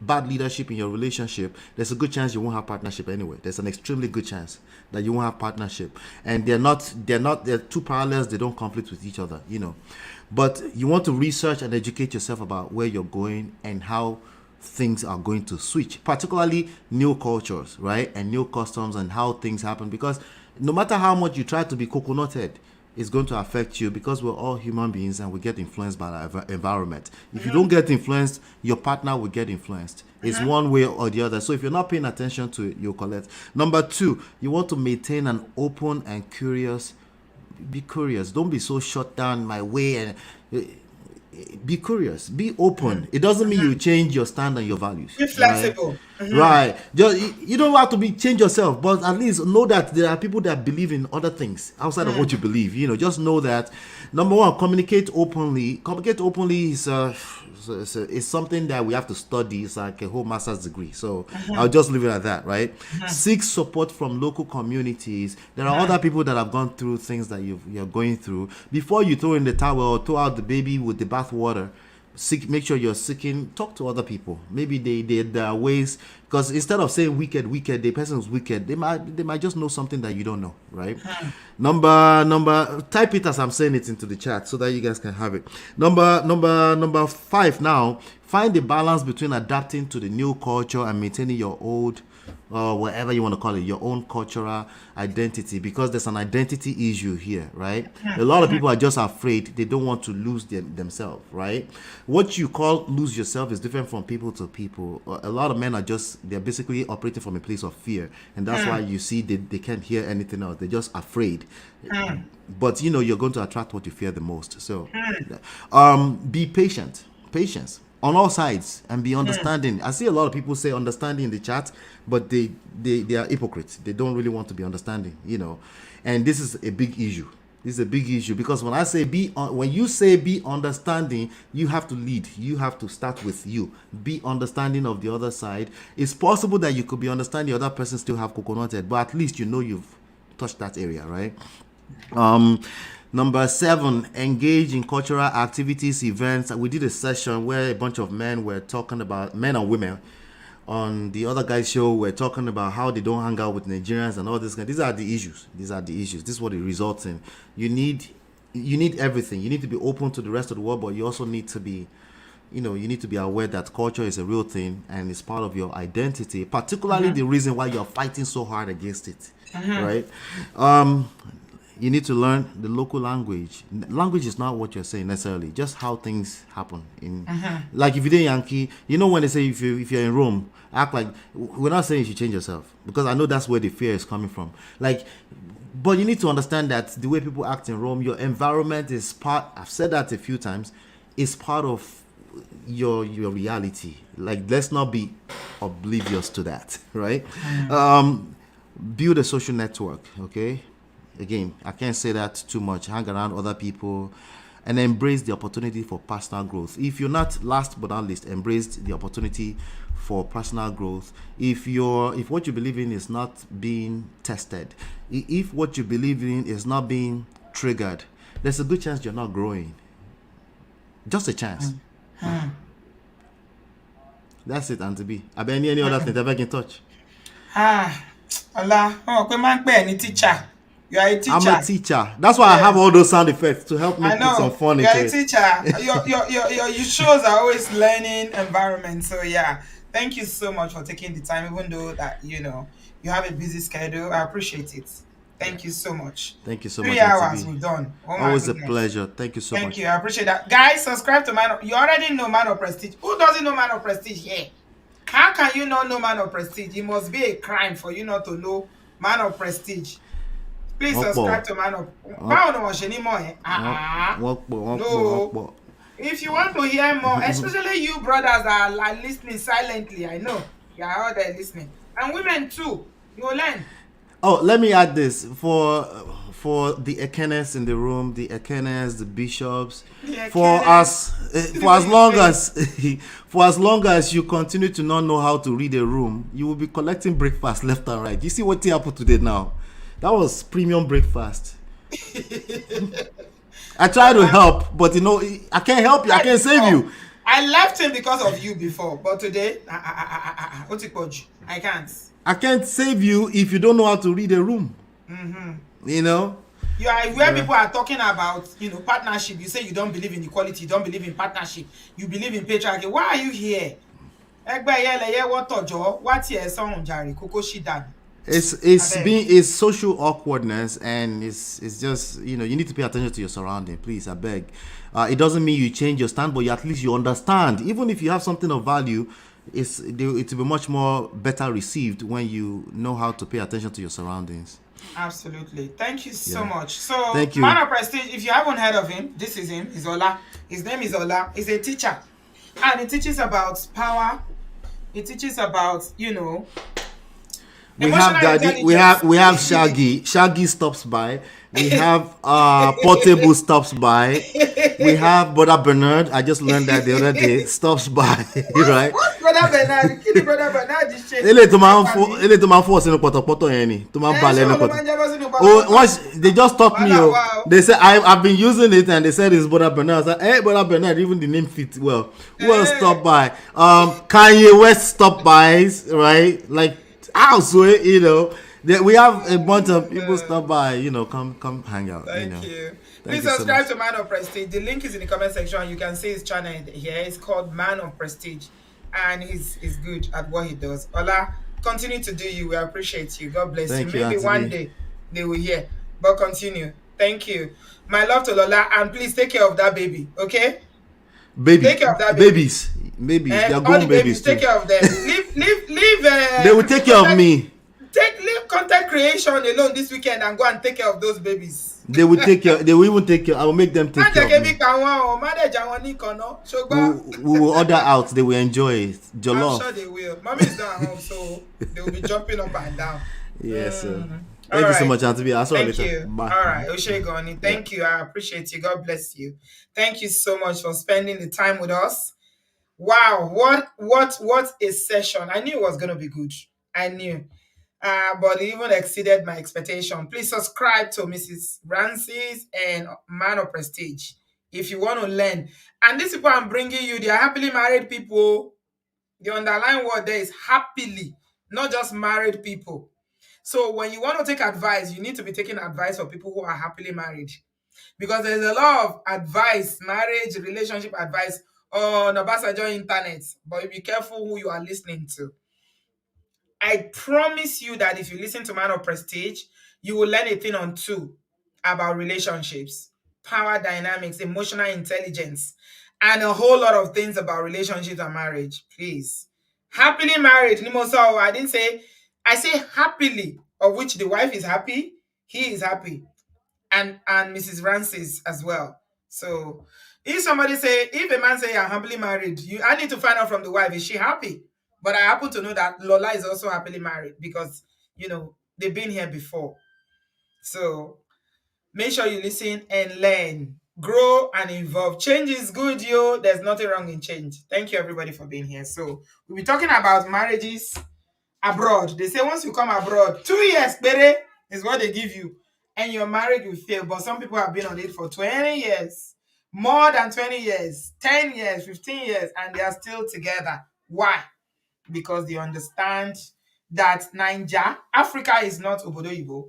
bad leadership in your relationship, there's a good chance you won't have partnership anyway. There's an extremely good chance that you won't have partnership. And they're two parallels, they don't conflict with each other. But you want to research and educate yourself about where you're going and how things are going to switch, particularly new cultures, right? And new customs and how things happen. Because no matter how much you try to be coconutted, it's going to affect you because we're all human beings and we get influenced by our environment. If you don't get influenced, your partner will get influenced. It's one way or the other. So if you're not paying attention to it, you'll collect. Number two, you want to maintain an open and curious. Be curious. Don't be so shut down my way and be curious. Be open. It doesn't mean you change your stand and your values. Be Right? flexible. Right. Just you don't have to change yourself, but at least know that there are people that believe in other things outside of what you believe. Just know that. Number one, communicate openly. Communicate openly is something that we have to study. It's like a whole master's degree. So I'll just leave it at that, right? Seek support from local communities. There are other people that have gone through things that you're going through. Before you throw in the towel or throw out the baby with the bathwater, make sure you're seeking, talk to other people. Maybe there are ways, because instead of saying wicked, the person who's wicked, they might just know something that you don't know, right? Number type it as I'm saying it into the chat so that you guys can have it. Number 5 now, find the balance between adapting to the new culture and maintaining your old, or whatever you want to call it, your own cultural identity, because there's an identity issue here, right? A lot of people are just afraid. They don't want to lose themselves, right? What you call lose yourself is different from people to people. A lot of men they're basically operating from a place of fear, and that's why you see they can't hear anything else. They're just afraid. But you're going to attract what you fear the most. So be patience on all sides, and be understanding. I see a lot of people say understanding in the chat, but they are hypocrites. They don't really want to be understanding, and this is a big issue. This is a big issue because when you say be understanding, you have to lead. You have to start with you. Be understanding of the other side. It's possible that you could be understanding the other person still have coconutted, but at least you've touched that area, right? Number 7, engage in cultural activities, events. We did a session where a bunch of men were talking about, men and women, on the other guy's show. We're talking about how they don't hang out with Nigerians and all this. These are the issues. This is what it results in. You need everything. You need to be open to the rest of the world, but you also need to be, you need to be aware that culture is a real thing and it's part of your identity, particularly the reason why you're fighting so hard against it, right? You need to learn the local language. Language is not what you're saying necessarily, just how things happen. Like if you're Yankee, when they say if you're in Rome, act like, we're not saying you should change yourself, because I know that's where the fear is coming from. But you need to understand that the way people act in Rome, your environment is part. I've said that a few times. It's part of your reality. Let's not be oblivious to that, right? Build a social network, okay? Again, I can't say that too much. Hang around other people. and embrace the opportunity for personal growth. If you're not, last but not least, embrace the opportunity for personal growth. If what you believe in is not being tested, if what you believe in is not being triggered, there's a good chance you're not growing. Just a chance. That's it, Auntie B. I bet any other thing that I can touch. Ola, teacher. You are a teacher. I'm a teacher. That's why I have all those sound effects to help me put some fun into it. You're a teacher. Your shows are always learning environment. So yeah, thank you so much for taking the time, even though that you have a busy schedule. I appreciate it. Thank you so much. Thank you so 3 much. hours we've done. Always a pleasure. Thank you so much. Thank you. I appreciate that. Guys, subscribe to You already know Man of Prestige. Who doesn't know Man of Prestige here? How can you not know Man of Prestige? It must be a crime for you not to know Man of Prestige. Please subscribe to Man of. No. If you want to hear more, especially you brothers that are listening silently, I know you are all there listening, and women too. You will learn. Oh, let me add this for the Ekenes in the room, the Ekenes, the bishops, for as long as you continue to not know how to read a room, you will be collecting breakfast left and right. You see what happened today now? That was premium breakfast. I try to help, but I can't help you. I can't save you. I left him because of you before, but today, I can't. I can't save you if you don't know how to read a room. You are where people are talking about partnership. You say you don't believe in equality, you don't believe in partnership, you believe in patriarchy. Why are you here? It's social awkwardness, and it's just you need to pay attention to your surrounding. Please, I beg. It doesn't mean you change your stand, but at least you understand. Even if you have something of value, it will be much more better received when you know how to pay attention to your surroundings. Absolutely. Thank you so much. So, thank you. Man of Prestige, if you haven't heard of him, this is him. He's Ola. His name is Ola. He's a teacher, and he teaches about power. He teaches about we have Daddy. We have Shaggy. Shaggy stops by. We have Portable stops by. We have Brother Bernard. I just learned that the other day. Stops by, right? What's Brother Bernard? Kidding Brother Bernard this shit. Once they just stopped me. They said I've been using it, and they said it's Brother Bernard. I said, hey, Brother Bernard, even the name fits well. Who else stopped by? Kanye West stopped by, right? Like, we have a bunch of people stop by, come hang out. Thank you. Please subscribe to Man of Prestige. The link is in the comment section. You can see his channel here. It's called Man of Prestige, and he's good at what he does. Ola, continue to do you. We appreciate you. God bless you. Maybe one day they will hear, but continue. Thank you. My love to Lola, and please take care of that baby, okay? Take care of that baby. Babies. They're grown babies too. Take care of them. leave. They will take care of me. Leave content creation alone this weekend and go and take care of those babies. They will take care. They will even take care. I will make them take care of me. We will order out. They will enjoy it. Jollof. I'm sure they will. Mommy is not at home, so they will be jumping up and down. Yes, sir. Thank you so much, Auntie B. I'll see you later. Thank you. Bye. All right, Oshegoni. Thank you. I appreciate you. God bless you. Thank you so much for spending the time with us. Wow, what a session. I knew it was gonna be good. I knew. But it even exceeded my expectation. Please subscribe to Mrs. Ranciz and Man of Prestige if you want to learn. And these people I'm bringing you, they are happily married people. The underlying word there is happily, not just married people. So when you want to take advice, you need to be taking advice from people who are happily married. Because there's a lot of advice, marriage, relationship advice on Obasanjo internet. But be careful who you are listening to. I promise you that if you listen to Man of Prestige, you will learn a thing or two about relationships, power dynamics, emotional intelligence, and a whole lot of things about relationships and marriage. Please. Happily married. I say happily, of which the wife is happy, he is happy, and Mrs. Ranciz as well. So if a man say I'm happily married, I need to find out from the wife, is she happy? But I happen to know that Lola is also happily married because, they've been here before. So make sure you listen and learn. grow and evolve. Change is good, yo. There's nothing wrong in change. Thank you, everybody, for being here. So we'll be talking about marriages abroad. They say once you come abroad, 2 years, baby, is what they give you, and your marriage will fail. But some people have been on it for 20 years, more than 20 years, 10 years, 15 years, and they are still together. Why? Because they understand that Africa is not obodoyibo.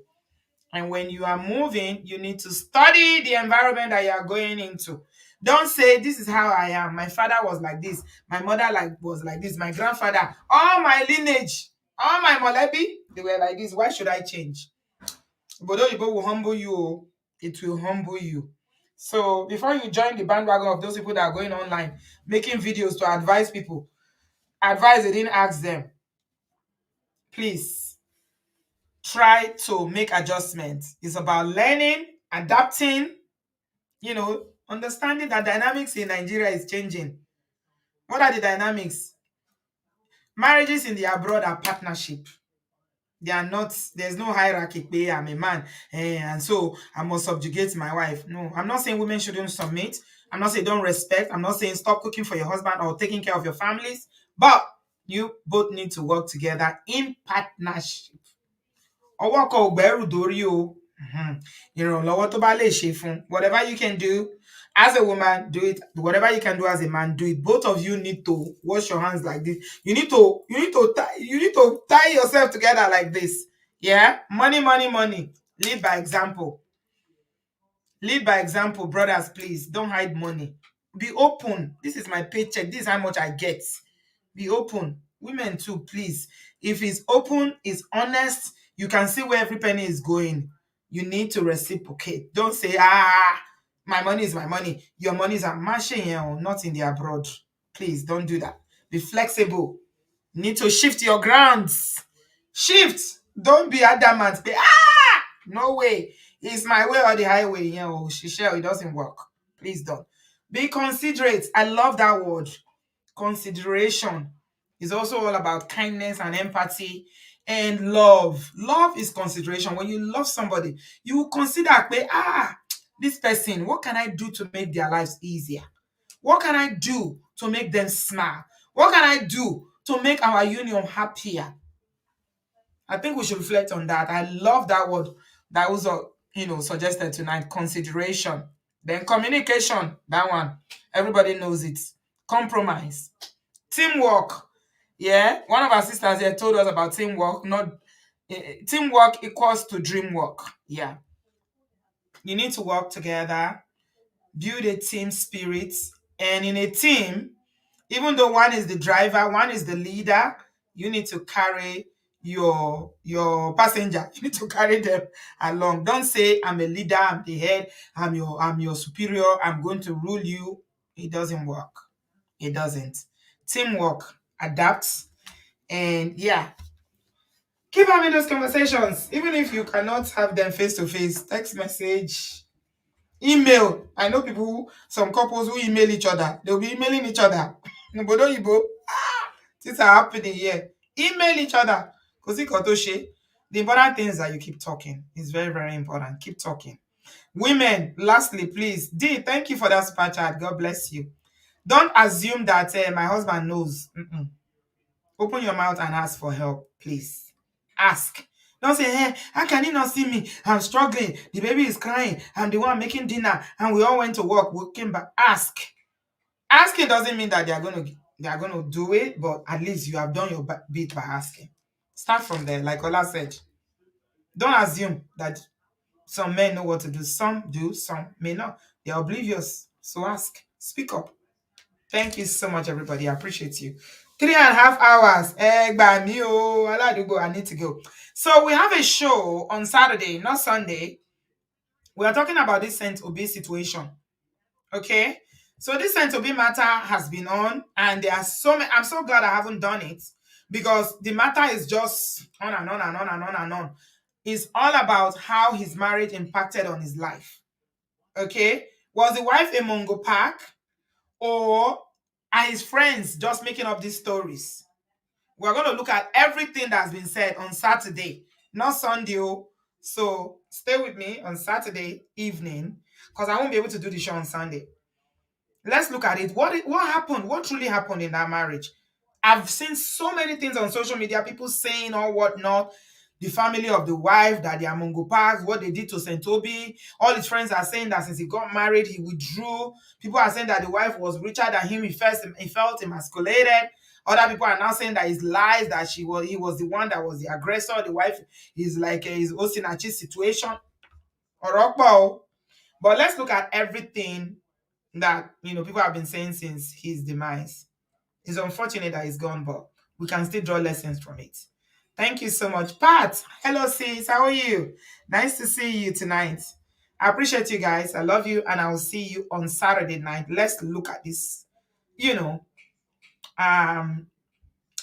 And when you are moving, you need to study the environment that you are going into. Don't say, this is how I am. My father was like this. My mother was like this. My grandfather, all my lineage, all my molebi, they were like this. Why should I change? Obodoyibo will humble you. It will humble you. So before you join the bandwagon of those people that are going online, making videos to advise people, advice they didn't ask them, please try to make adjustments. It's about learning, adapting, understanding that dynamics in Nigeria is changing. What are the dynamics? Marriages in the abroad are partnership. They are not, there's no hierarchy. I'm a man, and so I must subjugate my wife. No, I'm not saying women shouldn't submit. I'm not saying don't respect. I'm not saying stop cooking for your husband or taking care of your families. But you both need to work together in partnership. Ọwọ́ kan ò gbẹ́rù dórí o. Ìrànlọ́wọ́ tó bá lè ṣe fún. Whatever you can do as a woman, do it. Whatever you can do as a man, do it. Both of you need to wash your hands like this. You need to tie yourself together like this. Yeah? Money, money, money. Lead by example. Lead by example, brothers, please. Don't hide money. Be open. This is my paycheck. This is how much I get. Be open. Women too, please. If it's open, it's honest, you can see where every penny is going. You need to reciprocate. Don't say, my money is my money. Your money is a machine, not in the abroad. Please don't do that. Be flexible. You need to shift your grounds. Shift. Don't be adamant. No way. It's my way or the highway. It doesn't work. Please don't. Be considerate. I love that word. Consideration is also all about kindness and empathy and love. Love is consideration. When you love somebody, you will consider, this person, what can I do to make their lives easier? What can I do to make them smile? What can I do to make our union happier? I think we should reflect on that. I love that word that was suggested tonight, consideration. Then communication, that one, everybody knows it. Compromise. Teamwork. Yeah, one of our sisters here told us about teamwork. Teamwork equals to dream work. Yeah. You need to work together, build a team spirit. And in a team, even though one is the driver, one is the leader, you need to carry your passenger. You need to carry them along. Don't say, I'm a leader, I'm the head, I'm your superior, I'm going to rule you. It doesn't work. It doesn't. Teamwork, adapt, and yeah, keep having those conversations. Even if you cannot have them face to face, text message, email. I know some couples who email each other. They'll be emailing each other. Things are happening here. Email each other. The important thing is that you keep talking. It's very, very important. Keep talking. Women, lastly, please. D, thank you for that super chat. God bless you. Don't assume that my husband knows. Open your mouth and ask for help, please. Ask. Don't say, hey, how can he not see me? I'm struggling. The baby is crying. I'm the one making dinner. And we all went to work. We came back. Ask. Asking doesn't mean that they are going to do it, but at least you have done your bit by asking. Start from there, like Ola said. Don't assume that some men know what to do. Some do, some may not. They're oblivious. So ask. Speak up. Thank you so much, everybody. I appreciate you. 3.5 hours. I need to go. So we have a show on Saturday, not Sunday. We are talking about this Saint Obi situation. Okay? So this Saint Obi matter has been on, and there are so many. I'm so glad I haven't done it, because the matter is just on and on and on and on and on. It's all about how his marriage impacted on his life. Okay? Was the wife a Mongo Park? Or are his friends just making up these stories? We're going to look at everything that's been said on Saturday, not Sunday. So stay with me on Saturday evening because I won't be able to do the show on Sunday. Let's look at it. What happened? What truly happened in that marriage? I've seen so many things on social media, people saying or whatnot. The family of the wife, that they are Mungo Parks, what they did to St. Toby. All his friends are saying that since he got married, he withdrew. People are saying that the wife was richer than him. He felt emasculated. Other people are now saying that his lies, that he was the one that was the aggressor. The wife is like his Osinachi situation. Orokpo. But let's look at everything that people have been saying since his demise. It's unfortunate that he's gone, but we can still draw lessons from it. Thank you so much. Pat, hello sis, how are you? Nice to see you tonight. I appreciate you guys. I love you, and I will see you on Saturday night. Let's look at this,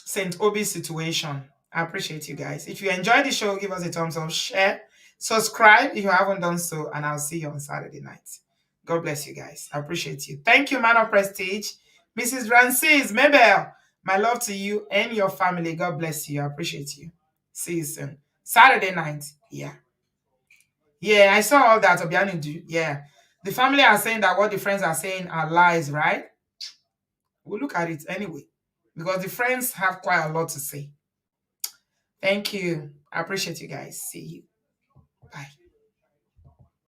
St. Obi situation. I appreciate you guys. If you enjoyed the show, give us a thumbs up, share, subscribe if you haven't done so, and I'll see you on Saturday night. God bless you guys. I appreciate you. Thank you, man of prestige. Mrs. Ranciz, Mabel, my love to you and your family. God bless you. I appreciate you. See you soon. Saturday night. Yeah. Yeah, I saw all that, Obianudu. Yeah. The family are saying that what the friends are saying are lies, right? We'll look at it anyway, because the friends have quite a lot to say. Thank you. I appreciate you guys. See you. Bye.